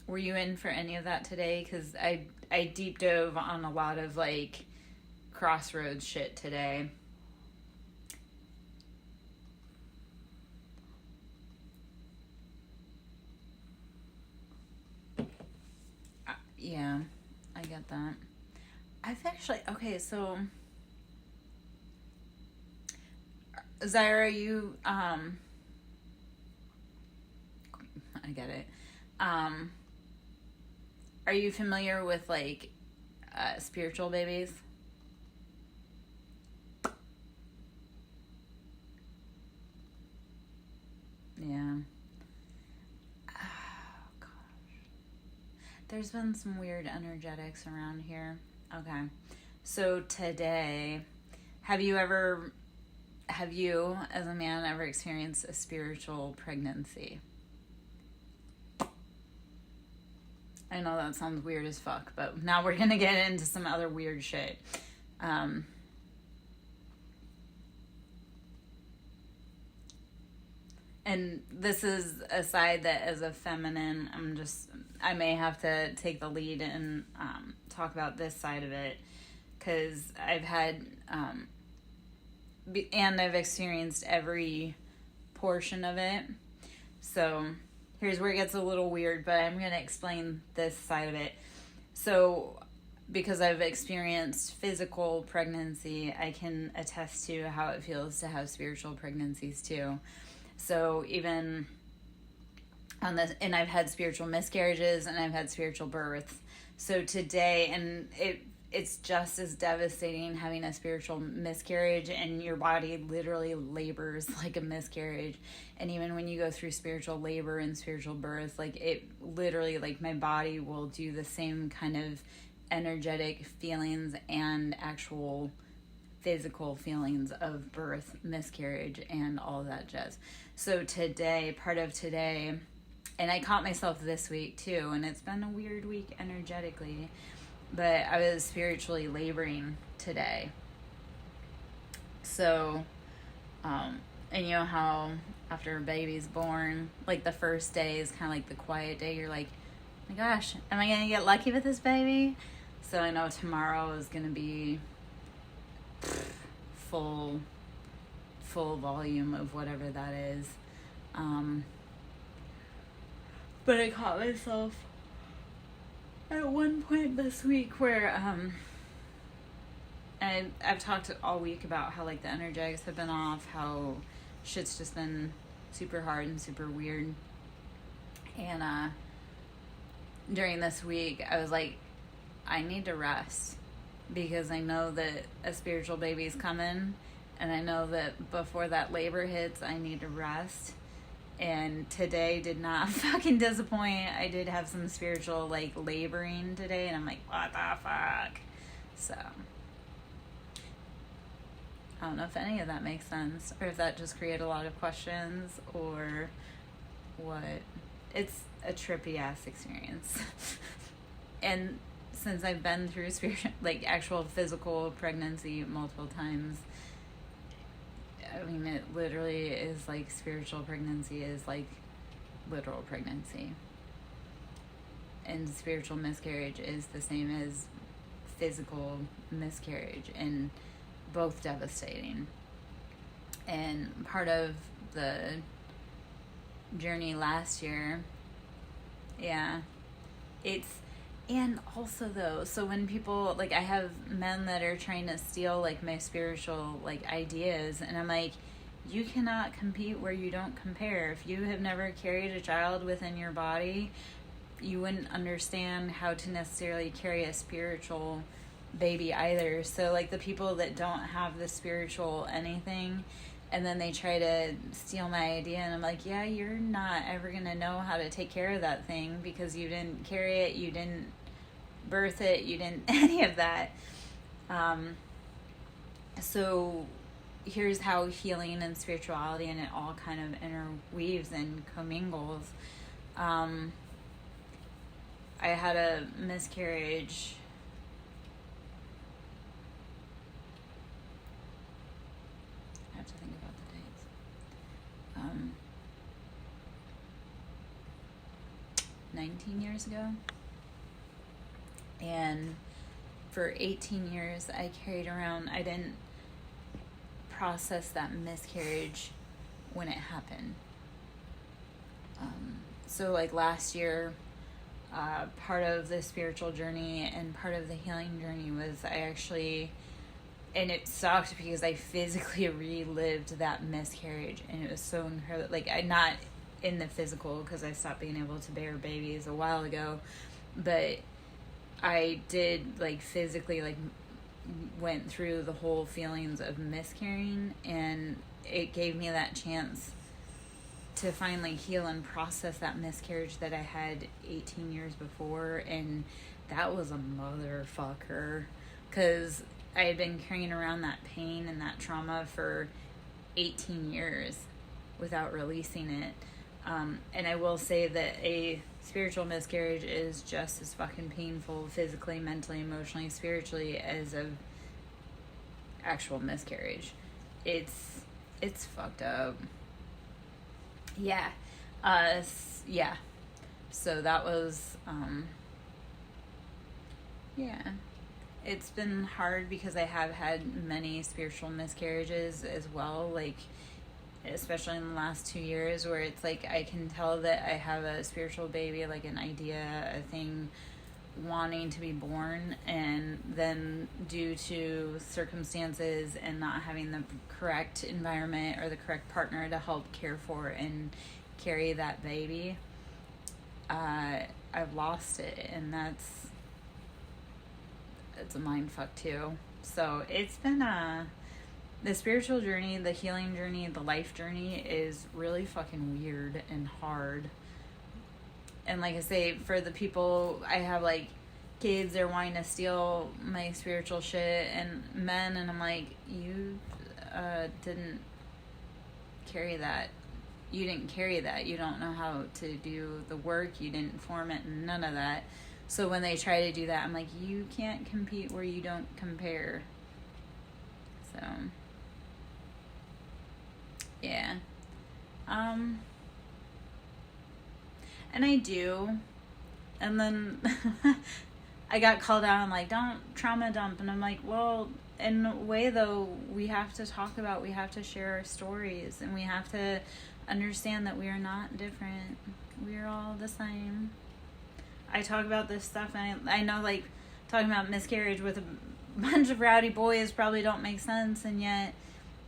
were you in for any of that today? Because I deep dove on a lot of like crossroads shit today. Yeah, I get that. I've actually, okay, so Zyra, you I get it. Are you familiar with like spiritual babies? Yeah. Oh gosh. There's been some weird energetics around here. Okay. So today, have you as a man ever experienced a spiritual pregnancy? I know that sounds weird as fuck, but now we're gonna get into some other weird shit. And this is a side that as a feminine, I may have to take the lead and talk about this side of it, because I've had, and I've experienced every portion of it. So here's where it gets a little weird, but I'm going to explain this side of it. So because I've experienced physical pregnancy, I can attest to how it feels to have spiritual pregnancies too. So even on this, and I've had spiritual miscarriages and I've had spiritual births. So today, and it's just as devastating having a spiritual miscarriage, and your body literally labors like a miscarriage. And even when you go through spiritual labor and spiritual birth, like it literally, like my body will do the same kind of energetic feelings and actual physical feelings of birth, miscarriage, and all that jazz. So today, part of today, and I caught myself this week too, and it's been a weird week energetically, but I was spiritually laboring today. So, and you know how after a baby's born, like the first day is kind of like the quiet day. You're like, oh my gosh, am I going to get lucky with this baby? So I know tomorrow is going to be full volume of whatever that is. But I caught myself at one point this week where and I've talked all week about how like the energetics have been off, how shit's just been super hard and super weird. And during this week I was like, I need to rest, because I know that a spiritual baby's coming, and I know that before that labor hits, I need to rest. And today did not fucking disappoint. I did have some spiritual like laboring today, and I'm like, what the fuck? So I don't know if any of that makes sense, or if that just created a lot of questions, or what. it's a trippy ass experience. And since I've been through spiritual, like actual physical pregnancy multiple times, I mean, it literally is like spiritual pregnancy is like literal pregnancy. And spiritual miscarriage is the same as physical miscarriage, and both devastating. And part of the journey last year, yeah, and also though, so when people, like, I have men that are trying to steal like my spiritual like ideas, and I'm like, you cannot compete where you don't compare. If you have never carried a child within your body, you wouldn't understand how to necessarily carry a spiritual baby either. So like the people that don't have the spiritual anything, and then they try to steal my idea, and I'm like, yeah, you're not ever gonna know how to take care of that thing because you didn't carry it, you didn't birth it, you didn't any of that. So here's how healing and spirituality and it all kind of interweaves and commingles. I had a miscarriage I have to think about the dates. 19 years ago. And for 18 years, I carried around, I didn't process that miscarriage when it happened. So like last year, part of the spiritual journey and part of the healing journey was I actually, and it sucked because I physically relived that miscarriage, and it was so incredible. Like, I not in the physical because I stopped being able to bear babies a while ago, but I did like physically like went through the whole feelings of miscarrying, and it gave me that chance to finally heal and process that miscarriage that I had 18 years before. And that was a motherfucker because I had been carrying around that pain and that trauma for 18 years without releasing it. And I will say that a spiritual miscarriage is just as fucking painful physically, mentally, emotionally, spiritually as a actual miscarriage. It's fucked up. Yeah. Yeah. So that was, yeah. It's been hard because I have had many spiritual miscarriages as well, like, especially in the last 2 years, where it's like I can tell that I have a spiritual baby, like an idea, a thing wanting to be born, and then due to circumstances and not having the correct environment or the correct partner to help care for and carry that baby, I've lost it, and it's a mind fuck too. So it's been the spiritual journey, the healing journey, the life journey is really fucking weird and hard. And like I say, for the people, I have like kids, they're wanting to steal my spiritual shit, and men, and I'm like, you didn't carry that. You didn't carry that. You don't know how to do the work. You didn't form it, none of that. So when they try to do that, I'm like, you can't compete where you don't compare. So, yeah. And I do. And then I got called out on like, don't trauma dump. And I'm like, well, in a way though, we have to talk about, we have to share our stories, and we have to understand that we are not different. We are all the same. I talk about this stuff, and I know like talking about miscarriage with a bunch of rowdy boys probably don't make sense, and yet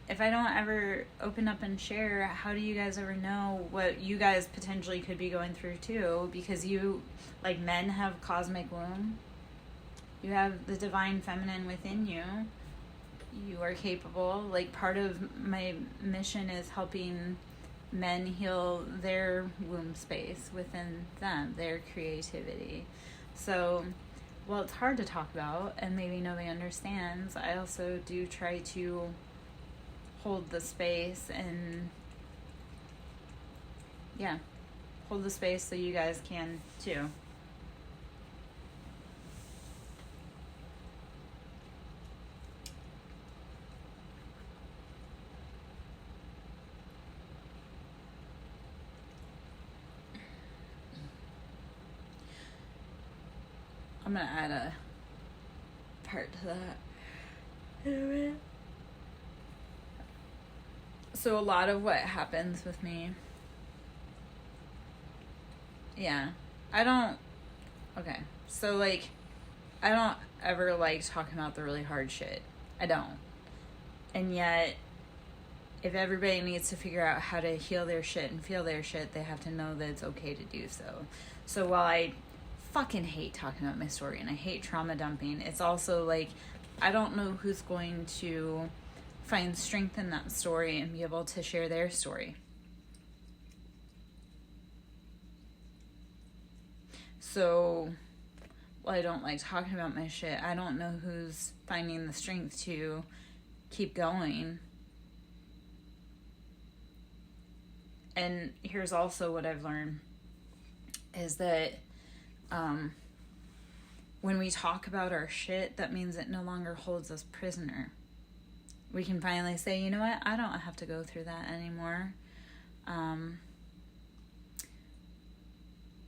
if I don't ever open up and share, how do you guys ever know what you guys potentially could be going through too? Because you, like, men have cosmic womb. You have the divine feminine within you. You are capable. Like, part of my mission is helping men heal their womb space within them, their creativity. So, well, it's hard to talk about, and maybe nobody understands. I also do try to hold the space and hold the space so you guys can too. I'm gonna add a part to that in a minute. So a lot of what happens with me, okay, so like, I don't ever like talking about the really hard shit. I don't. And yet, if everybody needs to figure out how to heal their shit and feel their shit, they have to know that it's okay to do so. So while I fucking hate talking about my story and I hate trauma dumping, it's also like, I don't know who's going to find strength in that story and be able to share their story. So while I don't like talking about my shit, I don't know who's finding the strength to keep going. And here's also what I've learned is that when we talk about our shit, that means it no longer holds us prisoner. We can finally say, you know what, I don't have to go through that anymore.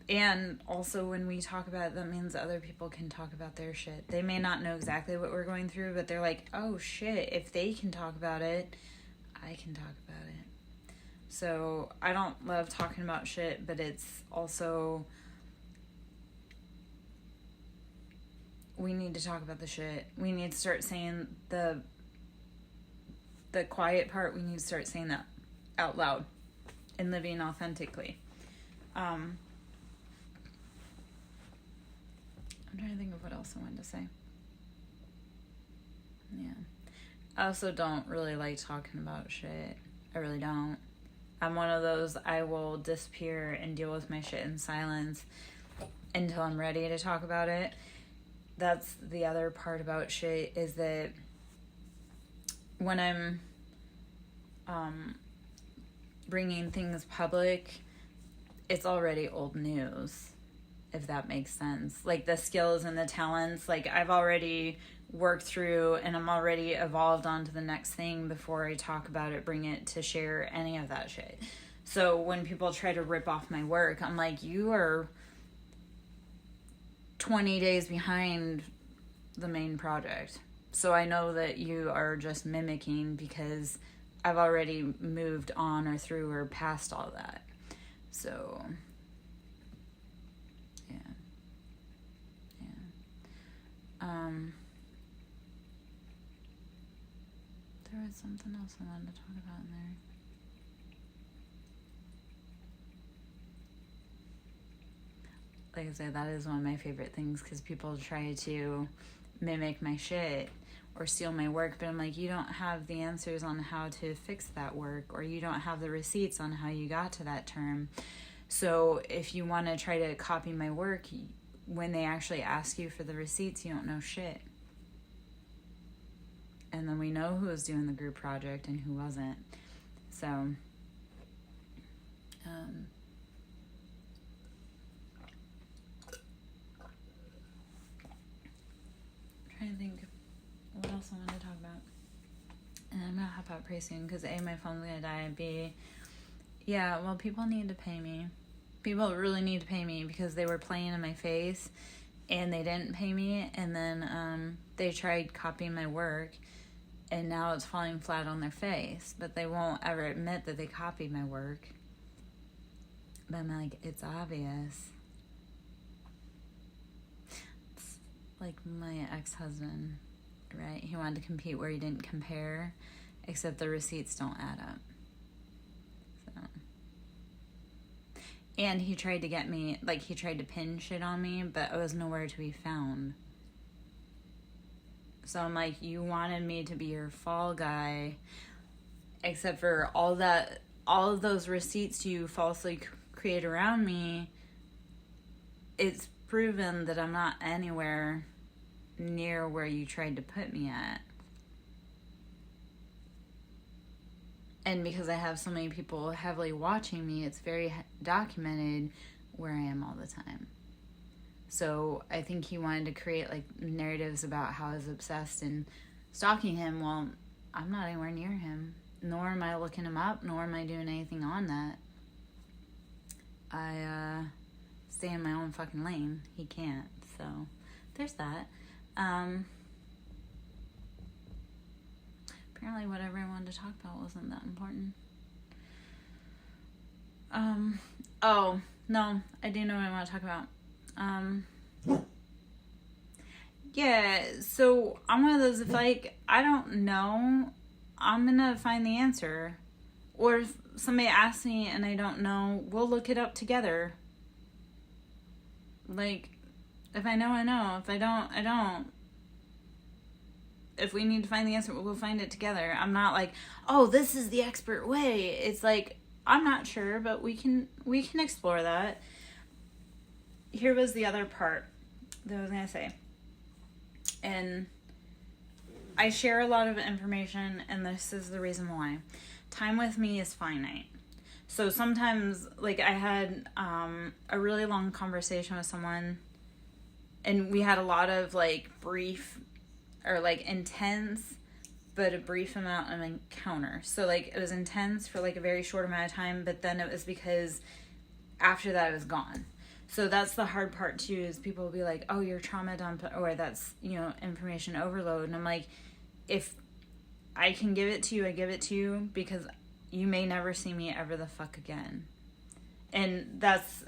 And also when we talk about it, that means other people can talk about their shit. They may not know exactly what we're going through, but they're like, oh shit, if they can talk about it, I can talk about it. So I don't love talking about shit, but it's also, we need to talk about the shit. We need to start saying the quiet part. We need to start saying that out loud and living authentically. I'm trying to think of what else I wanted to say. Yeah. I also don't really like talking about shit. I really don't. I'm one of those, I will disappear and deal with my shit in silence until I'm ready to talk about it. That's the other part about shit, is that when I'm bringing things public, it's already old news, if that makes sense. Like the skills and the talents, like I've already worked through and I'm already evolved on to the next thing before I talk about it, bring it to share any of that shit. So when people try to rip off my work, I'm like, you are 20 days behind the main project. So I know that you are just mimicking because I've already moved on or through or past all that. So, yeah. There was something else I wanted to talk about in there. Like I said, that is one of my favorite things because people try to mimic my shit or steal my work, but I'm like, you don't have the answers on how to fix that work, or you don't have the receipts on how you got to that term. So if you want to try to copy my work, when they actually ask you for the receipts, you don't know shit. And then we know who was doing the group project and who wasn't. So, I'm trying to think what else I want to talk about. And I'm going to hop out pretty soon because A, my phone's going to die, and B, yeah, well, people need to pay me. People really need to pay me because they were playing in my face and they didn't pay me, and then they tried copying my work and now it's falling flat on their face, but they won't ever admit that they copied my work. But I'm like, it's obvious. It's like my ex-husband, right? He wanted to compete where he didn't compare, except the receipts don't add up. So, and he tried to get me, like he tried to pin shit on me, but I was nowhere to be found. So I'm like, you wanted me to be your fall guy, except for all of those receipts you falsely create around me. It's proven that I'm not anywhere near where you tried to put me at. And because I have so many people heavily watching me, it's very documented where I am all the time. So I think he wanted to create like narratives about how I was obsessed and stalking him. Well, I'm not anywhere near him, nor am I looking him up, nor am I doing anything on that. I stay in my own fucking lane. He can't. So there's that. Apparently whatever I wanted to talk about wasn't that important. Oh, no, I do know what I want to talk about. Yeah, so I'm one of those, if like, I don't know, I'm gonna find the answer. Or if somebody asks me and I don't know, we'll look it up together. Like, if I know, I know. If I don't, I don't. If we need to find the answer, we'll find it together. I'm not like, oh, this is the expert way. It's like, I'm not sure, but we can explore that. Here was the other part that I was going to say. And I share a lot of information, and this is the reason why. Time with me is finite. So sometimes, like, I had a really long conversation with someone, and we had a lot of, like, brief or, like, intense, but a brief amount of encounter. So, like, it was intense for, like, a very short amount of time, but then it was because after that it was gone. So that's the hard part, too, is people will be like, oh, you're trauma dump, or that's, you know, information overload. And I'm like, if I can give it to you, I give it to you, because you may never see me ever the fuck again. And that's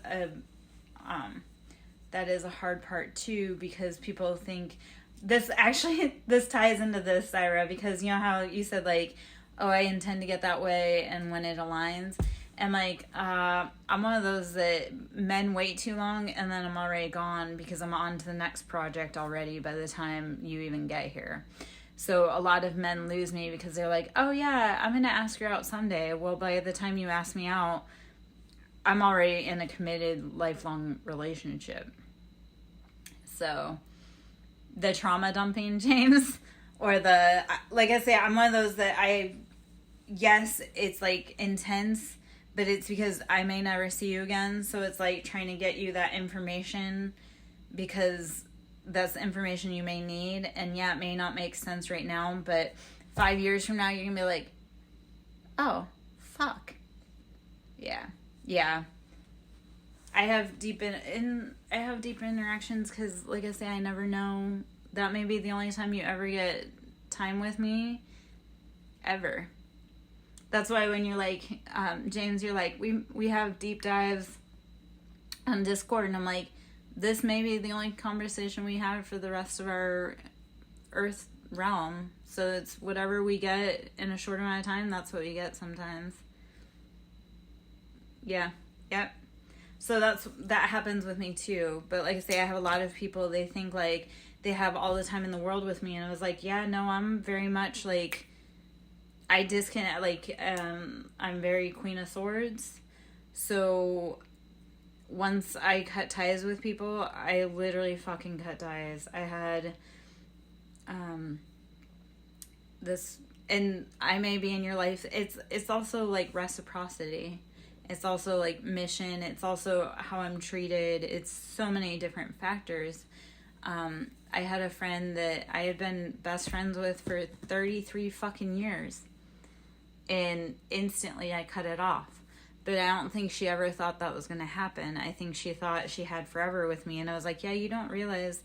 that is a hard part, too, because people think... This ties into this, Syra, because you know how you said, like, oh, I intend to get that way, and when it aligns, and, like, I'm one of those that men wait too long, and then I'm already gone, because I'm on to the next project already by the time you even get here. So a lot of men lose me, because they're like, oh, yeah, I'm going to ask her out someday. Well, by the time you ask me out, I'm already in a committed, lifelong relationship. So... the trauma dumping, James, or the, like I say, I'm one of those that yes, it's like intense, but it's because I may never see you again. So it's like trying to get you that information because that's the information you may need. And yeah, it may not make sense right now, but 5 years from now, you're going to be like, oh, fuck. Yeah. I have deep interactions because, like I say, I never know. That may be the only time you ever get time with me, ever. That's why when you're like, James, you're like, we have deep dives on Discord, and I'm like, this may be the only conversation we have for the rest of our Earth realm. So it's whatever we get in a short amount of time, that's what we get sometimes. Yeah. Yep. So that happens with me too. But like I say, I have a lot of people, they think like they have all the time in the world with me. And I was like, yeah, no, I'm very much like, I disconnect, like, I'm very Queen of Swords. So once I cut ties with people, I literally fucking cut ties. I had this, and I may be in your life. It's also like reciprocity. It's also like mission. It's also how I'm treated. It's so many different factors. I had a friend that I had been best friends with for 33 fucking years. And instantly I cut it off. But I don't think she ever thought that was going to happen. I think she thought she had forever with me. And I was like, yeah, you don't realize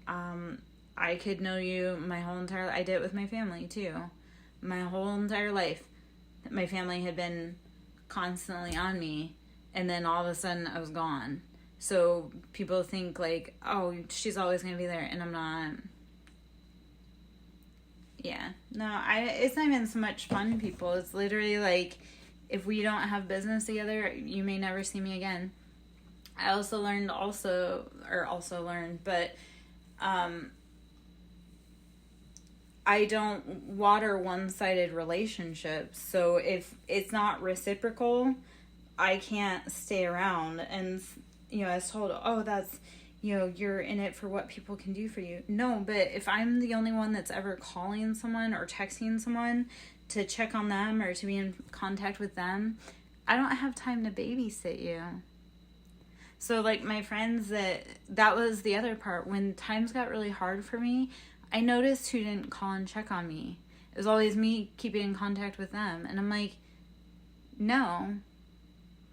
I could know you my whole entire life. I did it with my family too. My whole entire life. My family had been constantly on me, and then all of a sudden I was gone. So people think like, oh, she's always gonna be there, and I'm not. Yeah, no, it's not even so much fun, people. It's literally like, if we don't have business together, you may never see me again. I also learned, but I don't water one-sided relationships. So if it's not reciprocal, I can't stay around. And, you know, I was told, oh, that's, you know, you're in it for what people can do for you. No, but if I'm the only one that's ever calling someone or texting someone, to check on them or to be in contact with them, I don't have time to babysit you. So, like, my friends, that was the other part. When times got really hard for me, I noticed who didn't call and check on me. It was always me keeping in contact with them. And I'm like, no.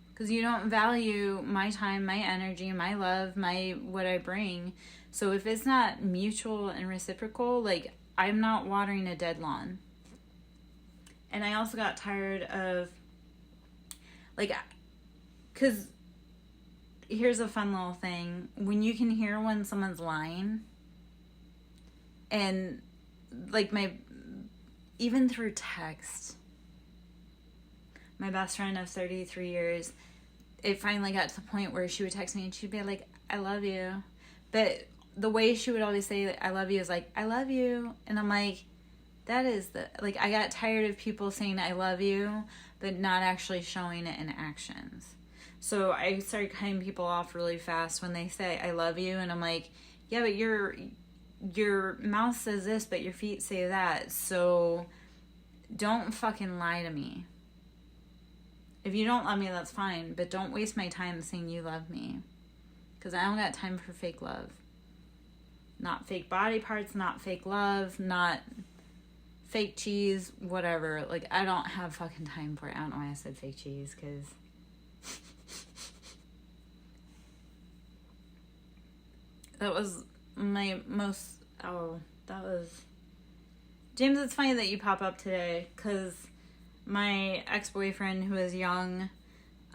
Because you don't value my time, my energy, my love, what I bring. So if it's not mutual and reciprocal, like, I'm not watering a dead lawn. And I also got tired of, like, because here's a fun little thing. When you can hear when someone's lying, and, like, even through text, my best friend of 33 years, it finally got to the point where she would text me and she'd be like, I love you. But the way she would always say I love you is like, I love you. And I'm like, that is like, I got tired of people saying I love you, but not actually showing it in actions. So I started cutting people off really fast when they say I love you. And I'm like, yeah, but your mouth says this, but your feet say that. So don't fucking lie to me. If you don't love me, that's fine. But don't waste my time saying you love me. Because I don't got time for fake love. Not fake body parts, not fake love, not fake cheese, whatever. Like, I don't have fucking time for it. I don't know why I said fake cheese, because that was my most... Oh, that was... James, it's funny that you pop up today, because my ex-boyfriend who was young,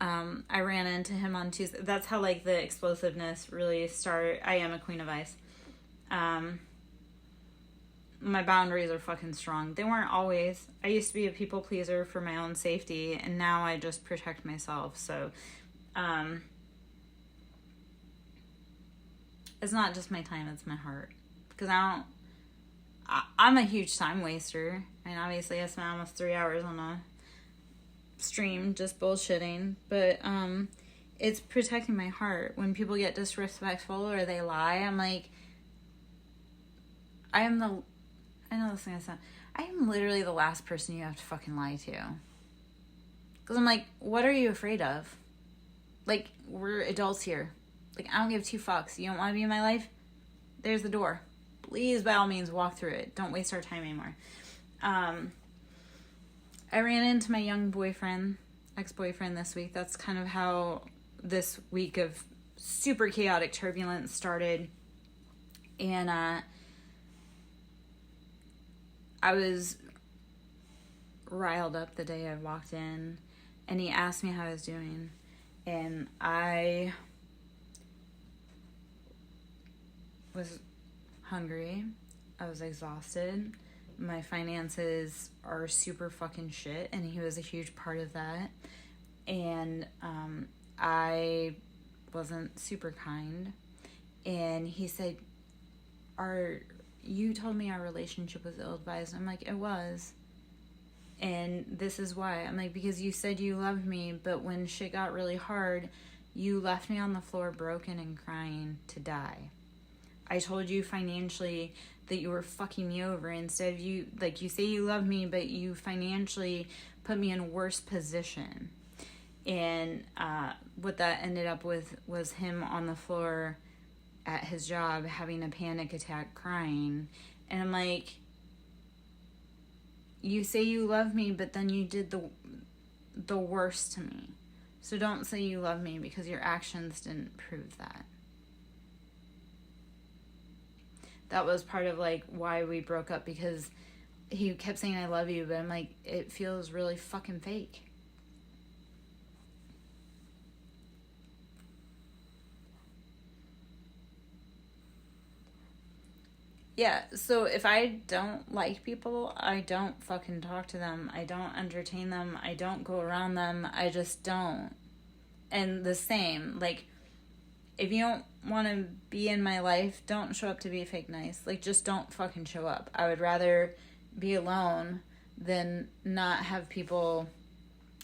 I ran into him on Tuesday. That's how, like, the explosiveness really started. I am a queen of ice. My boundaries are fucking strong. They weren't always. I used to be a people pleaser for my own safety, and now I just protect myself. So, it's not just my time, it's my heart. Because I'm a huge time waster. I mean, obviously I spent almost 3 hours on a stream just bullshitting. But, it's protecting my heart. When people get disrespectful or they lie, I'm like, I know this thing I said. I am literally the last person you have to fucking lie to. Because I'm like, what are you afraid of? Like, we're adults here. Like, I don't give two fucks. You don't want to be in my life? There's the door. Please, by all means, walk through it. Don't waste our time anymore. I ran into my young boyfriend, ex-boyfriend this week. That's kind of how this week of super chaotic turbulence started. And, I was riled up the day I walked in, and he asked me how I was doing, and I was hungry. I was exhausted. My finances are super fucking shit, and he was a huge part of that. And I wasn't super kind. And he said, you told me our relationship was ill-advised. I'm like, it was. And this is why. I'm like, because you said you loved me, but when shit got really hard, you left me on the floor broken and crying to die. I told you financially that you were fucking me over. Instead of you, like, you say you love me, but you financially put me in a worse position. And what that ended up with was him on the floor at his job having a panic attack, crying. And I'm like, you say you love me, but then you did the worst to me. So don't say you love me, because your actions didn't prove that. That was part of, like, why we broke up, because he kept saying I love you, but I'm like, it feels really fucking fake. Yeah, so if I don't like people, I don't fucking talk to them. I don't entertain them. I don't go around them. I just don't. And the same, like, if you don't want to be in my life, don't show up to be fake nice. Like, just don't fucking show up. I would rather be alone than not have people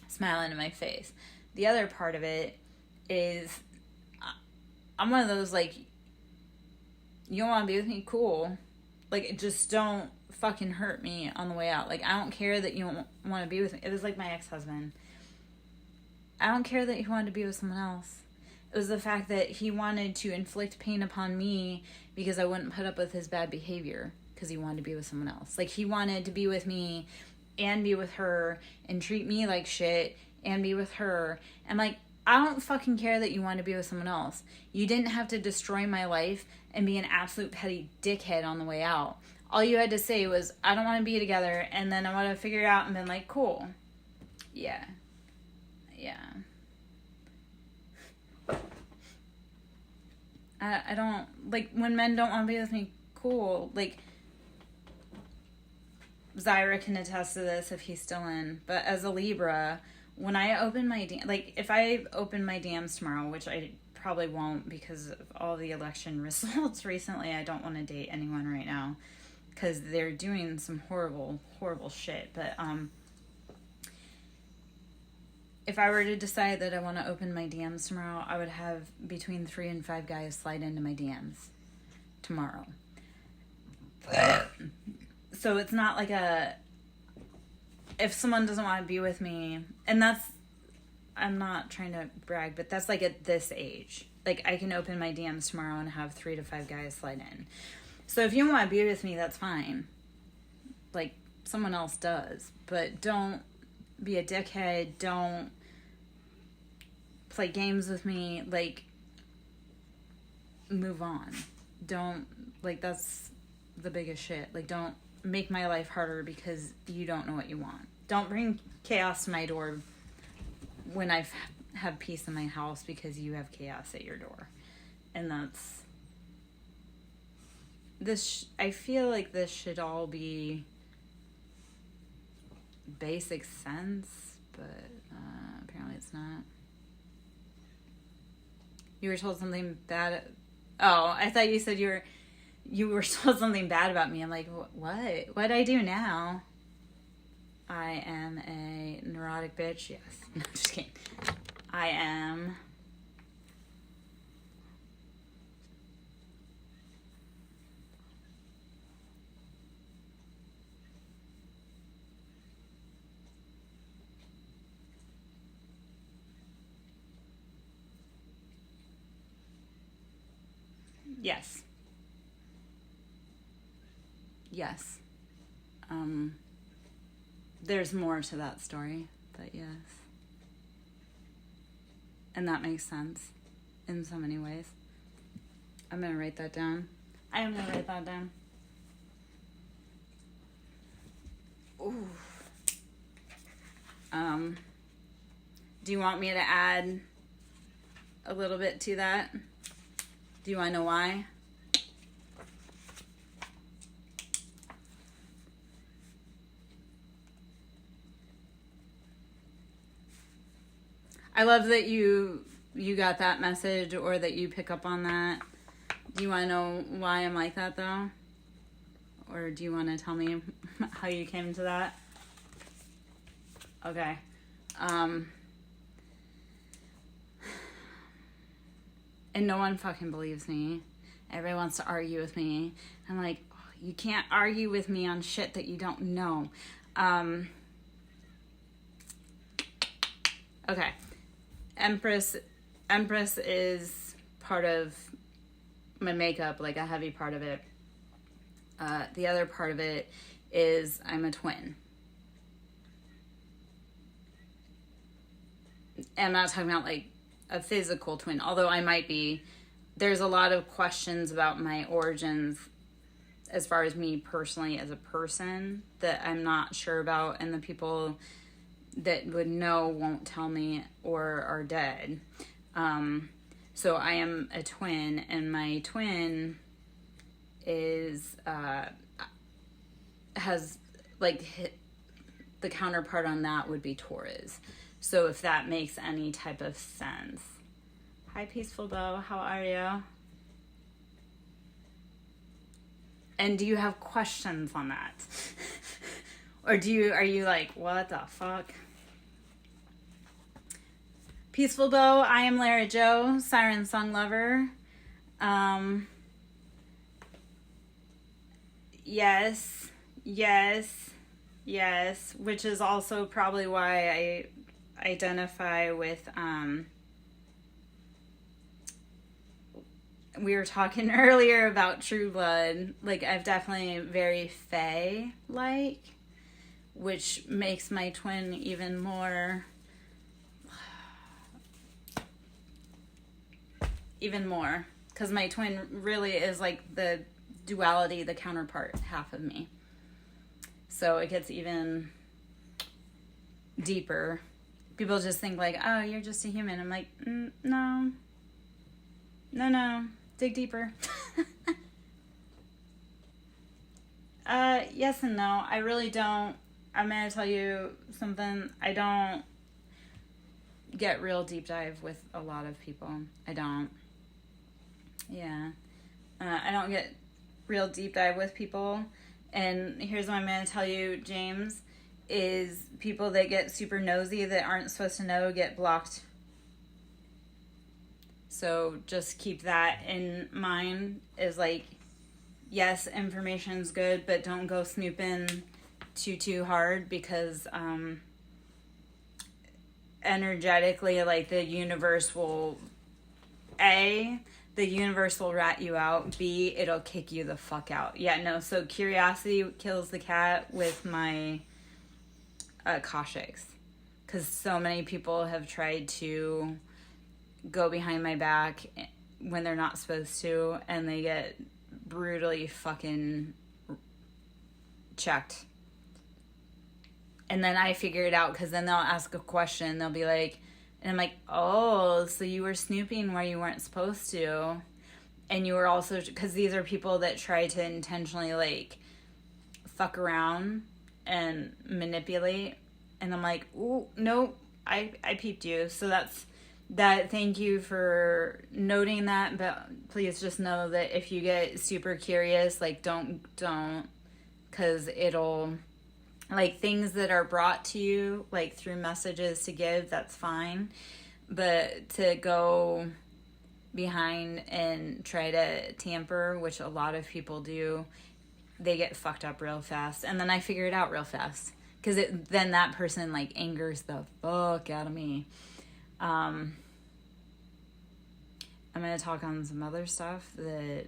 smiling in my face. The other part of it is, I'm one of those, like, you don't want to be with me? Cool. Like, just don't fucking hurt me on the way out. Like, I don't care that you don't want to be with me. It was like my ex-husband. I don't care that he wanted to be with someone else. It was the fact that he wanted to inflict pain upon me because I wouldn't put up with his bad behavior because he wanted to be with someone else. Like, he wanted to be with me and be with her and treat me like shit and be with her. And, like, I don't fucking care that you want to be with someone else. You didn't have to destroy my life and be an absolute petty dickhead on the way out. All you had to say was, I don't want to be together, and then I want to figure it out and been like, cool. Yeah. Yeah. I don't, like, when men don't want to be with me, cool. Like, Zyra can attest to this if he's still in, but as a Libra, when I open my, like, if I open my DMs tomorrow, which I probably won't because of all the election results recently, I don't want to date anyone right now because they're doing some horrible, horrible shit, but, if I were to decide that I want to open my DMs tomorrow, I would have between 3 and 5 guys slide into my DMs tomorrow. So it's not like if someone doesn't want to be with me, and I'm not trying to brag, but that's like at this age. Like, I can open my DMs tomorrow and have 3 to 5 guys slide in. So if you want to be with me, that's fine. Like, someone else does. But don't be a dickhead. Don't play games with me. Like, move on. Don't, like, that's the biggest shit. Like, don't make my life harder because you don't know what you want. Don't bring chaos to my door when I have peace in my house because you have chaos at your door. And that's this. I feel like this should all be basic sense, but apparently it's not. You were told something bad. Oh, I thought you said you were told something bad about me. I'm like, what? What'd I do now? I am a neurotic bitch. Yes. No, just kidding. I am. Yes. Yes. There's more to that story, but yes. And that makes sense in so many ways. I'm going to write that down. I am going to write that down. Ooh. Do you want me to add a little bit to that? Do you want to know why? I love that you got that message or that you pick up on that. Do you want to know why I'm like that, though? Or do you want to tell me how you came to that? Okay. And no one fucking believes me. Everybody wants to argue with me. I'm like, oh, you can't argue with me on shit that you don't know. Okay. Empress is part of my makeup, like a heavy part of it. The other part of it is I'm a twin. And I'm not talking about like a physical twin, although I might be. There's a lot of questions about my origins as far as me personally as a person that I'm not sure about, and the people that would know won't tell me or are dead. So I am a twin, and my twin is has like the counterpart on that would be Taurus. So if that makes any type of sense. Hi, Peaceful Bow. How are you? And do you have questions on that? Or are you like, what the fuck? Peaceful Bow, I am Lara Jo, SirenSong lover. Yes. Yes. Yes. Which is also probably why I identify with, we were talking earlier about True Blood. Like, I've definitely very Fae-like, which makes my twin even more... Because my twin really is like the duality, the counterpart half of me. So it gets even deeper. People just think like, oh, you're just a human. I'm like, no. No. Dig deeper. Yes and no. I really don't. I'm going to tell you something. I don't get real deep dive with a lot of people. I don't. Yeah. I don't get real deep dive with people. And here's what I'm going to tell you, James, is people that get super nosy that aren't supposed to know get blocked. So just keep that in mind, is like, yes, information's good, but don't go snooping too hard, because energetically, like, the universe will, A, the universe will rat you out, B, it'll kick you the fuck out. Yeah, no, so curiosity kills the cat with my Kashyyyks, because so many people have tried to go behind my back when they're not supposed to, and they get brutally fucking checked. And then I figure it out, because then they'll ask a question. They'll be like, and I'm like, oh, so you were snooping where you weren't supposed to. And you were also, because these are people that try to intentionally, like, fuck around and manipulate. And I'm like, ooh, nope, I peeped you. So that's that. Thank you for noting that. But please just know that if you get super curious, like, don't, because it'll, like, things that are brought to you, like, through messages to give, that's fine. But to go behind and try to tamper, which a lot of people do, they get fucked up real fast. And then I figure it out real fast, because then that person, like, angers the fuck out of me. I'm going to talk on some other stuff that,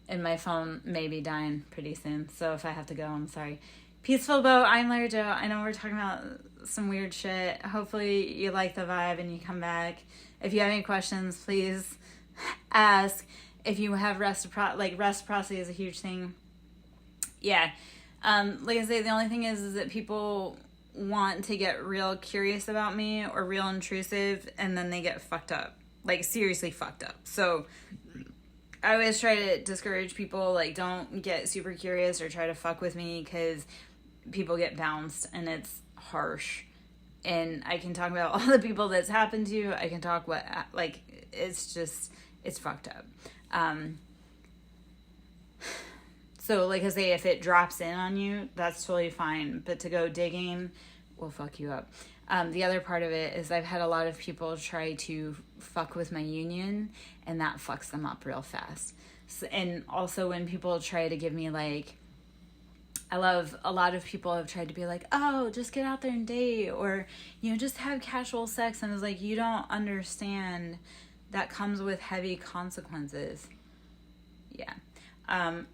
and my phone may be dying pretty soon, so if I have to go, I'm sorry. Peaceful Boat, I'm Larry Joe. I know we're talking about some weird shit. Hopefully you like the vibe and you come back. If you have any questions, please ask. If you have reciprocity is a huge thing. Yeah. Like I say, the only thing is that people want to get real curious about me or real intrusive, and then they get fucked up. Like, seriously fucked up. So I always try to discourage people, like, don't get super curious or try to fuck with me, because people get bounced and it's harsh. And I can talk about all the people that's happened to. I can talk it's fucked up. So, like I say, if it drops in on you, that's totally fine. But to go digging will fuck you up. The other part of it is I've had a lot of people try to fuck with my union, and that fucks them up real fast. So, and also when people try to give me, like, a lot of people have tried to be like, oh, just get out there and date, or, just have casual sex. And I was like, you don't understand. That comes with heavy consequences. Yeah.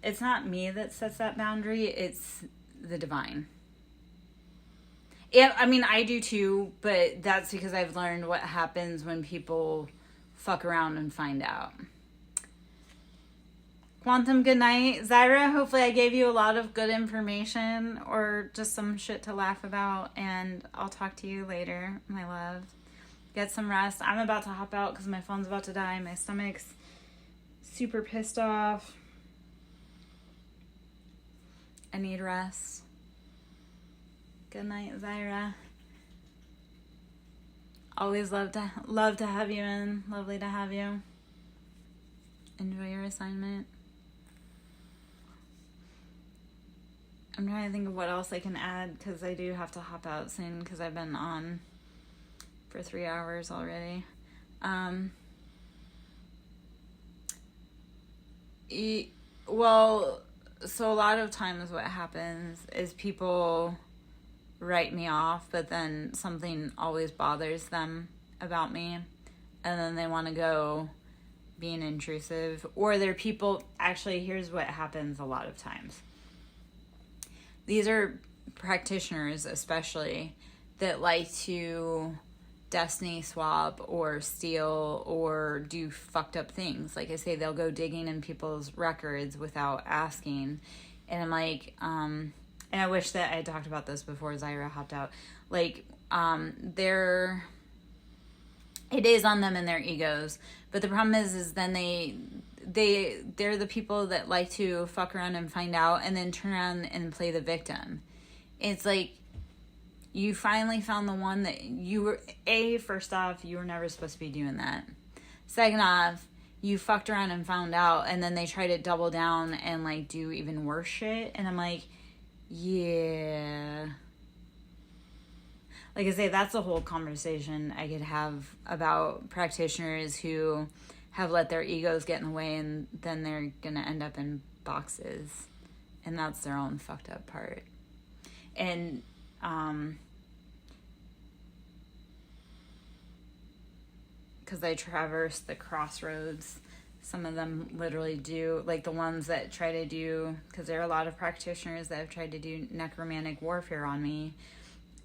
It's not me that sets that boundary. It's the divine. Yeah, I mean, I do too, but that's because I've learned what happens when people fuck around and find out. Quantum, good night. Zyra, hopefully I gave you a lot of good information or just some shit to laugh about, and I'll talk to you later, my love. Get some rest. I'm about to hop out because my phone's about to die. My stomach's super pissed off. I need rest. Good night, Zyra. Always love to have you in. Lovely to have you. Enjoy your assignment. I'm trying to think of what else I can add, because I do have to hop out soon, because I've been on for 3 hours already. Well, so a lot of times what happens is people write me off, but then something always bothers them about me, and then they want to go being intrusive. Or they're people, actually, here's what happens a lot of times. These are practitioners, especially, that like to destiny swap or steal or do fucked up things. Like I say, they'll go digging in people's records without asking. And I'm like, and I wish that I had talked about this before Zyra hopped out. Like, it is on them and their egos. But the problem is then they're the people that like to fuck around and find out and then turn around and play the victim. It's like, you finally found the one that you were, first off, you were never supposed to be doing that. Second off, you fucked around and found out, and then they try to double down and, like, do even worse shit. And I'm like, yeah. Like I say, that's a whole conversation I could have about practitioners who have let their egos get in the way, and then they're going to end up in boxes. And that's their own fucked up part. And, because I traverse the crossroads, some of them literally do, like the ones that try to do, because there are a lot of practitioners that have tried to do necromantic warfare on me,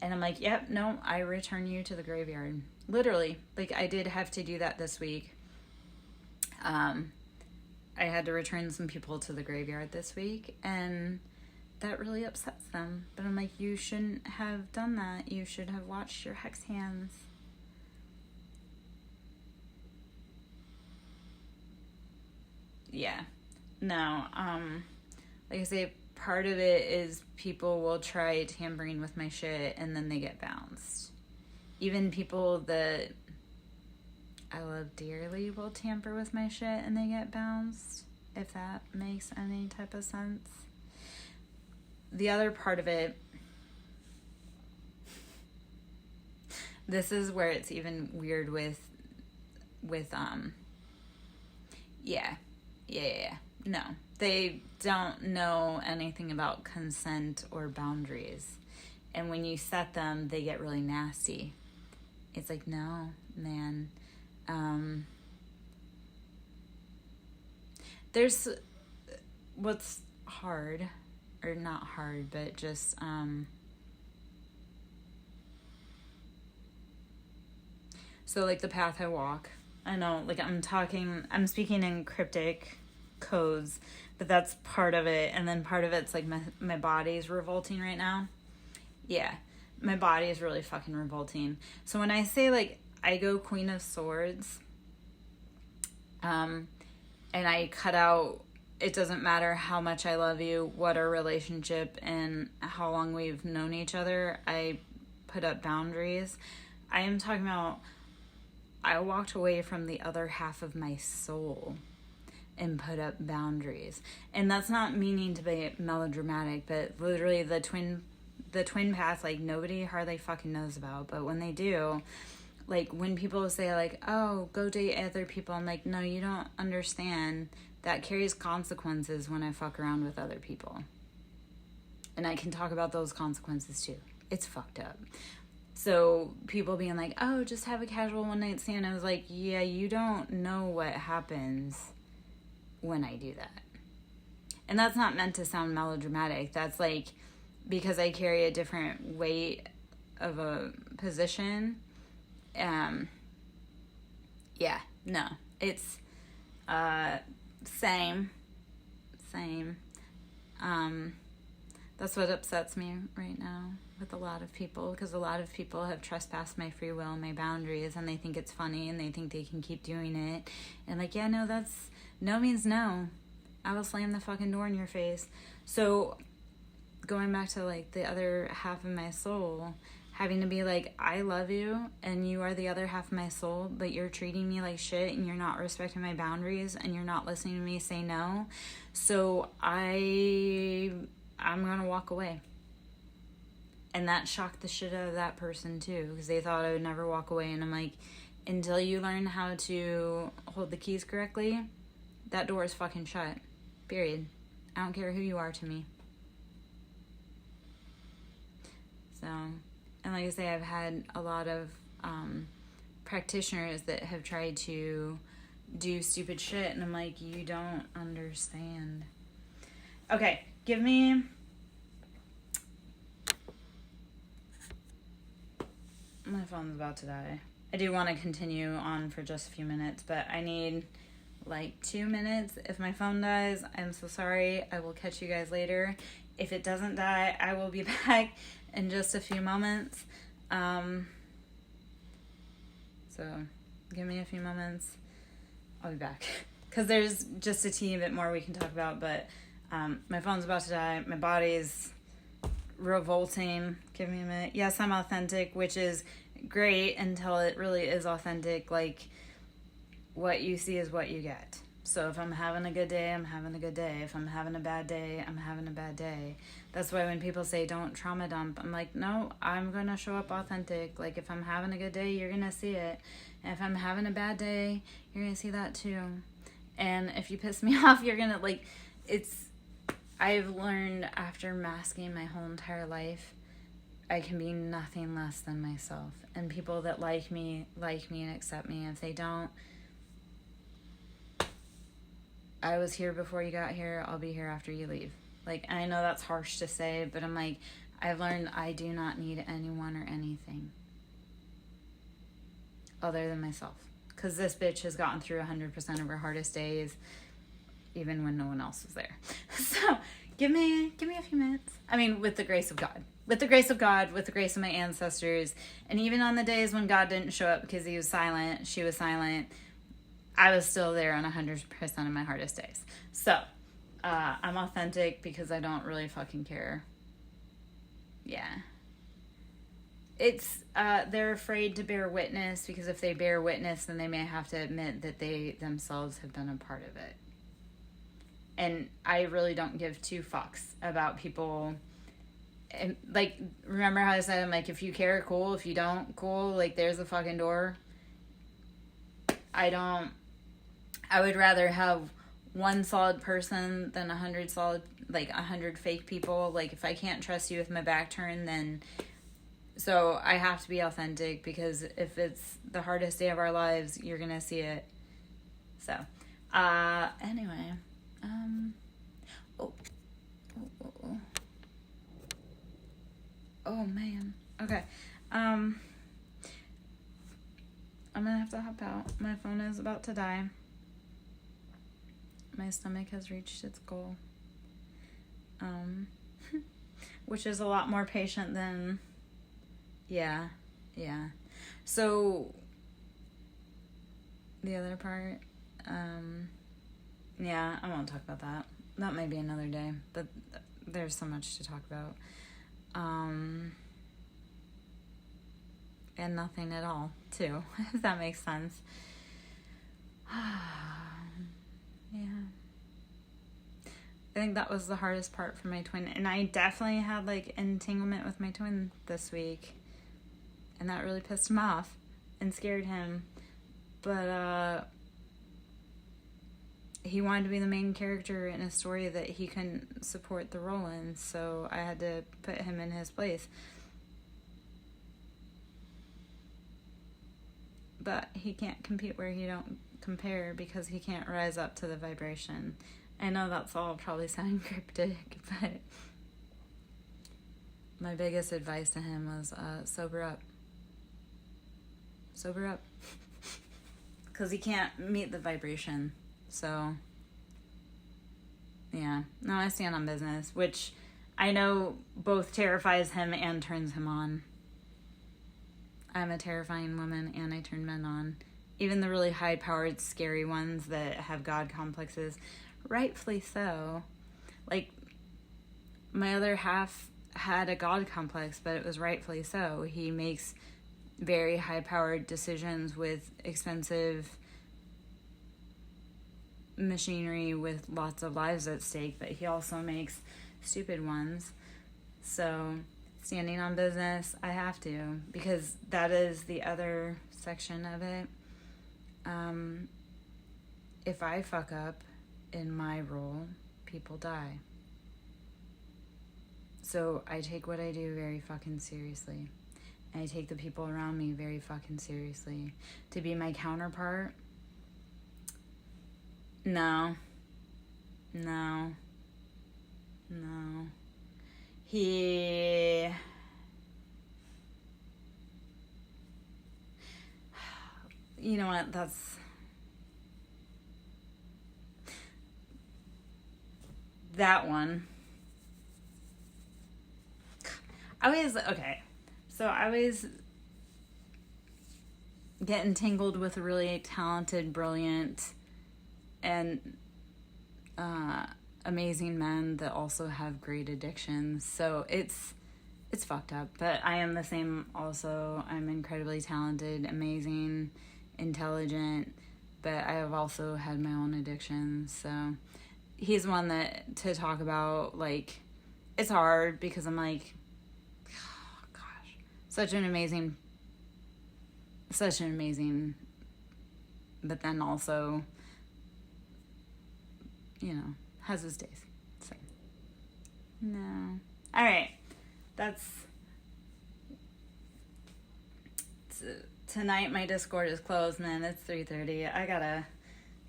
and I'm like, yep, no, I return you to the graveyard. Literally, like I did have to do that this week. I had to return some people to the graveyard this week, and that really upsets them. But I'm like, you shouldn't have done that. You should have watched your hex hands. Yeah. No, like I say, part of it is people will try tampering with my shit and then they get bounced. Even people that I love dearly will tamper with my shit and they get bounced, if that makes any type of sense. The other part of it, this is where it's even weird with yeah. No, they don't know anything about consent or boundaries. And when you set them, they get really nasty. It's like, no, man. There's what's hard, or not hard, but just, so like the path I walk, I know, like I'm speaking in cryptic codes, but that's part of it. And then part of it's like my body's revolting right now. Yeah, my body is really fucking revolting. So when I say like I go Queen of Swords, and I cut out, it doesn't matter how much I love you, what our relationship and how long we've known each other, I put up boundaries. I am talking about, I walked away from the other half of my soul and put up boundaries. And that's not meaning to be melodramatic, but literally the twin path, like nobody hardly fucking knows about. But when they do, like when people say like, oh, go date other people, I'm like, no, you don't understand. That carries consequences when I fuck around with other people. And I can talk about those consequences too. It's fucked up. So people being like, oh, just have a casual one night stand. I was like, yeah, you don't know what happens when I do that. And that's not meant to sound melodramatic. That's like, because I carry a different weight of a position. Yeah, no, it's, same. That's what upsets me right now with a lot of people, because a lot of people have trespassed my free will and my boundaries, and they think it's funny and they think they can keep doing it. And like, yeah, no, that's, no means no. I will slam the fucking door in your face. So going back to like the other half of my soul, having to be like, I love you and you are the other half of my soul, but you're treating me like shit and you're not respecting my boundaries and you're not listening to me say no. So I'm gonna walk away. And that shocked the shit out of that person too, because they thought I would never walk away. And I'm like, until you learn how to hold the keys correctly, that door is fucking shut. Period. I don't care who you are to me. So, and like I say, I've had a lot of practitioners that have tried to do stupid shit, and I'm like, you don't understand. Okay, give me... My phone's about to die. I do want to continue on for just a few minutes, but I need like 2 minutes. If my phone dies, I'm so sorry. I will catch you guys later. If it doesn't die, I will be back in just a few moments. So give me a few moments. I'll be back. Because there's just a teeny bit more we can talk about, but my phone's about to die. My body's revolting. Give me a minute. Yes, I'm authentic, which is great until it really is authentic. Like, what you see is what you get. So if I'm having a good day, I'm having a good day. If I'm having a bad day, I'm having a bad day. That's why when people say don't trauma dump, I'm like, no, I'm going to show up authentic. Like, if I'm having a good day, you're going to see it. And if I'm having a bad day, you're going to see that too. And if you piss me off, you're going to, like, I've learned after masking my whole entire life, I can be nothing less than myself. And people that like me and accept me. If they don't, I was here before you got here, I'll be here after you leave. Like, I know that's harsh to say, but I'm like, I've learned I do not need anyone or anything other than myself. Because this bitch has gotten through 100% of her hardest days, even when no one else was there. So, give me a few minutes. I mean, with the grace of God. With the grace of God, with the grace of my ancestors, and even on the days when God didn't show up because he was silent, she was silent, I was still there on 100% of my hardest days. So, I'm authentic because I don't really fucking care. Yeah. It's, they're afraid to bear witness because if they bear witness, then they may have to admit that they themselves have been a part of it. And I really don't give two fucks about people. And, like, remember how I said, I'm like, if you care, cool. If you don't, cool. Like, there's the fucking door. I would rather have one solid person than 100 100 fake people. Like, if I can't trust you with my back turned, then... So, I have to be authentic because if it's the hardest day of our lives, you're gonna see it. So, anyway. Oh, man. Okay. I'm gonna have to hop out. My phone is about to die. My stomach has reached its goal. Which is a lot more patient than... Yeah. So, the other part, yeah, I won't talk about that. That might be another day, but there's so much to talk about. And nothing at all, too, if that makes sense. Yeah. I think that was the hardest part for my twin. And I definitely had, like, entanglement with my twin this week. And that really pissed him off and scared him. But, he wanted to be the main character in a story that he couldn't support the role in. So I had to put him in his place. But he can't compete where he don't compare because he can't rise up to the vibration. I know that's all probably sounding cryptic, but my biggest advice to him was sober up. Sober up. Because he can't meet the vibration. So, yeah. No, I stand on business, which I know both terrifies him and turns him on. I'm a terrifying woman and I turn men on. Even the really high-powered, scary ones that have God complexes, rightfully so. Like, my other half had a God complex, but it was rightfully so. He makes very high-powered decisions with expensive machinery with lots of lives at stake, but he also makes stupid ones. So... standing on business, I have to, because that is the other section of it. If I fuck up in my role, people die. So I take what I do very fucking seriously. I take the people around me very fucking seriously. To be my counterpart? No. He... You know what? That's... That one. So I always get entangled with really talented, brilliant, and amazing men that also have great addictions. So it's fucked up. But I am the same also. I'm incredibly talented, amazing, intelligent, but I have also had my own addictions. So he's one that to talk about, like, it's hard because I'm like, oh gosh, such an amazing, but then also, you know, has his days. So, no. All right. Tonight my Discord is closed, man. It's 3:30. I gotta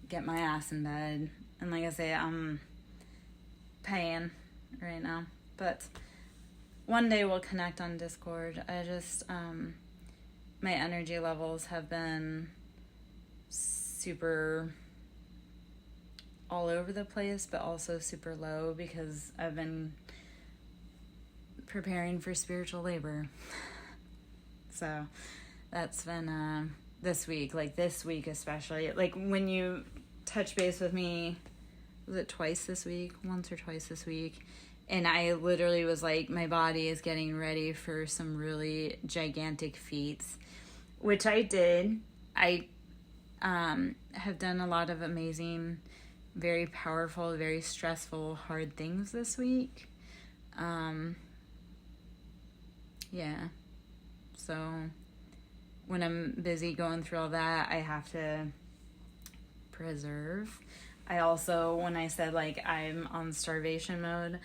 get my ass in bed. And like I say, I'm paying right now. But one day we'll connect on Discord. I just, my energy levels have been super all over the place, but also super low because I've been preparing for spiritual labor. So that's been this week especially. Like when you touch base with me, was it once or twice this week? And I literally was like, my body is getting ready for some really gigantic feats, which I did. I have done a lot of amazing, very powerful, very stressful, hard things this week. Yeah. So when I'm busy going through all that, I have to preserve. I also, when I said like I'm on starvation mode,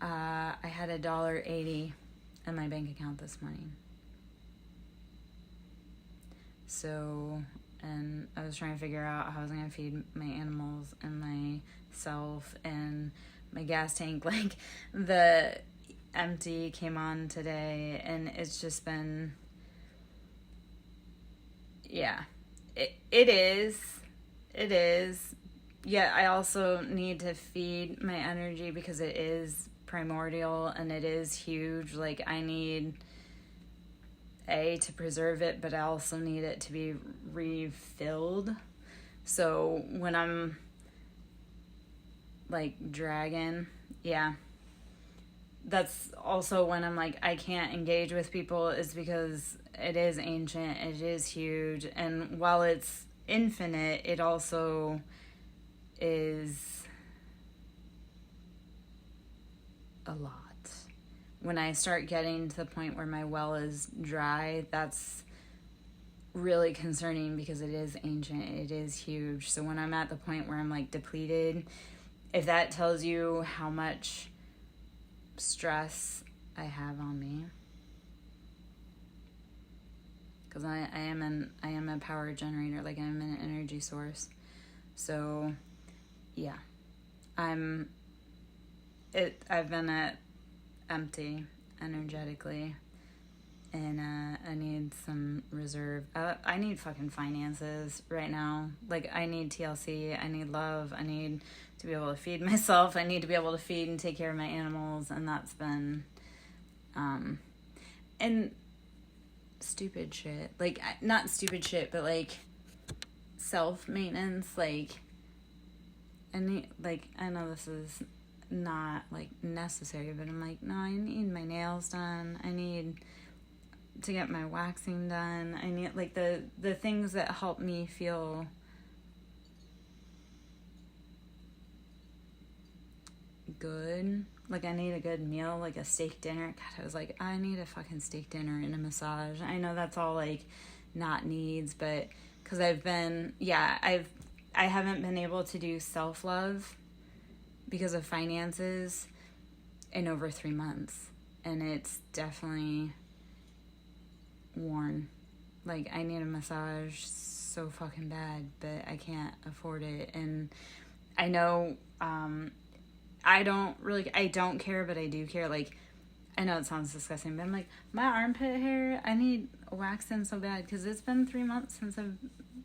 I had $1.80 in my bank account this morning. So, and I was trying to figure out how I was going to feed my animals and myself and my gas tank. Like, the empty came on today, and it's just been, yeah, it is. Yet I also need to feed my energy because it is primordial and it is huge. Like, I need to preserve it, but I also need it to be refilled. So when I'm like dragging, yeah, that's also when I'm like, I can't engage with people, is because it is ancient, it is huge, and while it's infinite, it also is a lot. When I start getting to the point where my well is dry, that's really concerning because it is ancient, it is huge. So when I'm at the point where I'm like depleted, if that tells you how much stress I have on me, because I am a power generator, like I'm an energy source. So yeah, I've been at empty energetically, and I need some reserve. I need fucking finances right now. Like, I need TLC, I need love, I need to be able to feed myself, I need to be able to feed and take care of my animals, and that's been and stupid shit, like, not stupid shit, but like self-maintenance. Like, I know this is not like necessary, but I'm like, no, I need my nails done, I need to get my waxing done, I need like the things that help me feel good. Like, I need a good meal, like a steak dinner. God, I was like, I need a fucking steak dinner and a massage. I know that's all like not needs, but because I haven't been able to do self-love because of finances in over 3 months. And it's definitely worn. Like, I need a massage so fucking bad, but I can't afford it. And I know, I don't care, but I do care. Like, I know it sounds disgusting, but I'm like, my armpit hair, I need waxing so bad because it's been 3 months since I've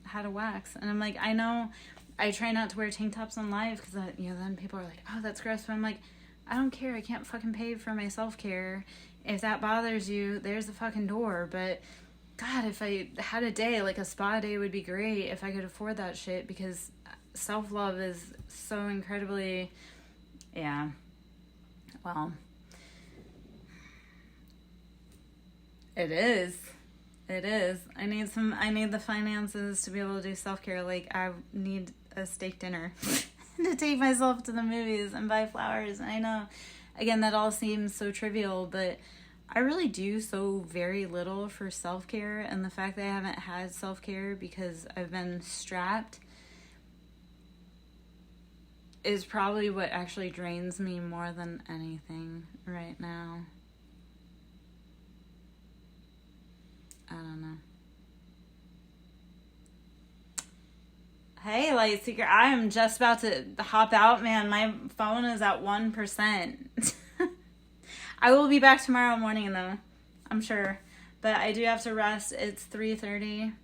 had a wax. And I'm like, I know I try not to wear tank tops on live because, then people are like, oh, that's gross. But I'm like, I don't care. I can't fucking pay for my self-care. If that bothers you, there's the fucking door. But, God, if I had a day, like a spa day would be great if I could afford that shit because self-love is so incredibly, yeah, well, it is. It is. I need the finances to be able to do self-care. Like, I need a steak dinner to take myself to the movies and buy flowers. And I know, again, that all seems so trivial, but I really do so very little for self-care. And the fact that I haven't had self-care because I've been strapped is probably what actually drains me more than anything right now. I don't know. Hey, Light Seeker, I am just about to hop out, man. My phone is at 1%. I will be back tomorrow morning, though, I'm sure. But I do have to rest. It's 3:30.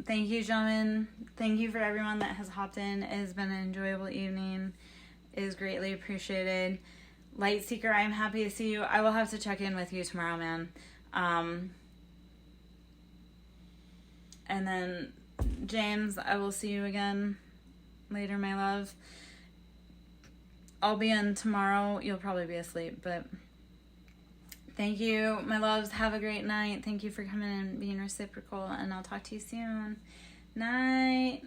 Thank you, gentlemen. Thank you for everyone that has hopped in. It has been an enjoyable evening. It is greatly appreciated. Light Seeker, I am happy to see you. I will have to check in with you tomorrow, man. And then, James, I will see you again later, my love. I'll be in tomorrow. You'll probably be asleep, but thank you, my loves. Have a great night. Thank you for coming and being reciprocal, and I'll talk to you soon. Night.